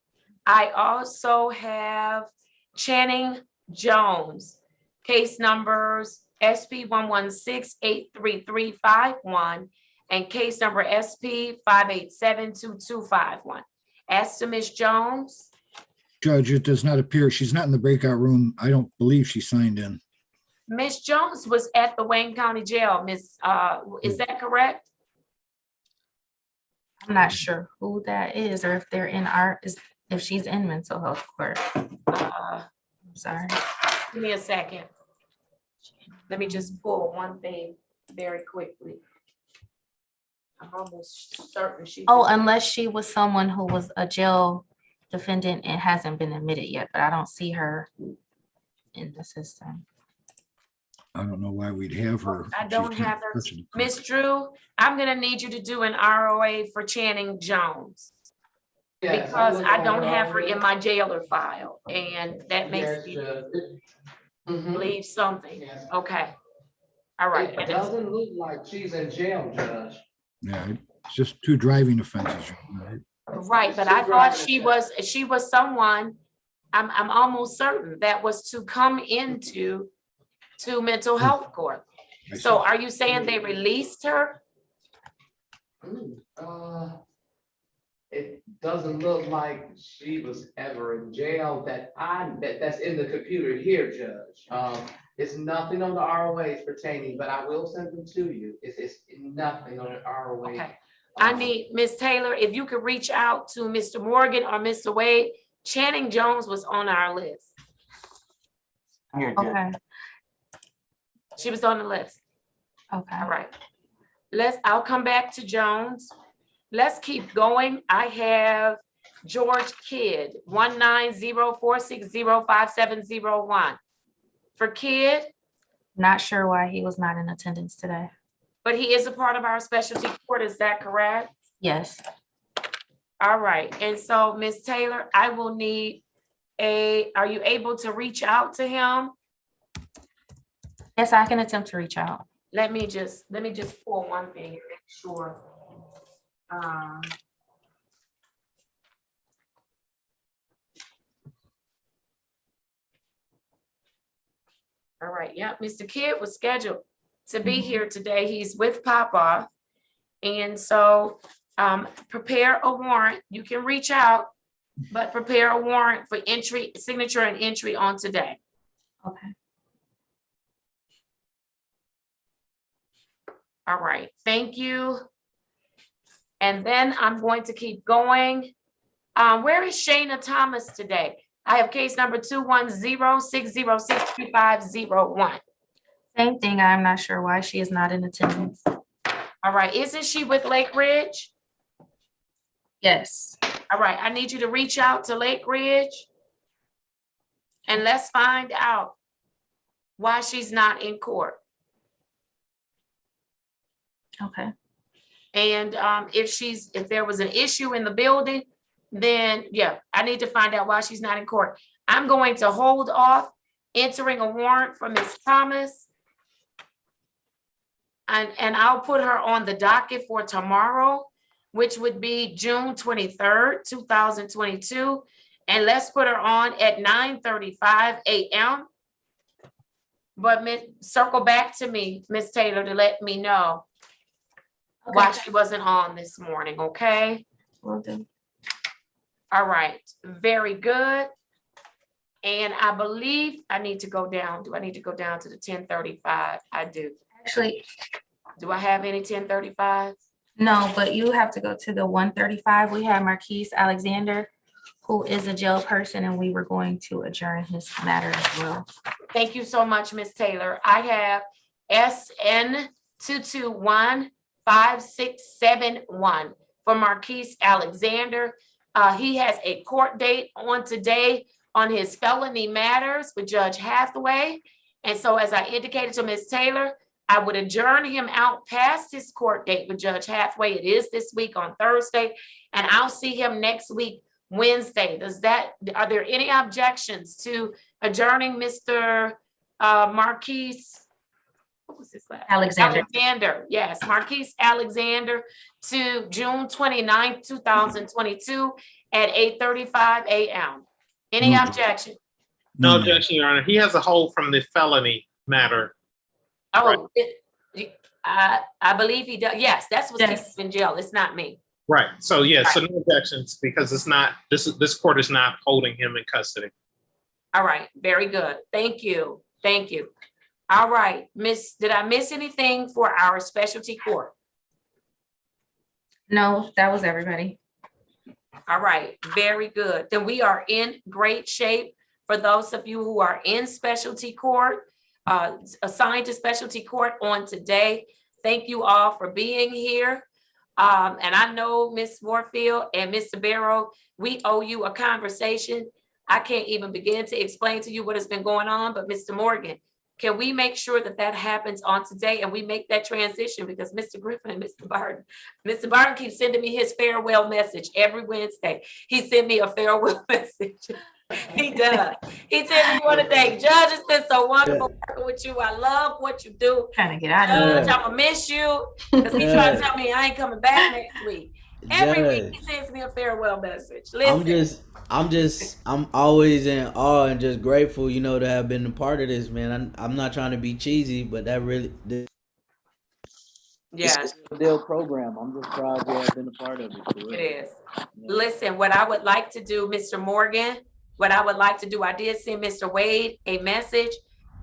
I also have Channing Jones, case numbers SP 116-83351 and case number SP 5872251. As to Ms. Jones. Judge, it does not appear, she's not in the breakout room. I don't believe she signed in. Ms. Jones was at the Wayne County Jail, Ms. Is that correct? I'm not sure who that is or if they're in if she's in mental health court. I'm sorry. Give me a second. Let me just pull one thing very quickly. I'm almost certain she. Oh, unless she was someone who was a jail defendant and hasn't been admitted yet, but I don't see her in the system. I don't know why we'd have her. I don't have her. Ms. Drew, I'm gonna need you to do an ROA for Channing Jones. Yes, because I don't have her in my jailer file, and that makes me believe something. Okay. All right. It doesn't look like she's in jail, Judge. Yeah, it's just 2 driving offenses. Right, but I thought she was someone, I'm almost certain that was to come into mental health court. So are you saying they released her? It doesn't look like she was ever in jail that's in the computer here, Judge. It's nothing on the ROAs pertaining, but I will send them to you. It's nothing on the ROA. Okay. I need Ms. Taylor, if you could reach out to Mr. Morgan or Mr. Wade. Channing Jones was on our list. Okay. She was on the list. Okay. All right. I'll come back to Jones. Let's keep going. I have George Kidd, 19046057001. For Kidd. Not sure why he was not in attendance today. But he is a part of our specialty court, is that correct? Yes. All right, and so Ms. Taylor, I will need are you able to reach out to him? Yes, I can attempt to reach out. Let me just pull one thing and make sure. All right, yeah, Mr. Kidd was scheduled to be here today. He's with Papa. And so prepare a warrant. You can reach out, but prepare a warrant for entry, signature and entry on today. Okay. All right, thank you. And then I'm going to keep going. Where is Shayna Thomas today? I have case number 210-606-3501. Same thing. I'm not sure why she is not in attendance. All right, isn't she with Lake Ridge? Yes. All right, I need you to reach out to Lake Ridge and let's find out why she's not in court. Okay. And if there was an issue in the building, then yeah, I need to find out why she's not in court. I'm going to hold off entering a warrant for Ms. Thomas. And I'll put her on the docket for tomorrow, which would be June 23rd, 2022. And let's put her on at 9:35 a.m. But circle back to me, Ms. Taylor, to let me know Why she wasn't on this morning, okay? Will do. All right, very good. And I believe I need to go down. Do I need to go down to the 1035? I do. Actually, do I have any 1035? No, but you have to go to the 135. We have Marquise Alexander, who is a jail person, and we were going to adjourn his matter as well. Thank you so much, Ms. Taylor. I have SN 2215671 for Marquise Alexander. He has a court date on today on his felony matters with Judge Hathaway. And so as I indicated to Ms. Taylor, I would adjourn him out past his court date with Judge Hathaway. It is this week on Thursday, and I'll see him next week, Wednesday. Are there any objections to adjourning Mr. Marquise? What was his last? Alexander. Yes, Marquise Alexander to June 29th, 2022 at 8:35 a.m. Any objection? No objection, Your Honor. He has a hold from the felony matter. Oh, I believe he does. Yes, that's what's keeping him in jail. It's not me. Right. So yeah, so no objections because it's not, this court is not holding him in custody. All right, very good. Thank you. Thank you. All right, did I miss anything for our specialty court? No, that was everybody. All right, very good. Then we are in great shape. For those of you who are in specialty court, assigned to specialty court on today, thank you all for being here. And I know Ms. Warfield and Mr. Barrow, we owe you a conversation. I can't even begin to explain to you what has been going on, but Mr. Morgan, can we make sure that that happens on today and we make that transition? Because Mr. Griffin and Mr. Barton keeps sending me his farewell message every Wednesday. He sent me a farewell message. He does. He tells me one today, Judge, it's been so wonderful working with you. I love what you do. Trying to get out of Judge, I'm gonna miss you. Because he's trying to tell me I ain't coming back next week. Every week he sends me a farewell message. Listen. I'm always in awe and just grateful, to have been a part of this, man. I'm not trying to be cheesy, but that really, yes, it's a deal program. I'm just proud to have been a part of it. It is. Listen, what I would like to do, Mr. Morgan, I did send Mr. Wade a message.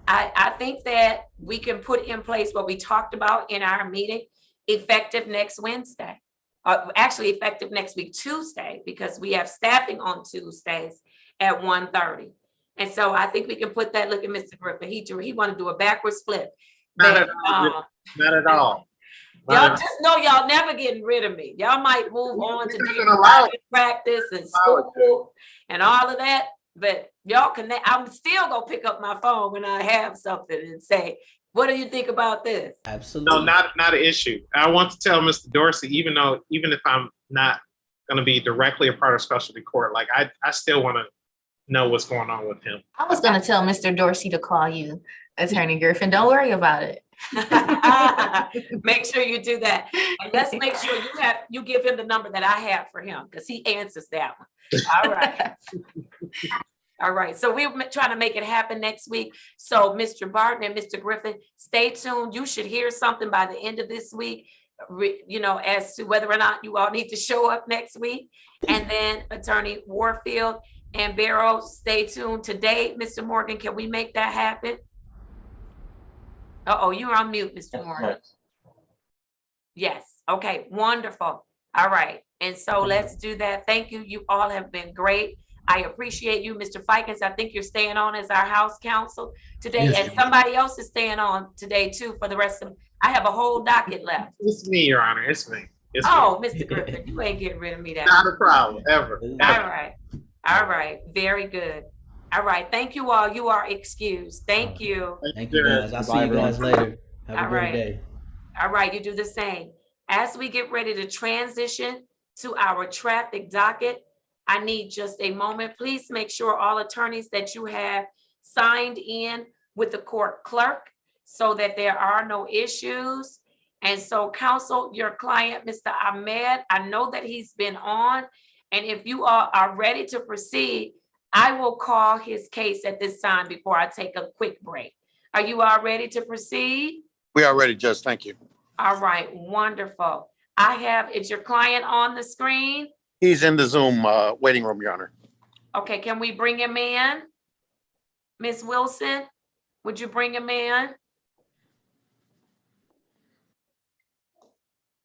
I think that we can put in place what we talked about in our meeting, effective next Wednesday. Actually effective next week, Tuesday, because we have staffing on Tuesdays at 1:30. And so I think we can put that, look at Mr. Griffin, he want to do a backward split. Not at all. Y'all just know y'all never getting rid of me. Y'all might move on to practice and school and all of that, but y'all can, I'm still gonna pick up my phone when I have something and say, what do you think about this? Absolutely. No, not an issue. I want to tell Mr. Dorsey, even if I'm not going to be directly a part of specialty court, like I still want to know what's going on with him. I was going to tell Mr. Dorsey to call you, Attorney Griffin. Don't worry about it. Make sure you do that. And let's make sure you give him the number that I have for him because he answers that one. All right. All right, so we're trying to make it happen next week. So Mr. Barton and Mr. Griffin, stay tuned. You should hear something by the end of this week, as to whether or not you all need to show up next week. And then Attorney Warfield and Barrow, stay tuned today. Mr. Morgan, can we make that happen? Uh-oh, you're on mute, Mr. Morgan. Yes, okay, wonderful. All right, and so let's do that. Thank you. You all have been great. I appreciate you, Mr. Fikens. I think you're staying on as our House counsel today, yes, and somebody else is staying on today too for the rest of. I have a whole docket left. It's me, Your Honor. It's me. Me. Mr. Griffin, you ain't getting rid of me. Not a problem, ever. All right. Very good. All right. Thank you all. You are excused. Thank you. Thank you, guys. I'll see you guys later. Have a great day. All right. You do the same. As we get ready to transition to our traffic docket, I need just a moment. Please make sure all attorneys that you have signed in with the court clerk so that there are no issues. And so counsel, your client, Mr. Ahmed, I know that he's been on. And if you all are ready to proceed, I will call his case at this time before I take a quick break. Are you all ready to proceed? We are ready, Judge. Thank you. All right, wonderful. Is your client on the screen? He's in the Zoom waiting room, Your Honor. Okay, can we bring him in? Ms. Wilson, would you bring him in?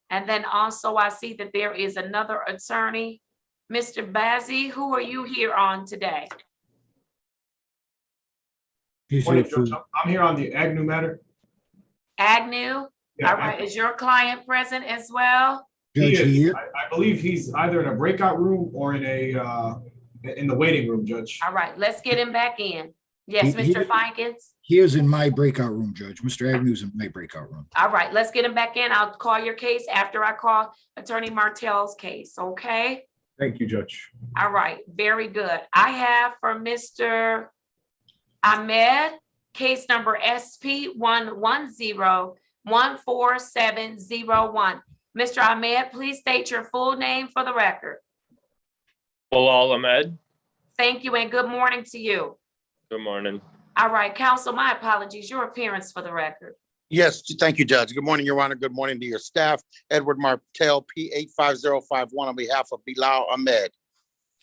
And then also I see that there is another attorney. Mr. Bazzi, who are you here on today? Morning, Judge. I'm here on the Agnew matter. Agnew? Yeah, All right, is your client present as well? He is. I believe he's either in a breakout room or in the waiting room, Judge. All right, let's get him back in. Yes, Mr. Fikens? He is in my breakout room, Judge. Mr. Agnew's in my breakout room. All right, let's get him back in. I'll call your case after I call Attorney Martell's case, okay? Thank you, Judge. All right, very good. I have for Mr. Ahmed, case number SP 110-14701. Mr. Ahmed, please state your full name for the record. Bilal Ahmed. Thank you and good morning to you. Good morning. All right, counsel, my apologies. Your appearance for the record. Yes, thank you, Judge. Good morning, Your Honor. Good morning to your staff. Edward Martell, P85051 on behalf of Bilal Ahmed.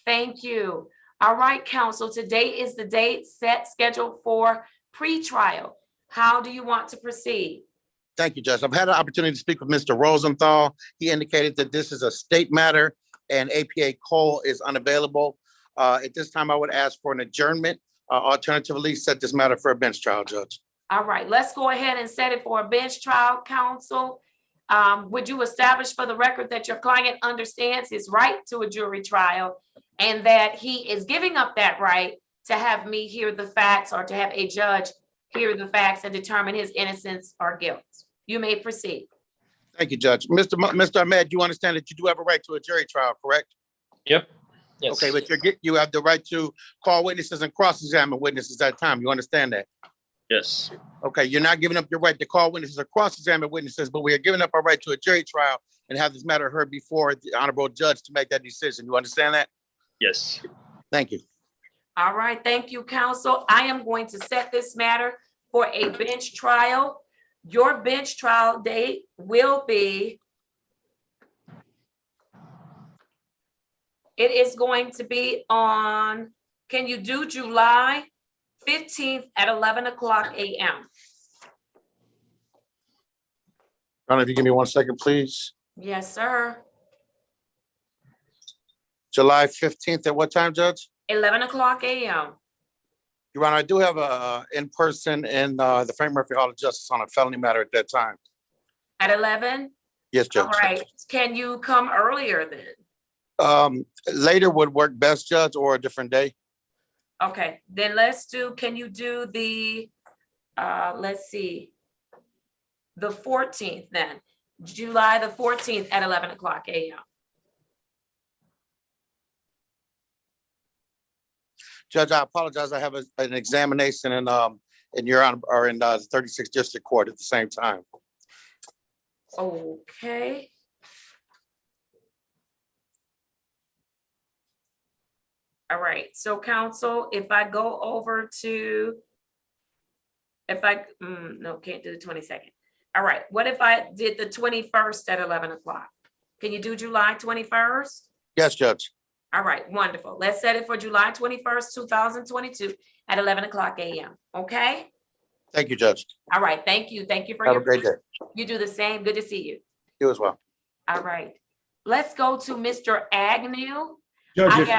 Thank you. All right, counsel, today is the date scheduled for pretrial. How do you want to proceed? Thank you, Judge. I've had an opportunity to speak with Mr. Rosenthal. He indicated that this is a state matter and APA Cole is unavailable. At this time, I would ask for an adjournment. Alternatively, set this matter for a bench trial, Judge. All right, let's go ahead and set it for a bench trial, counsel. Would you establish for the record that your client understands his right to a jury trial and that he is giving up that right to have me hear the facts or to have a judge hear the facts and determine his innocence or guilt? You may proceed. Thank you, Judge. Mr. Ahmed, you understand that you do have a right to a jury trial, correct? Yep. Yes. Okay, but you have the right to call witnesses and cross-examine witnesses at time. You understand that? Yes. Okay, you're not giving up your right to call witnesses or cross-examine witnesses, but we are giving up our right to a jury trial and have this matter heard before the honorable judge to make that decision. You understand that? Yes. Thank you. All right, thank you, counsel. I am going to set this matter for a bench trial. Your bench trial date will be, it is going to be on, can you do July 15th at 11 o'clock a.m.? Honor, if you give me 1 second, please. Yes, sir. July 15th at what time, Judge? 11 o'clock a.m. Your Honor, I do have a in-person in the Frank Murphy Hall of Justice on a felony matter at that time. At 11? Yes, Judge. All right. Can you come earlier then? Later would work best, Judge, or a different day. Okay, then can you do the, let's see, the 14th then, July the 14th at 11 o'clock a.m. Judge, I apologize. I have an examination in your honor, or in the 36th District Court at the same time. Okay. All right, so counsel, if I go over to, no, can't do the 22nd. All right, what if I did the 21st at 11 o'clock? Can you do July 21st? Yes, Judge. All right, wonderful. Let's set it for July 21st, 2022 at 11 o'clock a.m. Okay? Thank you, Judge. All right, thank you. Thank you for Have your a great day. You do the same. Good to see you. You as well. All right. Let's go to Mr. Agnew. Judge,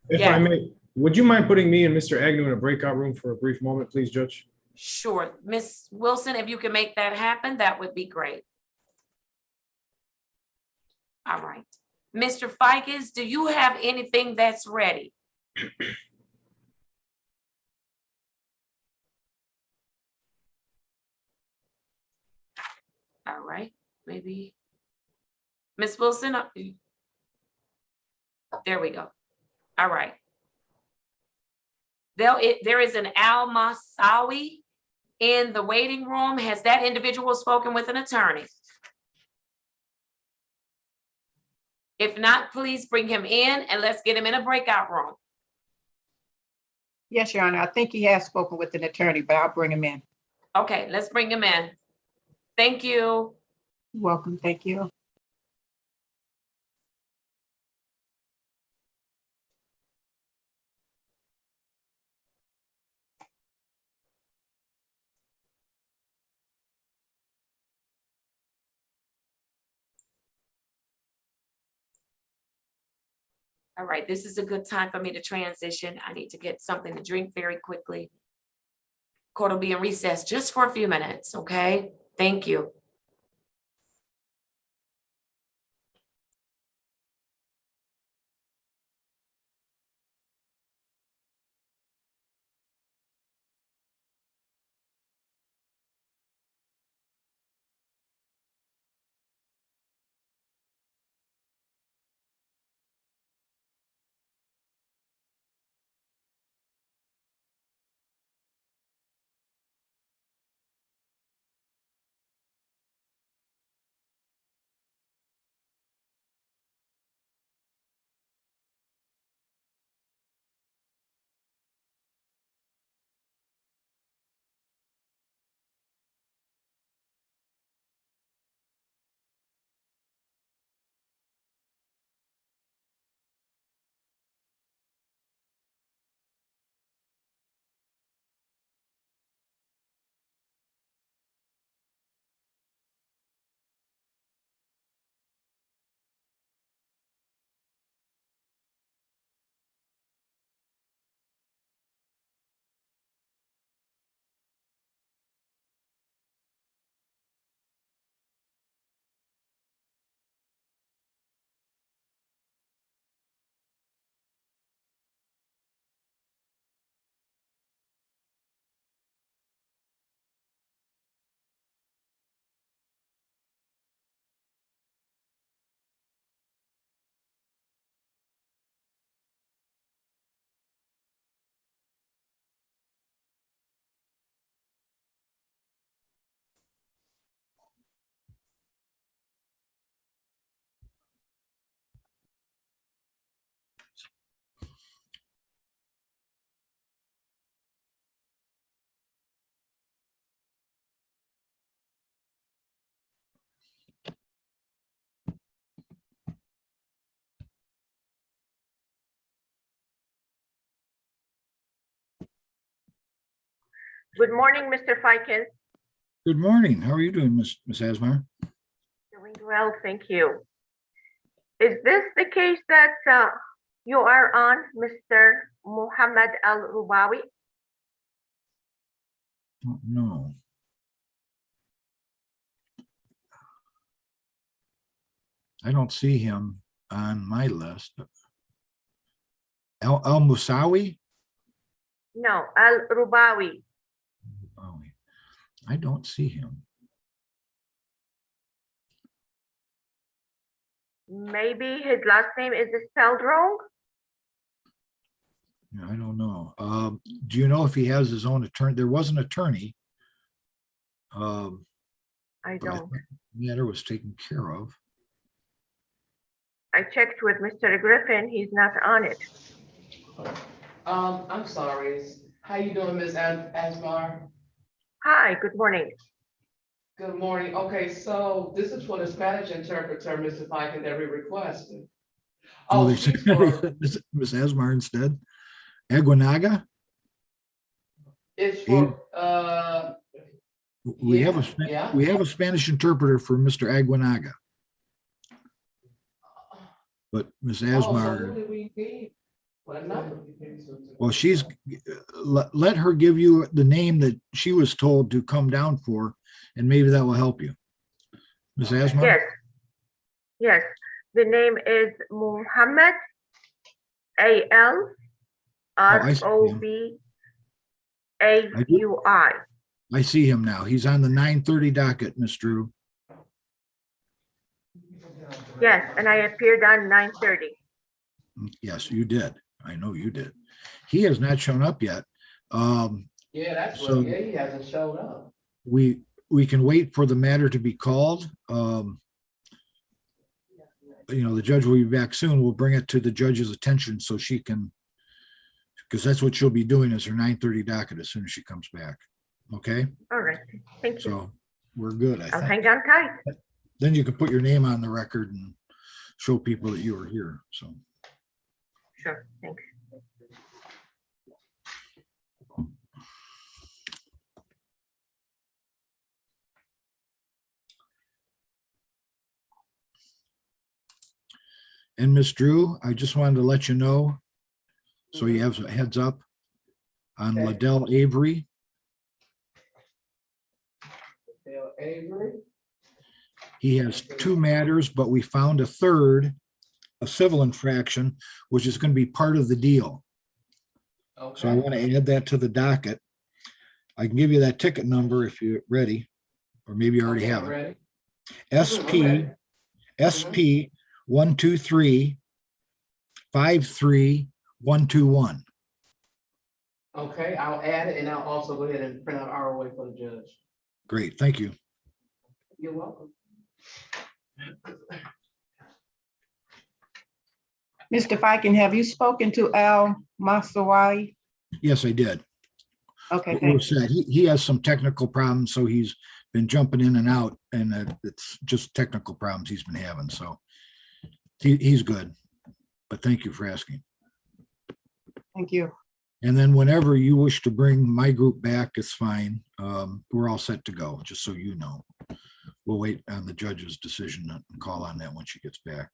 if I may, would you mind putting me and Mr. Agnew in a breakout room for a brief moment, please, Judge? Sure. Miss Wilson, if you can make that happen, that would be great. All right. Mr. Fikes, do you have anything that's ready? All right, maybe. Miss Wilson, there we go. All right. There is an Al-Masawi in the waiting room. Has that individual spoken with an attorney? If not, please bring him in and let's get him in a breakout room. Yes, Your Honor. I think he has spoken with an attorney, but I'll bring him in. Okay, let's bring him in. Thank you. Welcome, thank you. All right, this is a good time for me to transition. I need to get something to drink very quickly. Court will be in recess just for a few minutes, okay? Thank you. Good morning, Mr. Fikens. Good morning. How are you doing, Miss Asmar? Doing well, thank you. Is this the case that you are on, Mr. Muhammad Al-Rubawi? No. I don't see him on my list. Al-Musawi? No, Al-Rubawi. I don't see him. Maybe his last name is spelled wrong? Yeah, I don't know. Do you know if he has his own attorney? There was an attorney. I but don't. think the matter was taken care of. I checked with Mr. Griffin, he's not on it. I'm sorry. How you doing, Miss Asmar? Hi, good morning. Good morning. Okay, so this is for the Spanish interpreter, Mr. Fiken, that we requested. Oh, they she's said for, Miss Asmar instead. Aguinaga? it's for, We have yeah. we have a Spanish interpreter for Mr. Aguinaga. But Miss Oh, so who Asmar, do we need? What number? well, she's let her give you the name that she was told to come down for, and maybe that will help you. Miss Asmar? Yes, yes. The name is Muhammad Al-Rubawi. I see him now. He's on the 9:30 docket, Miss Drew. Yes, and I appeared on 9:30. Yes, you did. I know you did. He has not shown up yet. Yeah, that's So- what, yeah, he hasn't showed up. We can wait for the matter to be called. The judge will be back soon. We'll bring it to the judge's attention so she can, because that's what she'll be doing is her 9:30 docket as soon as she comes back. Okay, All right, thank you. so we're good, I I'll think. hang on tight. then you can put your name on the record and show people that you were here, so. Sure, thanks. And Miss Drew, I just wanted to let you know, so you have a heads up on Okay. Liddell Avery. Dale Avery. He has 2 matters, but we found a third, a civil infraction, which is going to be part of the deal. So I want to add that to the docket. I can give you that ticket number if you're ready, or maybe you already have it. Ready? SP 123-53121. Okay, I'll add it and I'll also go ahead and print out ROA for the judge. Great, thank you. You're welcome. Mr. Fiken, have you spoken to Al Masawai? Yes, I did. Okay, What was thanks. said, he has some technical problems, so he's been jumping in and out, and it's just technical problems he's been having, so he's good. But thank you for asking. Thank you. And then whenever you wish to bring my group back, it's fine. We're all set to go, just so you know. We'll wait on the judge's decision and call on that when she gets back.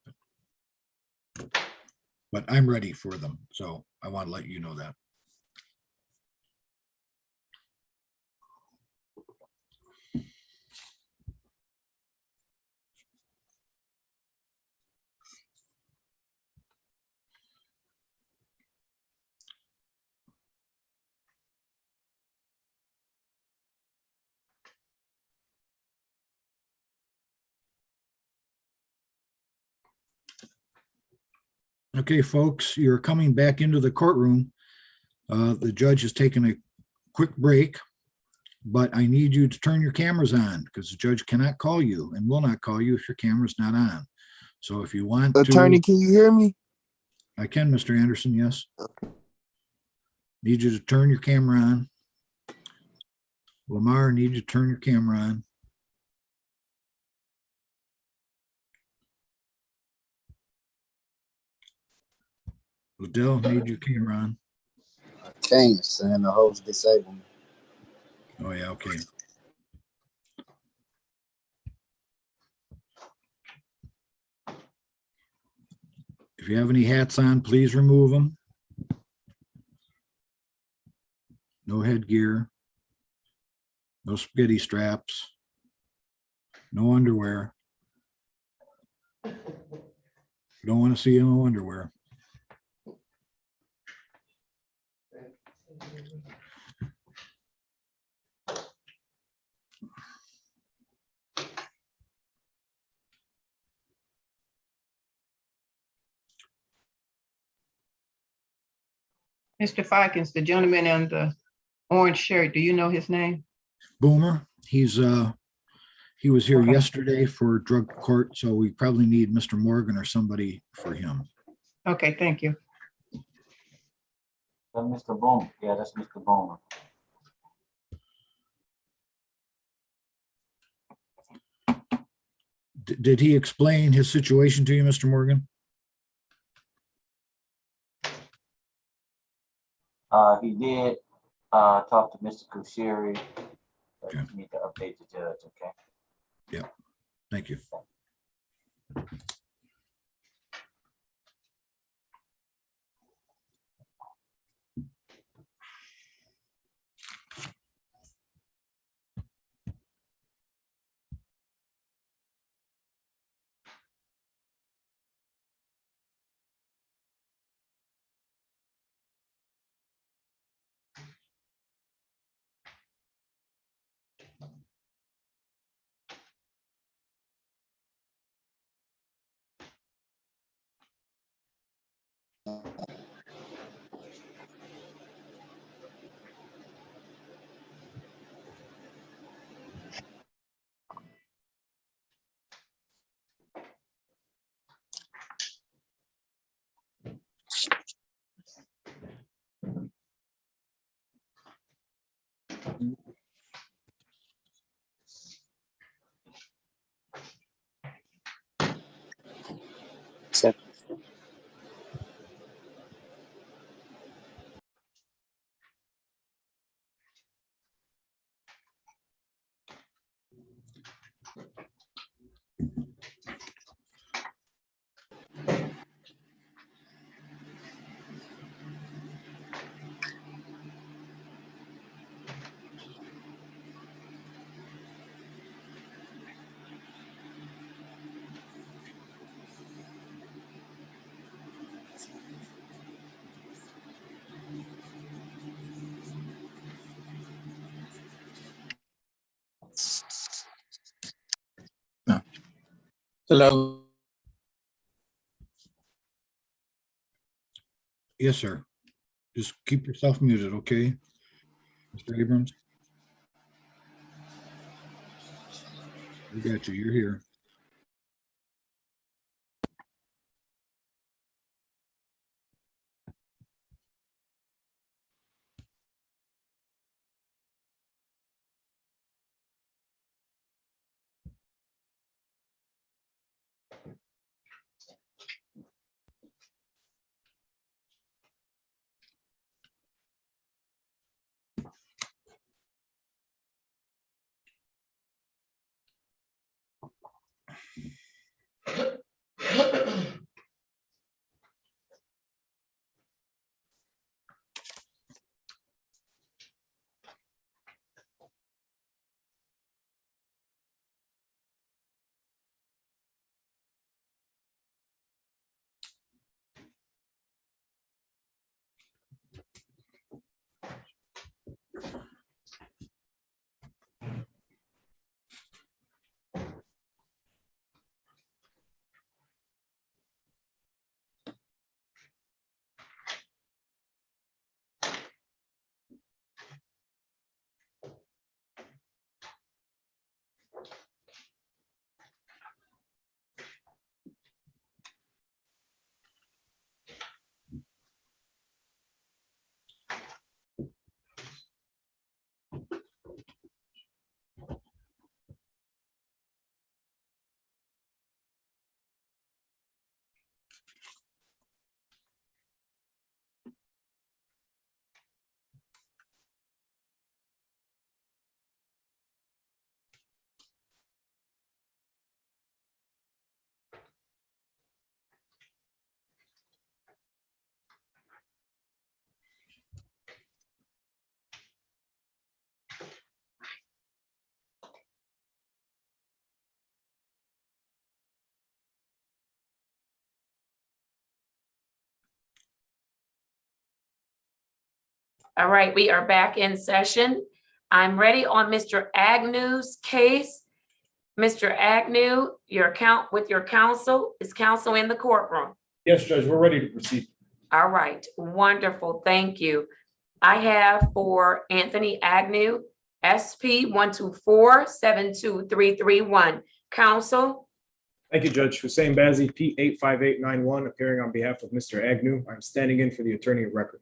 But I'm ready for them, so I want to let you know that. Okay, folks, you're coming back into the courtroom. The judge has taken a quick break, but I need you to turn your cameras on because the judge cannot call you and will not call you if your camera's not on. So if you want Attorney, can you hear me? I can, Mr. Anderson, yes. Need you to turn your camera on. Lamar, need you to turn your camera on. Liddell, need your camera on. Can't, son. The host disabled me. Oh, yeah, okay. If you have any hats on, please remove them. No headgear. No spaghetti straps. No underwear. Don't want to see no underwear. Mr. Fikens, the gentleman in the orange shirt, do you know his name? Boomer, he was here yesterday for drug court, so we probably need Mr. Morgan or somebody for him. Okay, thank you. Mr. Boomer. Yeah, that's Mr. Boomer. Did he explain his situation to you, Mr. Morgan? He did talk to Mr. Kushiri. Okay. You need to update the judge, okay? Yeah, thank you. Hello. Yes, sir. Just keep yourself muted, okay? Mr. Abrams? We got you. You're here. All right, we are back in session. I'm ready on Mr. Agnew's case. Mr. Agnew, your counsel, is counsel in the courtroom? Yes, Judge, we're ready to proceed. All right, wonderful, thank you. I have for Anthony Agnew, SP 124-72331. Counsel? Thank you, Judge. Hussein Bazzi, P85891, appearing on behalf of Mr. Agnew. I'm standing in for the attorney of record.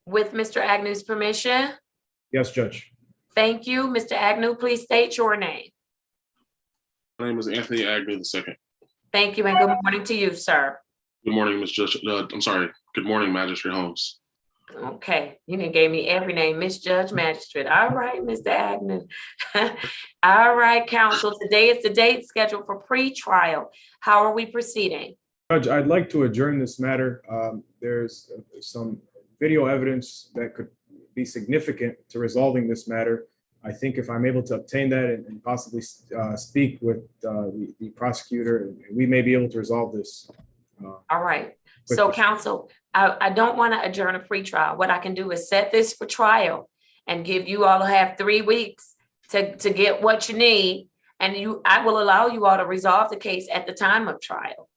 With Mr. Agnew's permission? Yes, Judge. Thank you. Mr. Agnew, please state your name. My name is Anthony Agnew II. Thank you, and good morning to you, sir. Good morning, Ms. Judge. I'm sorry. Good morning, Magistrate Holmes. Okay, you didn't gave me every name, Miss Judge, Magistrate. All right, Mr. Agnew. All right, counsel, today is the date scheduled for pre-trial. How are we proceeding? Judge, I'd like to adjourn this matter. There's some video evidence that could be significant to resolving this matter. I think if I'm able to obtain that and possibly speak with the prosecutor, we may be able to resolve this. All right. So counsel, I don't want to adjourn a pre-trial. What I can do is set this for trial and give you all have 3 weeks to get what you need. And I will allow you all to resolve the case at the time of trial.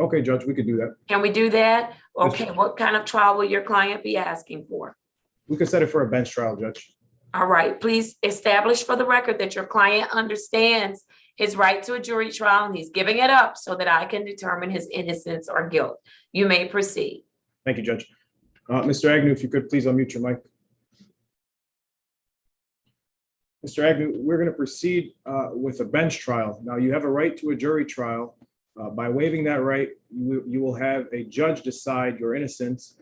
Okay, Judge, we could do that. Can we do that? Okay, Yes, what kind of trial will your client be asking for? we could set it for a bench trial, Judge. All right, please establish for the record that your client understands his right to a jury trial and he's giving it up so that I can determine his innocence or guilt. You may proceed. Thank you, Judge. Mr. Agnew, if you could please unmute your mic. Mr. Agnew, we're going to proceed with a bench trial. Now, you have a right to a jury trial. By waiving that right, you will have a judge decide your innocence.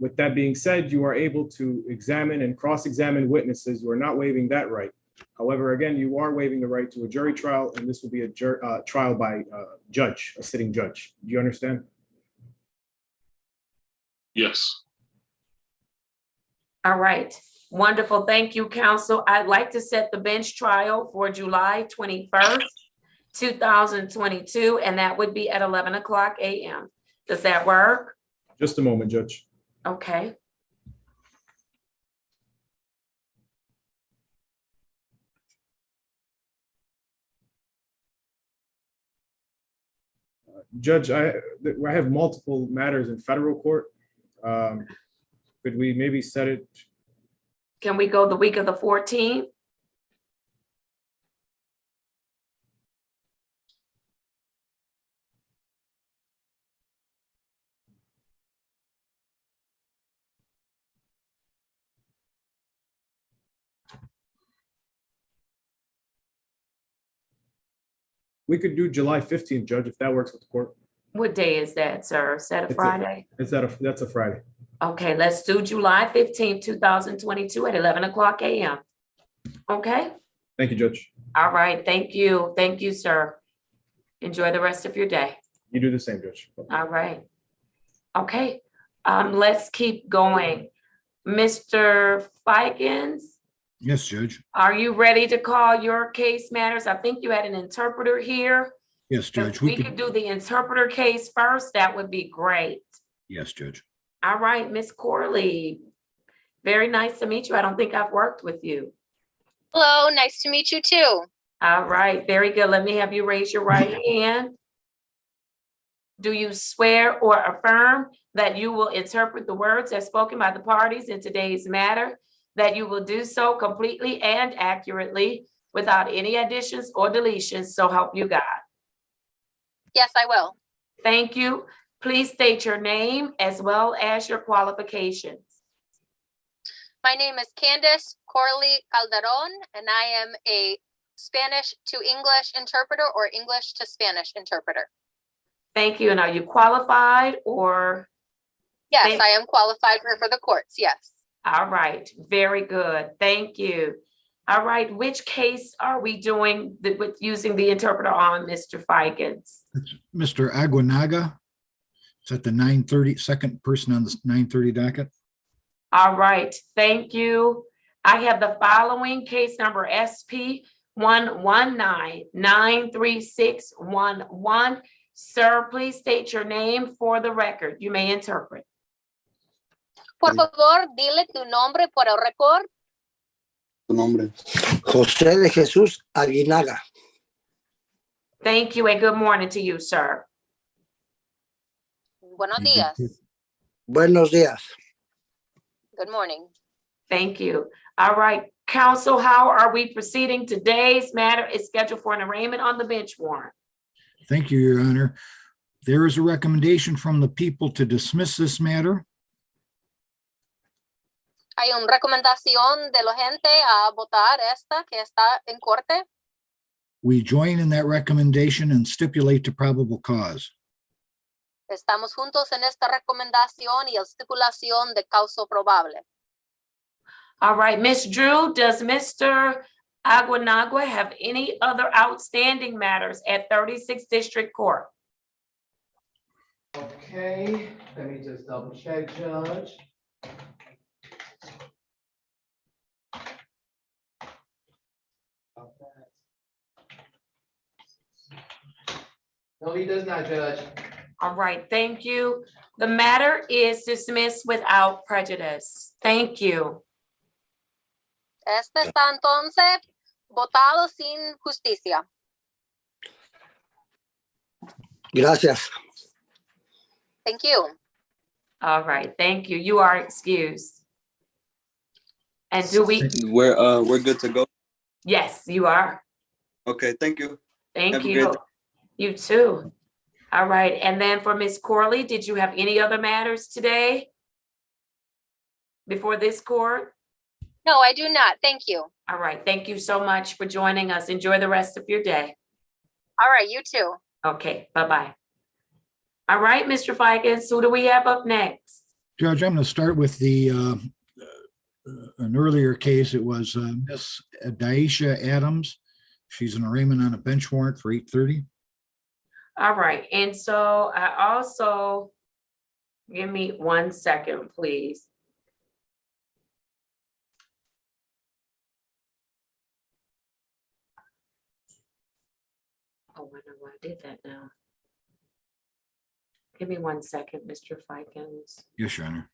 With that being said, you are able to examine and cross-examine witnesses. You are not waiving that right. However, again, you are waiving the right to a jury trial, and this will be a trial by judge, a sitting judge. Do you understand? Yes. All right, wonderful. Thank you, counsel. I'd like to set the bench trial for July 21st, 2022, and that would be at 11 o'clock a.m. Does that work? Just a moment, Judge. Okay. Judge, I have multiple matters in federal court. Could we maybe set it? Can we go the week of the 14th? We could do July 15th, Judge, if that works with the court. What day is that, sir? Is that a Friday? That's a Friday. Okay, let's do July 15th, 2022 at 11 o'clock a.m. Okay? Thank you, Judge. All right, thank you. Thank you, sir. Enjoy the rest of your day. You do the same, Judge. All right. Okay, let's keep going. Mr. Fikens, Yes, Judge. are you ready to call your case matters? I think you had an interpreter here. Yes, Judge. If we could do the interpreter case first, that would be great. Yes, Judge. All right, Miss Corley. Very nice to meet you. I don't think I've worked with you. Hello, nice to meet you too. All right, very good. Let me have you raise your right hand. Do you swear or affirm that you will interpret the words as spoken by the parties in today's matter, that you will do so completely and accurately without any additions or deletions, so help you God? Yes, I will. Thank you. Please state your name as well as your qualifications. My name is Candace Corley Calderon, and I am a Spanish to English interpreter or English to Spanish interpreter. Thank you. And are you qualified or? Yes, I am qualified for the courts, yes. All right, very good. Thank you. All right, which case are we doing with using the interpreter on, Mr. Fikens? Mr. Aguanaga. Is that the 9:30, second person on the 9:30 docket? All right, thank you. I have the following case number SP 119-93611. Sir, please state your name for the record. You may interpret. Por favor, dile tu nombre por el récord. Tu nombre. José de Jesús Aguinaga. Thank you and good morning to you, sir. Buenos días. Buenos días. Good morning. Thank you. All right, counsel, how are we proceeding? Today's matter is scheduled for an arraignment on the bench warrant. Thank you, Your Honor. There is a recommendation from the people to dismiss this matter. Hay una recomendación de la gente a votar esta que está en corte. We join in that recommendation and stipulate to probable cause. Estamos juntos en esta recomendación y la estipulación de causa probable. All right, Ms. Drew, does Mr. Aguinagua have any other outstanding matters at 36th District Court? Okay, let me just double check, Judge. No, he does not, Judge. All right, thank you. The matter is dismissed without prejudice. Thank you. Este está entonces votado sin justicia. Gracias. Thank you. All right, thank you. You are excused. And do we? We're good to go. Yes, you are. Okay, thank you. Thank Have a you. great day. You too. All right, and then for Ms. Corley, did you have any other matters today before this court? No, I do not. Thank you. All right, thank you so much for joining us. Enjoy the rest of your day. All right, you too. Okay, bye-bye. All right, Mr. Fikens, who do we have up next? Judge, I'm going to start with the an earlier case. It was Miss Daisha Adams. She's an arraignment on a bench warrant for 8:30. All right, and so I also, give me 1 second, please. Oh, I know why I did that now. Give me 1 second, Mr. Fikens. Yes, Your Honor.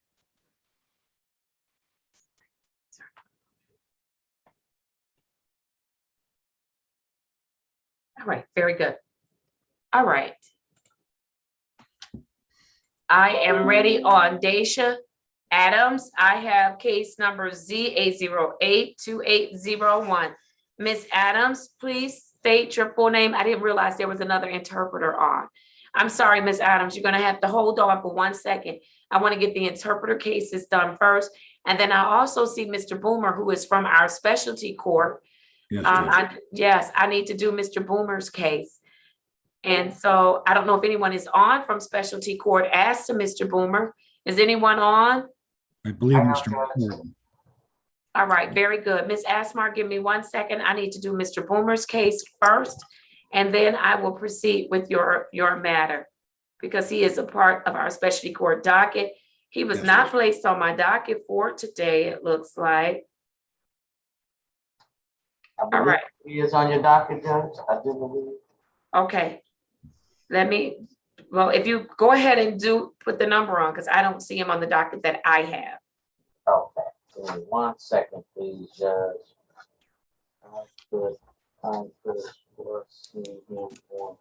All right, very good. All right. I am ready on Daisha Adams. I have case number Z8082801. Miss Adams, please state your full name. I didn't realize there was another interpreter on. I'm sorry, Miss Adams, you're gonna have to hold on for 1 second. I want to get the interpreter cases done first. And then I also see Mr. Boomer, who is from our specialty court. Yes, Judge. Yes, I need to do Mr. Boomer's case. And so I don't know if anyone is on from specialty court as to Mr. Boomer. Is anyone on? I believe Mr. Morgan. All right, very good. Ms. Asmar, give me 1 second. I need to do Mr. Boomer's case first, and then I will proceed with your matter because he is a part of our specialty court docket. He was not placed on my docket for today, it looks like. All right. He is on your docket, Judge. I do believe. Okay. Well, if you go ahead and put the number on, because I don't see him on the docket that I have. Okay. Give me 1 second, please, Judge. I could see him on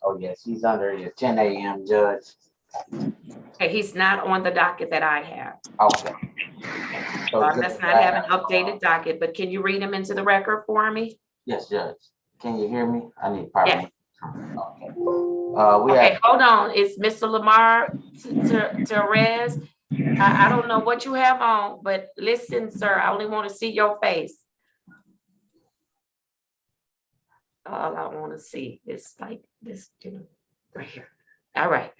Oh, yes, he's under your 10 a.m. Judge. Okay, he's not on the docket that I have. Okay. So I must not have an updated docket, but can you read him into the record for me? Yes, Judge. Can you hear me? I need probably. Yes. Okay. Okay, hold on. It's Mr. Lamar Therese. I don't know what you have on, but listen, sir, I only want to see your face. All I want to see is like this, right here. All right.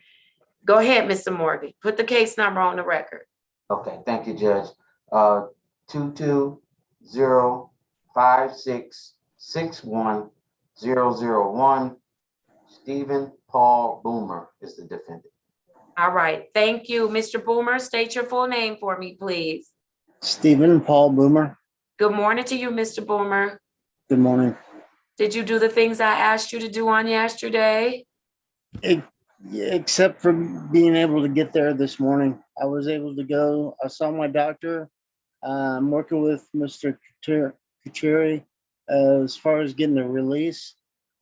Go ahead, Mr. Morgan. Put the case number on the record. Okay, thank you, Judge. 22056610001. Stephen Paul Boomer is the defendant. All right, thank you. Mr. Boomer, state your full name for me, please. Stephen Paul Boomer. Good morning to you, Mr. Boomer. Good morning. Did you do the things I asked you to do on yesterday? Except for being able to get there this morning. I was able to go. I saw my doctor. I'm working with Mr. Kucheri as far as getting the release.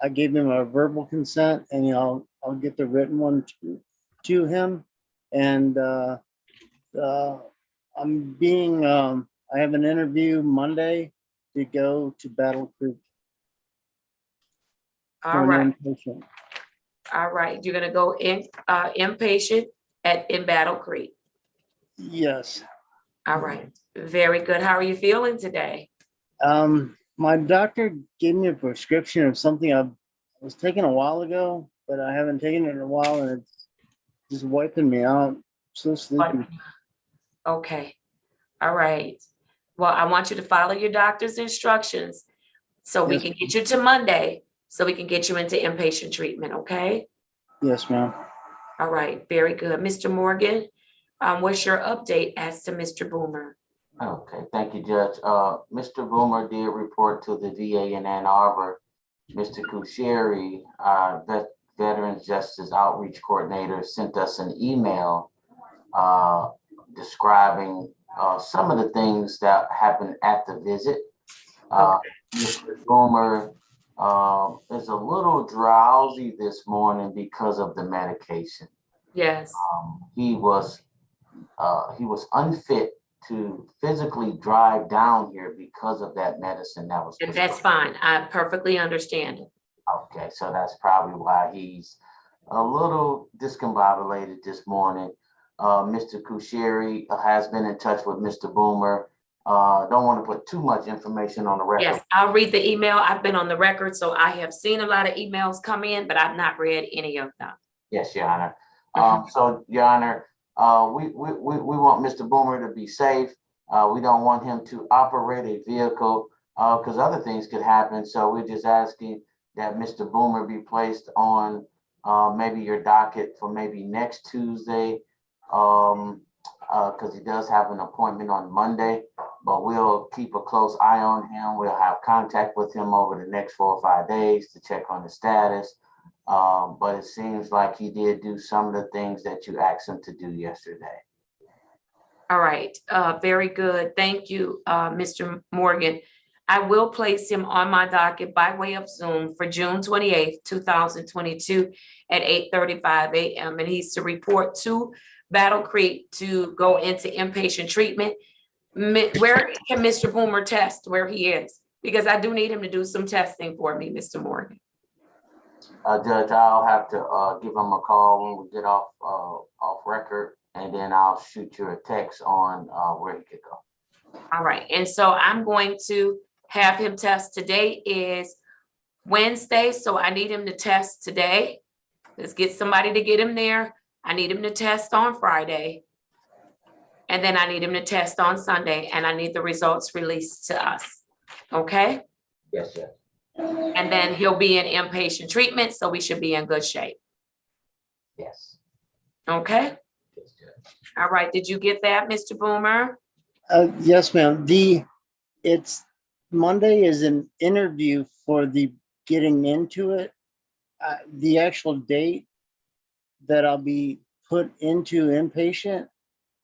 I gave him a verbal consent, and I'll get the written one to him. And I have an interview Monday to go to Battle Creek. All right. All right, you're gonna go in inpatient in Battle Creek. Yes. All right, very good. How are you feeling today? My doctor gave me a prescription of something I was taking a while ago, but I haven't taken it in a while, and it's just wiping me out. I'm so sleepy. Okay. All right. Well, I want you to follow your doctor's instructions so we can get you to Monday, so we can get you into inpatient treatment, okay? Yes, ma'am. All right, very good. Mr. Morgan, what's your update as to Mr. Boomer? Okay, thank you, Judge. Mr. Boomer did report to the VA in Ann Arbor. Mr. Kucheri, Veterans Justice Outreach Coordinator, sent us an email describing some of the things that happened at the visit. Mr. Boomer is a little drowsy this morning because of the medication. Yes. He was unfit to physically drive down here because of that medicine that was. And that's fine. I perfectly understand it. Okay, so that's probably why he's a little discombobulated this morning. Mr. Kucheri has been in touch with Mr. Boomer. Don't want to put too much information on the record. Yes, I'll read the email. I've been on the record, so I have seen a lot of emails come in, but I've not read any of them. Yes, Your Honor. So, Your Honor, we want Mr. Boomer to be safe. We don't want him to operate a vehicle because other things could happen. So we're just asking that Mr. Boomer be placed on maybe your docket for maybe next Tuesday, because he does have an appointment on Monday, but we'll keep a close eye on him. We'll have contact with him over the next 4 or 5 days to check on the status. But it seems like he did do some of the things that you asked him to do yesterday. All right, very good. Thank you, Mr. Morgan. I will place him on my docket by way of Zoom for June 28th, 2022 at 8:35 a.m. And he's to report to Battle Creek to go into inpatient treatment. Where can Mr. Boomer test where he is? Because I do need him to do some testing for me, Mr. Morgan. Judge, I'll have to give him a call when we get off record, and then I'll shoot you a text on where he could go. All right, and so I'm going to have him test. Today is Wednesday, so I need him to test today. Let's get somebody to get him there. I need him to test on Friday. And then I need him to test on Sunday, and I need the results released to us. Okay? Yes, sir. And then he'll be in inpatient treatment, so we should be in good shape. Yes. Okay? All right, did you get that, Mr. Boomer? Yes, ma'am. It's Monday is an interview for the getting into it. The actual date that I'll be put into inpatient,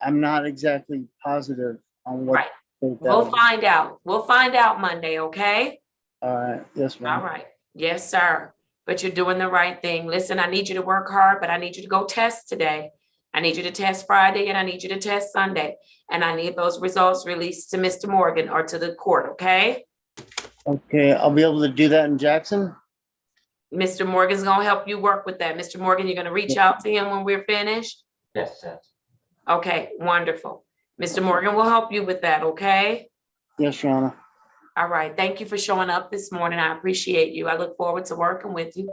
I'm not exactly positive on what. Right. We'll find out. We'll find out Monday, okay? All right. Yes, ma'am. All right. Yes, sir. But you're doing the right thing. Listen, I need you to work hard, but I need you to go test today. I need you to test Friday, and I need you to test Sunday. And I need those results released to Mr. Morgan or to the court, okay? Okay, I'll be able to do that in Jackson. Mr. Morgan's gonna help you work with that. Mr. Morgan, you're gonna reach out to him when we're finished? Yes, sir. Okay, wonderful. Mr. Morgan will help you with that, okay? Yes, Your Honor. All right, thank you for showing up this morning. I appreciate you. I look forward to working with you.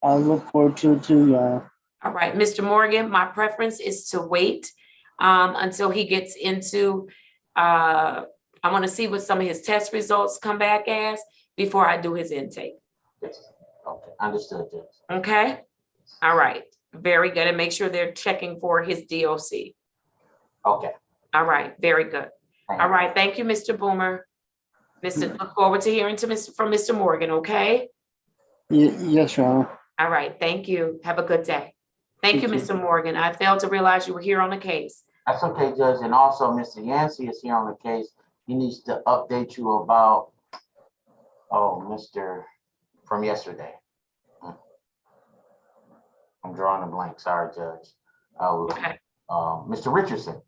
I look forward to it too, Your Honor. All right, Mr. Morgan, my preference is to wait until he gets into, I want to see what some of his test results come back as before I do his intake. Yes. Okay, understood, Judge. Okay? All right, very good. And make sure they're checking for his DOC. Okay. All right, very good. All right, thank you, Mr. Boomer. Look forward to hearing from Mr. Morgan, okay? Yes, Your Honor. All right, thank you. Have a good day. Thank you, Mr. Morgan. I failed to realize you were here on the case. That's okay, Judge. And also, Mr. Yancey is here on the case. He needs to update you about, Mr. from yesterday. I'm drawing a blank. Sorry, Judge. Okay. Mr. Richardson.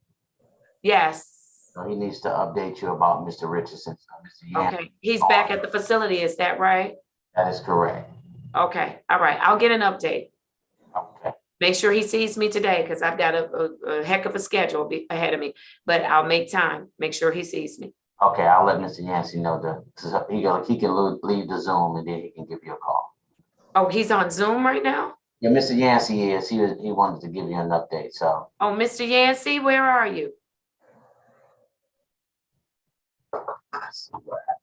Yes. So he needs to update you about Mr. Richardson. So Mr. Yancey, Okay, he's back at the facility, is that right? that is correct. Okay, all right, I'll get an update. Okay. Make sure he sees me today, because I've got a heck of a schedule ahead of me, but I'll make time, make sure he sees me. Okay, I'll let Mr. Yancey know that he can leave the Zoom and then he can give you a call. Oh, he's on Zoom right now? Yeah, Mr. Yancey is. He wanted to give you an update. So. Oh, Mr. Yancey, where are you?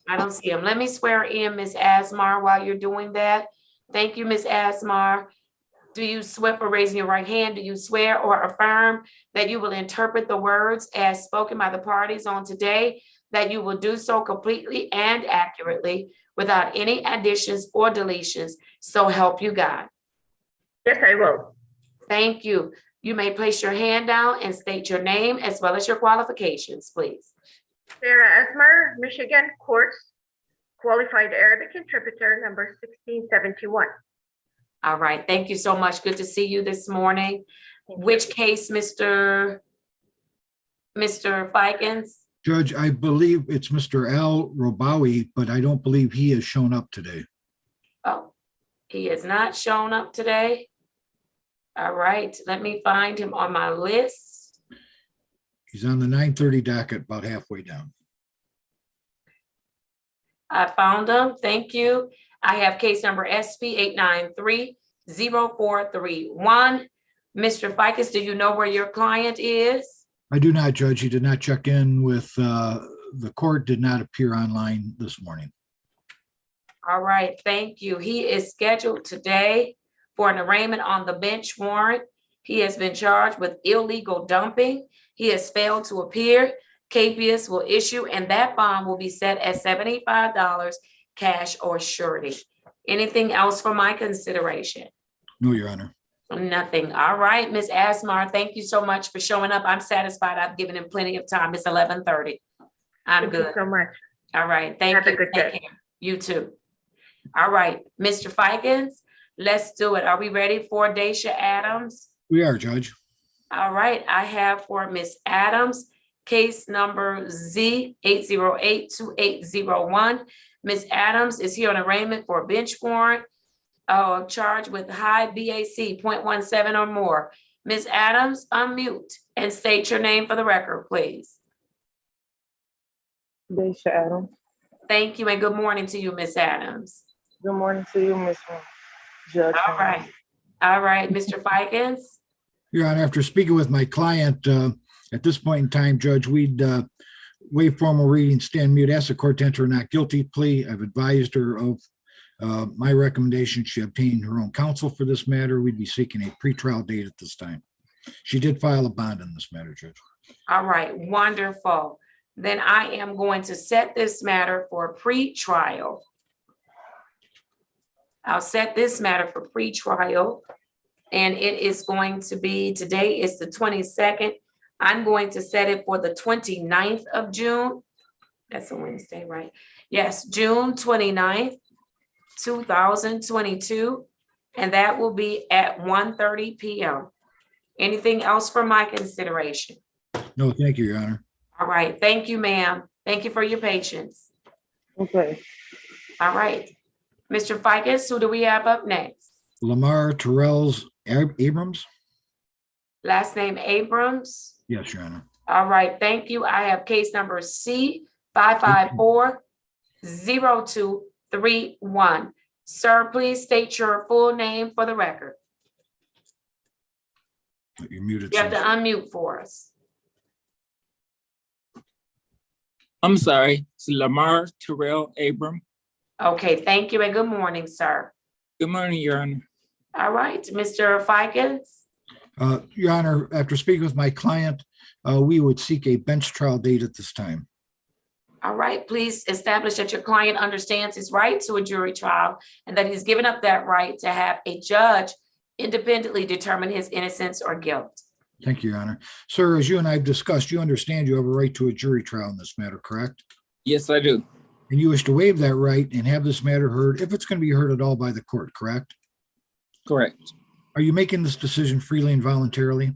I don't see him. Let me swear in Ms. Asmar while you're doing that. Thank you, Ms. Asmar. Do you swear, for raising your right hand, do you swear or affirm that you will interpret the words as spoken by the parties on today, that you will do so completely and accurately without any additions or deletions, so help you God? Yes, I will. Thank you. You may place your hand down and state your name as well as your qualifications, please. Sarah Esmer, Michigan Courts, Qualified Arabic Interpreter, number 1671. All right, thank you so much. Good to see you this morning. Which case, Mr. Fikens? Judge, I believe it's Mr. Al Robawi, but I don't believe he has shown up today. Oh, he has not shown up today. All right, let me find him on my list. He's on the 9:30 docket, about halfway down. I found him. Thank you. I have case number SP 893-0431. Mr. Fikes, do you know where your client is? I do not, Judge. He did not check in with the court, did not appear online this morning. All right, thank you. He is scheduled today for an arraignment on the bench warrant. He has been charged with illegal dumping. He has failed to appear. KPS will issue, and that bond will be set at $75 cash or surety. Anything else for my consideration? No, Your Honor. Nothing. All right, Ms. Asmar, thank you so much for showing up. I'm satisfied. I've given him plenty of time. It's 11:30. I'm good. Thank you so much. All right, thank Have a you. good Take day. care. You too. All right, Mr. Fikens, let's do it. Are we ready for Daisha Adams? We are, Judge. All right, I have for Miss Adams, case number Z 8082801. Miss Adams is here on arraignment for a bench warrant, charged with high BAC 0.17 or more. Miss Adams, unmute and state your name for the record, please. Daisha Adams. Thank you and good morning to you, Miss Adams. Good morning to you, Miss Judge. All right. All right, Mr. Fikens. Your Honor, after speaking with my client, at this point in time, Judge, we'd waive formal reading, stand mute, ask the court to enter a not guilty plea. I've advised her of my recommendation. She obtained her own counsel for this matter. We'd be seeking a pretrial date at this time. She did file a bond in this matter, Judge. All right, wonderful. Then I am going to set this matter for pretrial. I'll set this matter for pretrial. And it is going to be, today is the 22nd. I'm going to set it for the 29th of June. That's a Wednesday, right? Yes, June 29th, 2022. And that will be at 1:30 p.m. Anything else for my consideration? No, thank you, Your Honor. All right, thank you, ma'am. Thank you for your patience. Okay. All right. Mr. Fikes, who do we have up next? Lamar Terrell's Abrams? Last name Abrams. Yes, Your Honor. All right, thank you. I have case number C 554-0231. Sir, please state your full name for the record. You're muted. You have to unmute for us. I'm sorry, it's Lamar Terrell Abram. Okay, thank you and good morning, sir. Good morning, Your Honor. All right, Mr. Fikens. Your Honor, after speaking with my client, we would seek a bench trial date at this time. All right, please establish that your client understands his right to a jury trial and that he's given up that right to have a judge independently determine his innocence or guilt. Thank you, Your Honor. Sir, as you and I have discussed, you understand you have a right to a jury trial in this matter, correct? Yes, I do. And you wish to waive that right and have this matter heard, if it's going to be heard at all, by the court, correct? Correct. Are you making this decision freely and voluntarily?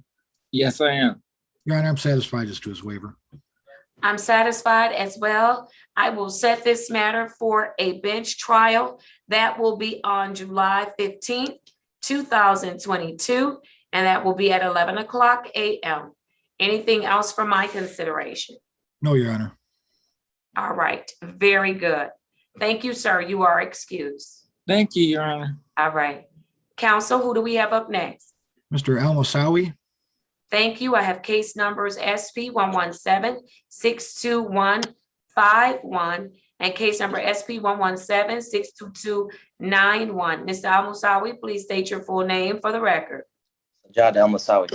Yes, I am. Your Honor, I'm satisfied as to his waiver. I'm satisfied as well. I will set this matter for a bench trial. That will be on July 15th, 2022, and that will be at 11 o'clock a.m. Anything else for my consideration? No, Your Honor. All right, very good. Thank you, sir. You are excused. Thank you, Your Honor. All right. Counsel, who do we have up next? Mr. Al-Mosawi? Thank you. I have case numbers SP 117-62151 and case number SP 117-62291. Mr. Al-Mosawi, please state your full name for the record. Jad Al-Mosawi.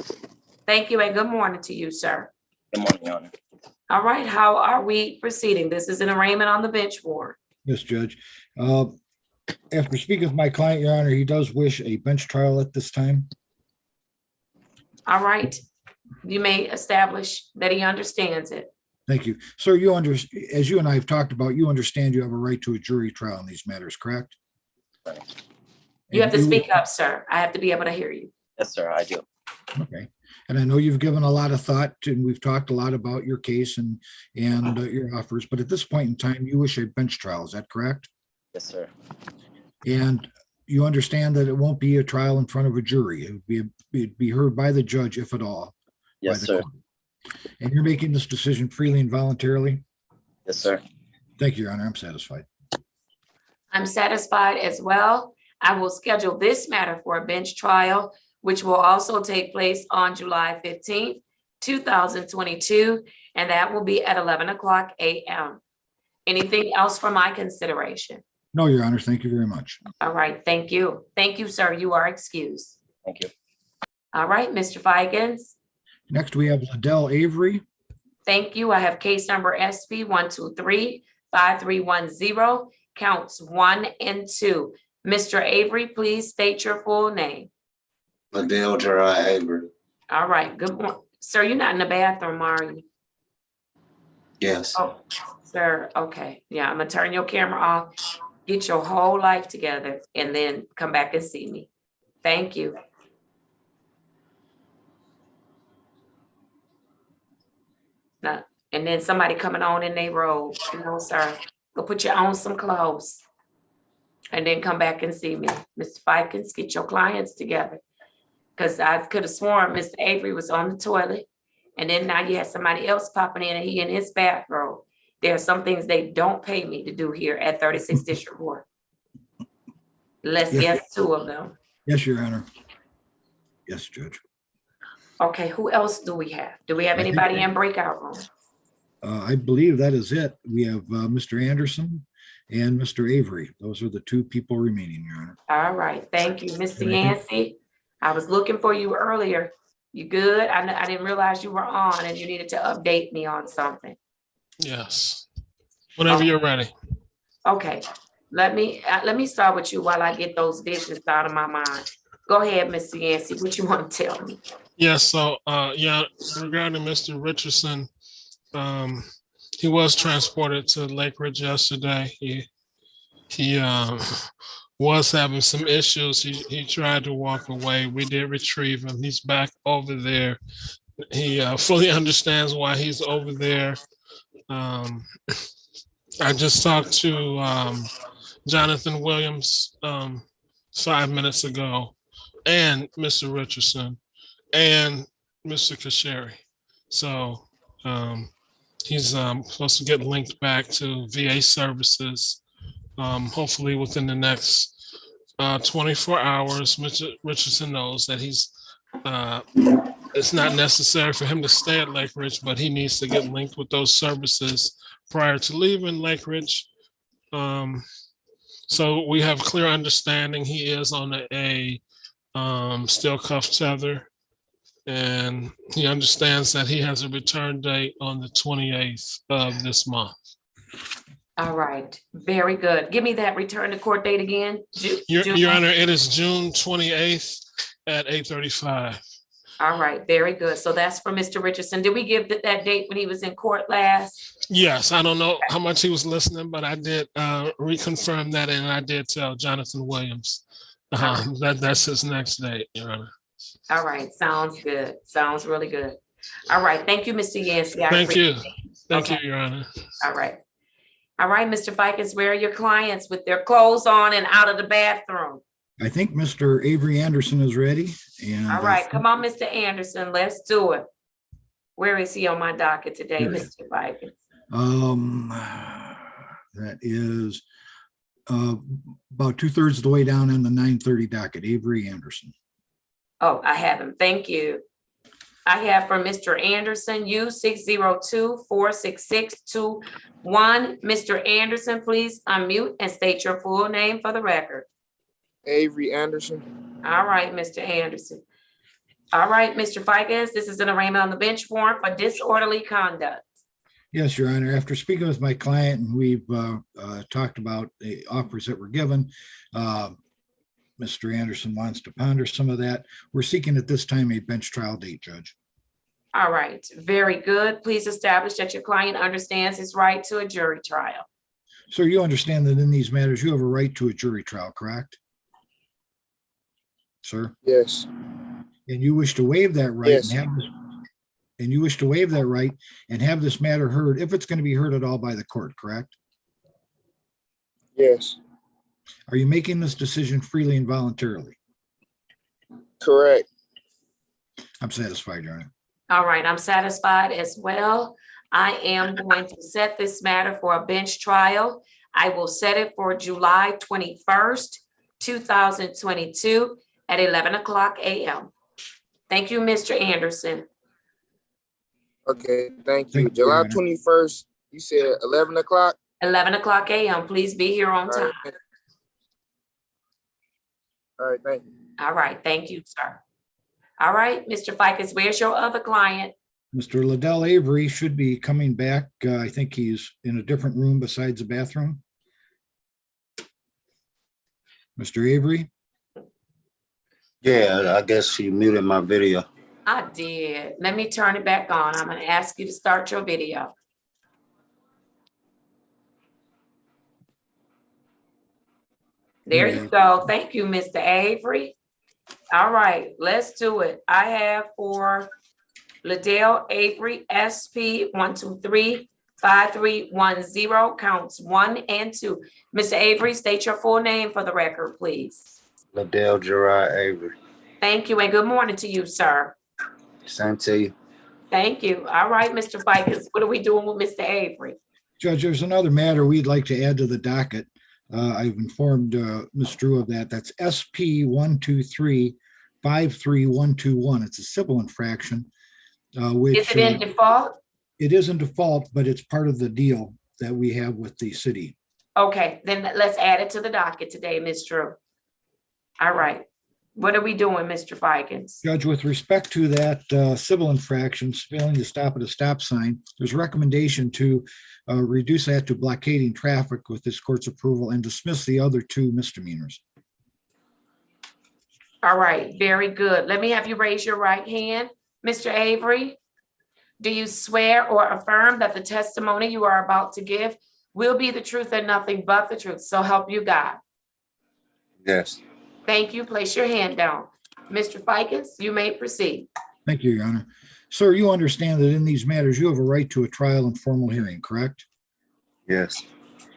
Thank you and good morning to you, sir. Good morning, Your Honor. All right, how are we proceeding? This is an arraignment on the bench warrant. Yes, Judge. After speaking with my client, Your Honor, he does wish a bench trial at this time. All right. You may establish that he understands it. Thank you. Sir, as you and I have talked about, you understand you have a right to a jury trial in these matters, correct? You have to speak up, sir. I have to be able to hear you. Yes, sir, I do. Okay. And I know you've given a lot of thought and we've talked a lot about your case and your offers, but at this point in time, you wish a bench trial. Is that correct? Yes, sir. And you understand that it won't be a trial in front of a jury. It'd be heard by the judge, if at all. Yes, sir. Court. And you're making this decision freely and voluntarily? Yes, sir. Thank you, Your Honor. I'm satisfied. I'm satisfied as well. I will schedule this matter for a bench trial, which will also take place on July 15th, 2022, and that will be at 11 o'clock a.m. Anything else for my consideration? No, Your Honor. Thank you very much. All right. Thank you. Thank you, sir. You are excused. Thank you. All right, Mr. Fikens. Next, we have Liddell Avery. Thank you. I have case number SP 123-5310, counts 1 and 2. Mr. Avery, please state your full name. Liddell Gerard Avery. All right. Good morning. Sir, you're not in the bathroom, are you? Yes. Oh, sir, okay, yeah, I'm gonna turn your camera off, get your whole life together, and then come back and see me. Thank you. Now, and then somebody coming on in their robe, no, sir, go put you on some clothes. And then come back and see me. Mr. Fikens, get your clients together. Cause I could have sworn Mr. Avery was on the toilet. And then now you have somebody else popping in and he in his bathrobe. There are some things they don't pay me to do here at 36th District Court. Let's Yes. get 2 of them. Yes, Your Honor. Yes, Judge. Okay, who else do we have? Do we have I think- anybody in breakout room? I believe that is it. We have Mr. Anderson and Mr. Avery. Those are the 2 people remaining, Your Honor. All right, thank you, Mr. And I think- Yancey. I was looking for you earlier. You good? I didn't realize you were on and you needed to update me on something. Yes. Whenever you're ready. Okay, let me start with you while I get those visions out of my mind. Go ahead, Mr. Yancey, what you want to tell me? Yes, so yeah, regarding Mr. Richardson, he was transported to Lake Ridge yesterday. He was having some issues. He tried to walk away. We did retrieve him. He's back over there. He fully understands why he's over there. I just talked to Jonathan Williams 5 minutes ago, and Mr. Richardson, and Mr. Kasheri. So he's supposed to get linked back to VA services, hopefully within the next 24 hours. Mr. Richardson knows that it's not necessary for him to stay at Lake Ridge, but he needs to get linked with those services prior to leaving Lake Ridge. So we have clear understanding he is on a steel cuff tether, and he understands that he has a return date on the 28th of this month. All right, very good. Give me that return to court date again. Your Honor, it is June 28th at 8:35. All right, very good. So that's for Mr. Richardson. Did we give that date when he was in court last? Yes, I don't know how much he was listening, but I did reconfirm that, and I did tell Jonathan Williams that's his next date, Your Honor. All right, sounds good. Sounds really good. All right, thank you, Mr. Yancey. Thank you. appreciate it. Thank Okay. you, Your Honor. All right. All right, Mr. Fikens, where are your clients with their clothes on and out of the bathroom? I think Mr. Avery Anderson is ready. And All right, come on, Mr. Anderson, let's do it. Where is he on my docket today, Here. Mr. Fikens? That is about 2/3 of the way down in the 9:30 docket, Avery Anderson. Oh, I have him. Thank you. I have for Mr. Anderson, U 602-46621. Mr. Anderson, please unmute and state your full name for the record. Avery Anderson. All right, Mr. Anderson. All right, Mr. Fikens, this is an arraignment on the bench warrant for disorderly conduct. Yes, Your Honor. After speaking with my client and we've talked about the offers that were given, Mr. Anderson wants to ponder some of that. We're seeking at this time a bench trial date, Judge. All right, very good. Please establish that your client understands his right to a jury trial. Sir, you understand that in these matters, you have a right to a jury trial, correct? Sir? Yes. And you wish to waive that right Yes. and have this, and you wish to waive that right and have this matter heard, if it's going to be heard at all by the court, correct? Yes. Are you making this decision freely and voluntarily? Correct. I'm satisfied, Your Honor. All right, I'm satisfied as well. I am going to set this matter for a bench trial. I will set it for July 21st, 2022 at 11 o'clock a.m. Thank you, Mr. Anderson. Okay, thank you. Thank you, July Your Honor. 21st, you said 11 o'clock? 11 o'clock a.m. Please be here on time. All right, thank you. All right, thank you, sir. All right, Mr. Fikens, where's your other client? Mr. Liddell Avery should be coming back. I think he's in a different room besides the bathroom. Mr. Avery? Yeah, I guess you muted my video. I did. Let me turn it back on. I'm gonna ask you to start your video. There you go. Thank you, Mr. Avery. All right, let's do it. I have for Liddell Avery, SP 1235310, counts 1 and 2. Mr. Avery, state your full name for the record, please. Liddell Gerard Avery. Thank you, and good morning to you, sir. Same to you. Thank you. All right, Mr. Fikes, what are we doing with Mr. Avery? Judge, there's another matter we'd like to add to the docket. I've informed Ms. Drew of that. That's SP 123-53121. It's a civil infraction, which Is it in default? it is in default, but it's part of the deal that we have with the city. Okay, then let's add it to the docket today, Ms. Drew. All right. What are we doing, Mr. Fikens? Judge, with respect to that civil infractions, failing to stop at a stop sign, there's a recommendation to reduce that to blockading traffic with this court's approval and dismiss the other 2 misdemeanors. All right, very good. Let me have you raise your right hand. Mr. Avery, do you swear or affirm that the testimony you are about to give will be the truth and nothing but the truth? So help you God. Yes. Thank you. Place your hand down. Mr. Fikens, you may proceed. Thank you, Your Honor. Sir, you understand that in these matters, you have a right to a trial and formal hearing, correct? Yes.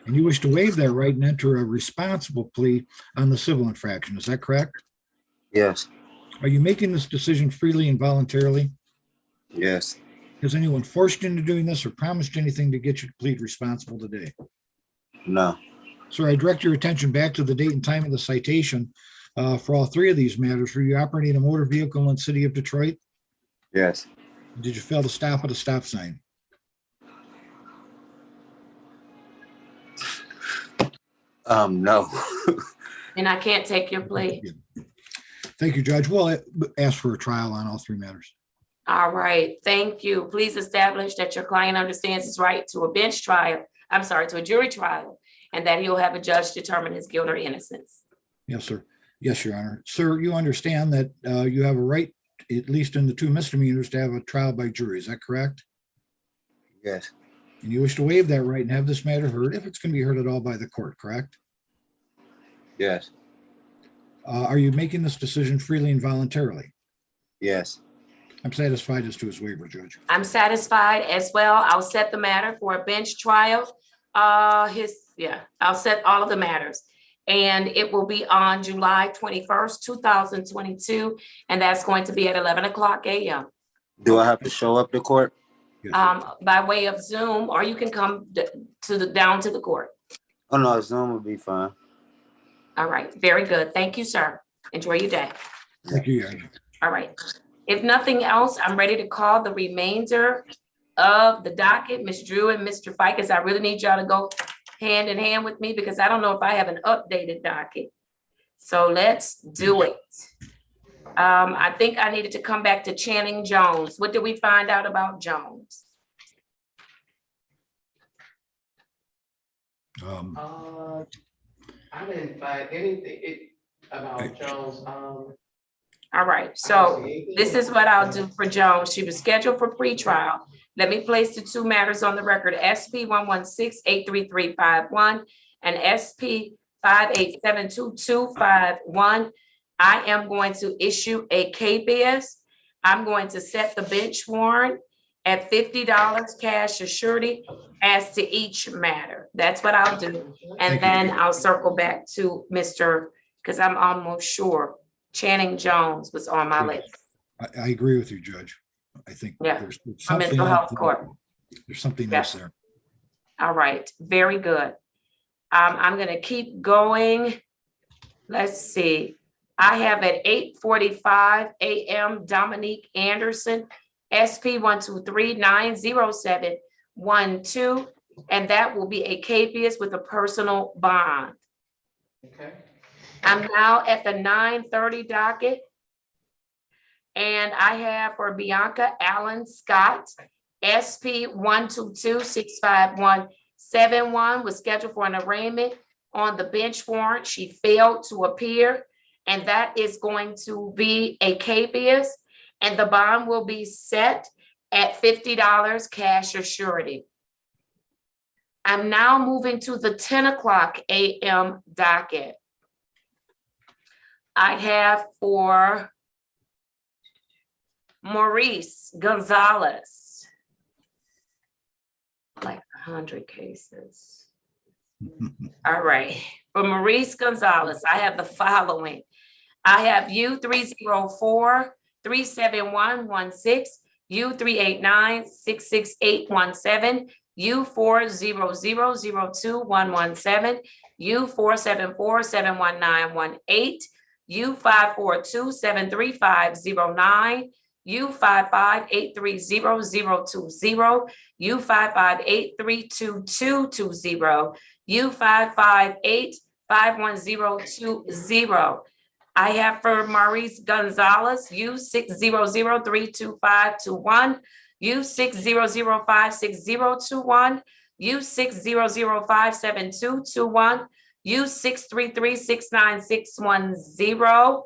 And you wish to waive that right and enter a responsible plea on the civil infraction. Is that correct? Yes. Are you making this decision freely and voluntarily? Yes. Has anyone forced you into doing this or promised anything to get you to plead responsible today? No. Sir, I direct your attention back to the date and time of the citation for all 3 of these matters. Were you operating a motor vehicle in the city of Detroit? Yes. Did you fail to stop at a stop sign? No. And I can't take your plea. Thank you, Judge. We'll ask for a trial on all 3 matters. All right, thank you. Please establish that your client understands his right to a bench trial, to a jury trial, and that he'll have a judge determine his guilt or innocence. Yes, sir. Yes, Your Honor. Sir, you understand that you have a right, at least in the 2 misdemeanors, to have a trial by jury. Is that correct? Yes. And you wish to waive that right and have this matter heard, if it's going to be heard at all, by the court, correct? Yes. Are you making this decision freely and voluntarily? Yes. I'm satisfied as to his waiver, Judge. I'm satisfied as well. I'll set the matter for a bench trial. I'll set all of the matters. And it will be on July 21st, 2022. And that's going to be at 11 o'clock a.m. Do I have to show up to court? By way of Zoom, or you can come down to the court. Oh, no, Zoom would be fine. All right, very good. Thank you, sir. Enjoy your day. Thank you, Your Honor. All right. If nothing else, I'm ready to call the remainder of the docket. Ms. Drew and Mr. Fikes, I really need y'all to go hand in hand with me because I don't know if I have an updated docket. So let's do it. I think I needed to come back to Channing Jones. What did we find out about Jones? I didn't find anything about Jones. All right, so this is what I'll do for Jones. She was scheduled for pretrial. Let me place the 2 matters on the record, SP 116-83351 and SP 5872251. I am going to issue a KBS. I'm going to set the bench warrant at $50 cash or surety as to each matter. That's what I'll do. And then I'll circle back to Mr. because I'm almost sure Channing Jones was on my list. I agree with you, Judge. I think there's For something mental health else. court. There's something else there. All right, very good. I'm gonna keep going. Let's see. I have at 8:45 a.m. Dominique Anderson, SP 123-90712, and that will be a capias with a personal bond. Okay. I'm now at the 9:30 docket. And I have for Bianca Allen Scott, SP 122-65171, was scheduled for an arraignment on the bench warrant. She failed to appear, and that is going to be a capias, and the bond will be set at $50 cash or surety. I'm now moving to the 10 o'clock a.m. docket. I have for Maurice Gonzalez. Like 100 cases. All right, for Maurice Gonzalez, I have the following. I have U304-37116, U389-66817, U40002-117, U474-71918, U542-73509, U55830-020, U5583220, U5585120. I have for Maurice Gonzalez, U600322521, U600560021, U600572221, U633696110,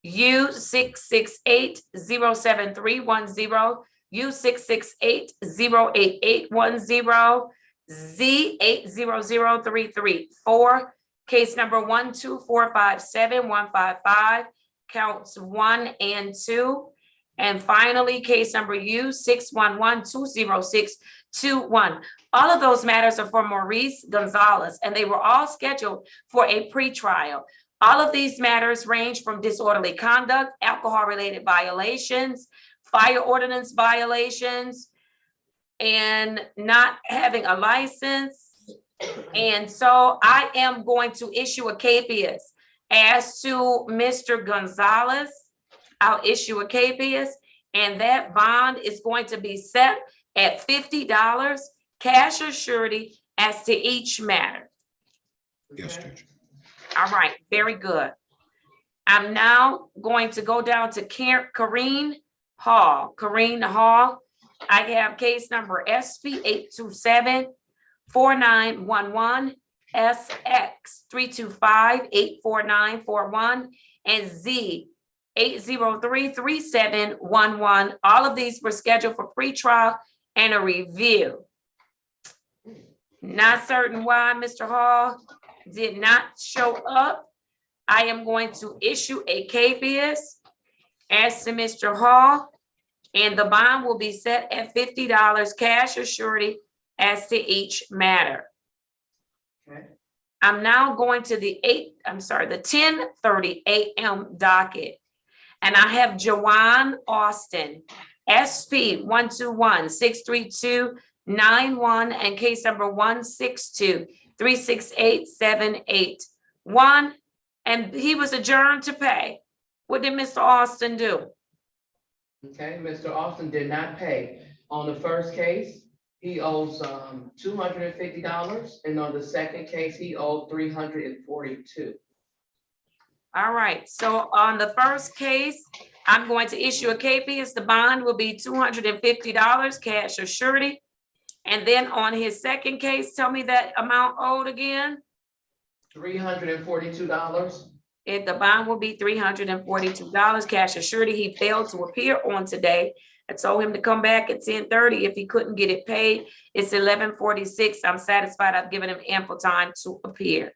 U668073110, U668088110, Z800334. Case number 12457-155, counts 1 and 2. And finally, case number U611-20621. All of those matters are for Maurice Gonzalez, and they were all scheduled for a pretrial. All of these matters range from disorderly conduct, alcohol-related violations, fire ordinance violations, and not having a license. And so I am going to issue a capias as to Mr. Gonzalez. I'll issue a capias, and that bond is going to be set at $50, cash or surety, as to each matter. Yes, Judge. All right, very good. I'm now going to go down to Kareen Hall. Kareen Hall, I have case number SP 827-4911, SX 325-84941, and Z 8033711. All of these were scheduled for pretrial and a review. Not certain why Mr. Hall did not show up. I am going to issue a capias as to Mr. Hall, and the bond will be set at $50, cash or surety, as to each matter. Okay. I'm now going to the 10:30 a.m. docket, and I have Joanne Austin, SP 121-632-91, and case number 162-368-781, and he was adjourned to pay. What did Mr. Austin do? Okay, Mr. Austin did not pay. On the first case, he owes $250, and on the second case, he owed $342. All right, so on the first case, I'm going to issue a capias. The bond will be $250, cash or surety. And then on his second case, tell me that amount owed again. $342. The bond will be $342, cash or surety. He failed to appear on today. I told him to come back at 10:30 if he couldn't get it paid. It's 11:46. I'm satisfied. I've given him ample time to appear.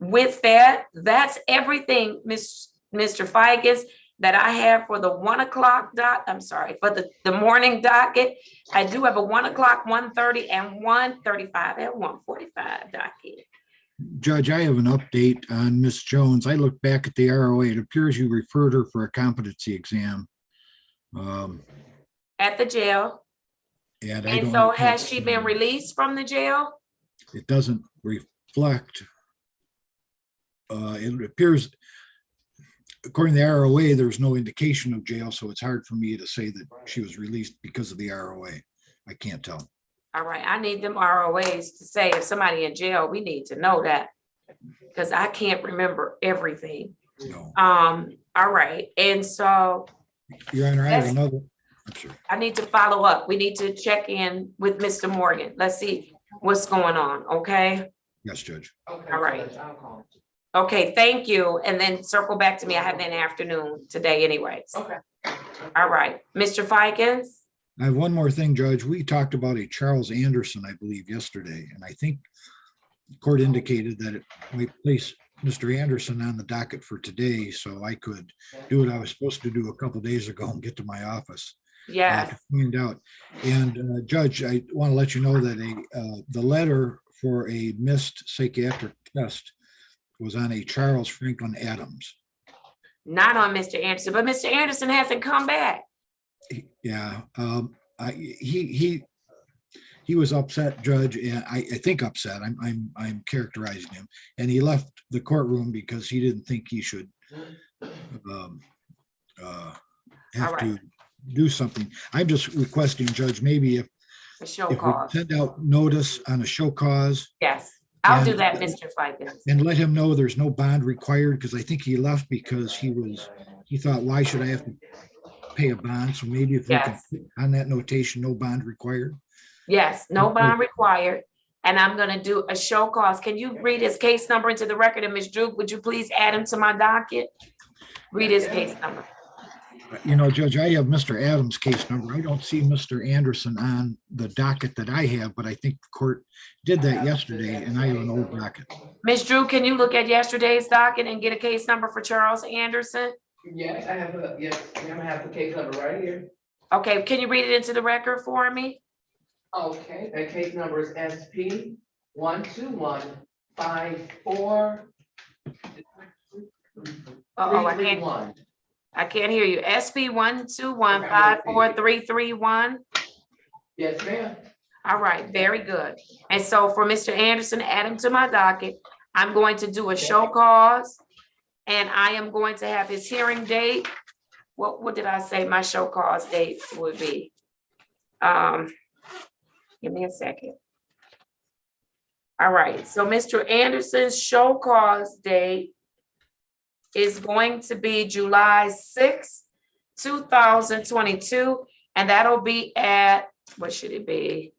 With that, that's everything, Mr. Fikes, that I have for the 1 o'clock for the morning docket. I do have a 1 o'clock, 1:30, and 1:35 and 1:45 docket. Judge, I have an update on Miss Jones. I looked back at the ROA. It appears you referred her for a competency exam. At the jail. And so has she been released from the jail? It doesn't reflect. It appears, according to the ROA, there's no indication of jail, so it's hard for me to say that she was released because of the ROA. I can't tell. All right, I need them ROAs to say if somebody in jail, we need to know that, because I can't remember everything. No. All right, and so Your Honor, I have another. I'm sorry. I need to follow up. We need to check in with Mr. Morgan. Let's see what's going on, okay? Yes, Judge. Okay, all right. Judge, I'll call. Okay, thank you. And then circle back to me. I have an afternoon today anyways. Okay. All right, Mr. Fikes. I have one more thing, Judge. We talked about a Charles Anderson, I believe, yesterday, and I think the court indicated that it might place Mr. Anderson on the docket for today, so I could do what I was supposed to do a couple days ago and get to my office. Yes. To find out. And Judge, I want to let you know that the letter for a missed psychiatric test was on a Charles Franklin Adams. Not on Mr. Anderson, but Mr. Anderson hasn't come back. Yeah, he was upset, Judge, and I think upset. I'm characterizing him, and he left the courtroom because he didn't think he should have to do something. I'm just requesting, Judge, maybe if we send out notice on a show cause. Yes, I'll do that, Mr. Fikens. And let him know there's no bond required, because I think he left because he thought, why should I have to pay a bond? So maybe if we can, on that notation, no bond required. Yes, no bond required. And I'm gonna do a show cause. Can you read his case number into the record? And Ms. Drew, would you please add him to my docket? Read his case number. You know, Judge, I have Mr. Adams' case number. I don't see Mr. Anderson on the docket that I have, but I think the court did that yesterday, and I have an old docket. Ms. Drew, can you look at yesterday's docket and get a case number for Charles Anderson? Yes, I have the case number right here. Okay, can you read it into the record for me? Okay, that case number is SP 12154. I can't hear you. SP 121543331. Yes, ma'am. All right, very good. And so for Mr. Anderson, add him to my docket. I'm going to do a show cause, and I am going to have his hearing date. What did I say my show cause date would be? Give me a second. All right, so Mr. Anderson's show cause date is going to be July 6th, 2022, and that'll be at, what should it be?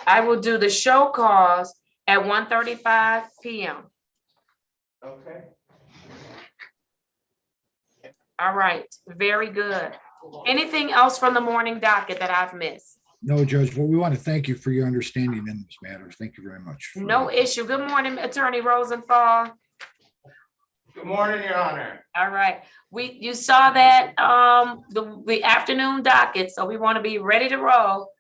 I will do the show cause at 1:35 p.m. Okay. All right, very good. Anything else from the morning docket that I've missed? No, Judge, well, we want to thank you for your understanding in this matter. Thank you very much. No issue. Good morning, Attorney Rosenthal. Good morning, Your Honor. All right, you saw that the afternoon docket, so we want to be ready to roll.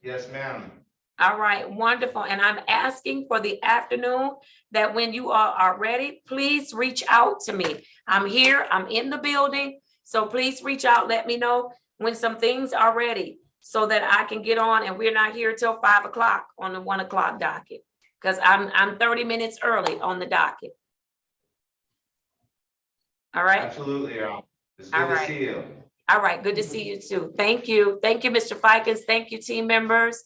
Yes, ma'am. All right, wonderful. And I'm asking for the afternoon that when you all are ready, please reach out to me. I'm here, I'm in the building, so please reach out, let me know when some things are ready so that I can get on, and we're not here till 5 o'clock on the 1 o'clock docket, because I'm 30 minutes early on the docket. All right. Absolutely, Your Honor. It's good to see you. All right, good to see you too. Thank you. Thank you, Mr. Fikens. Thank you, team members.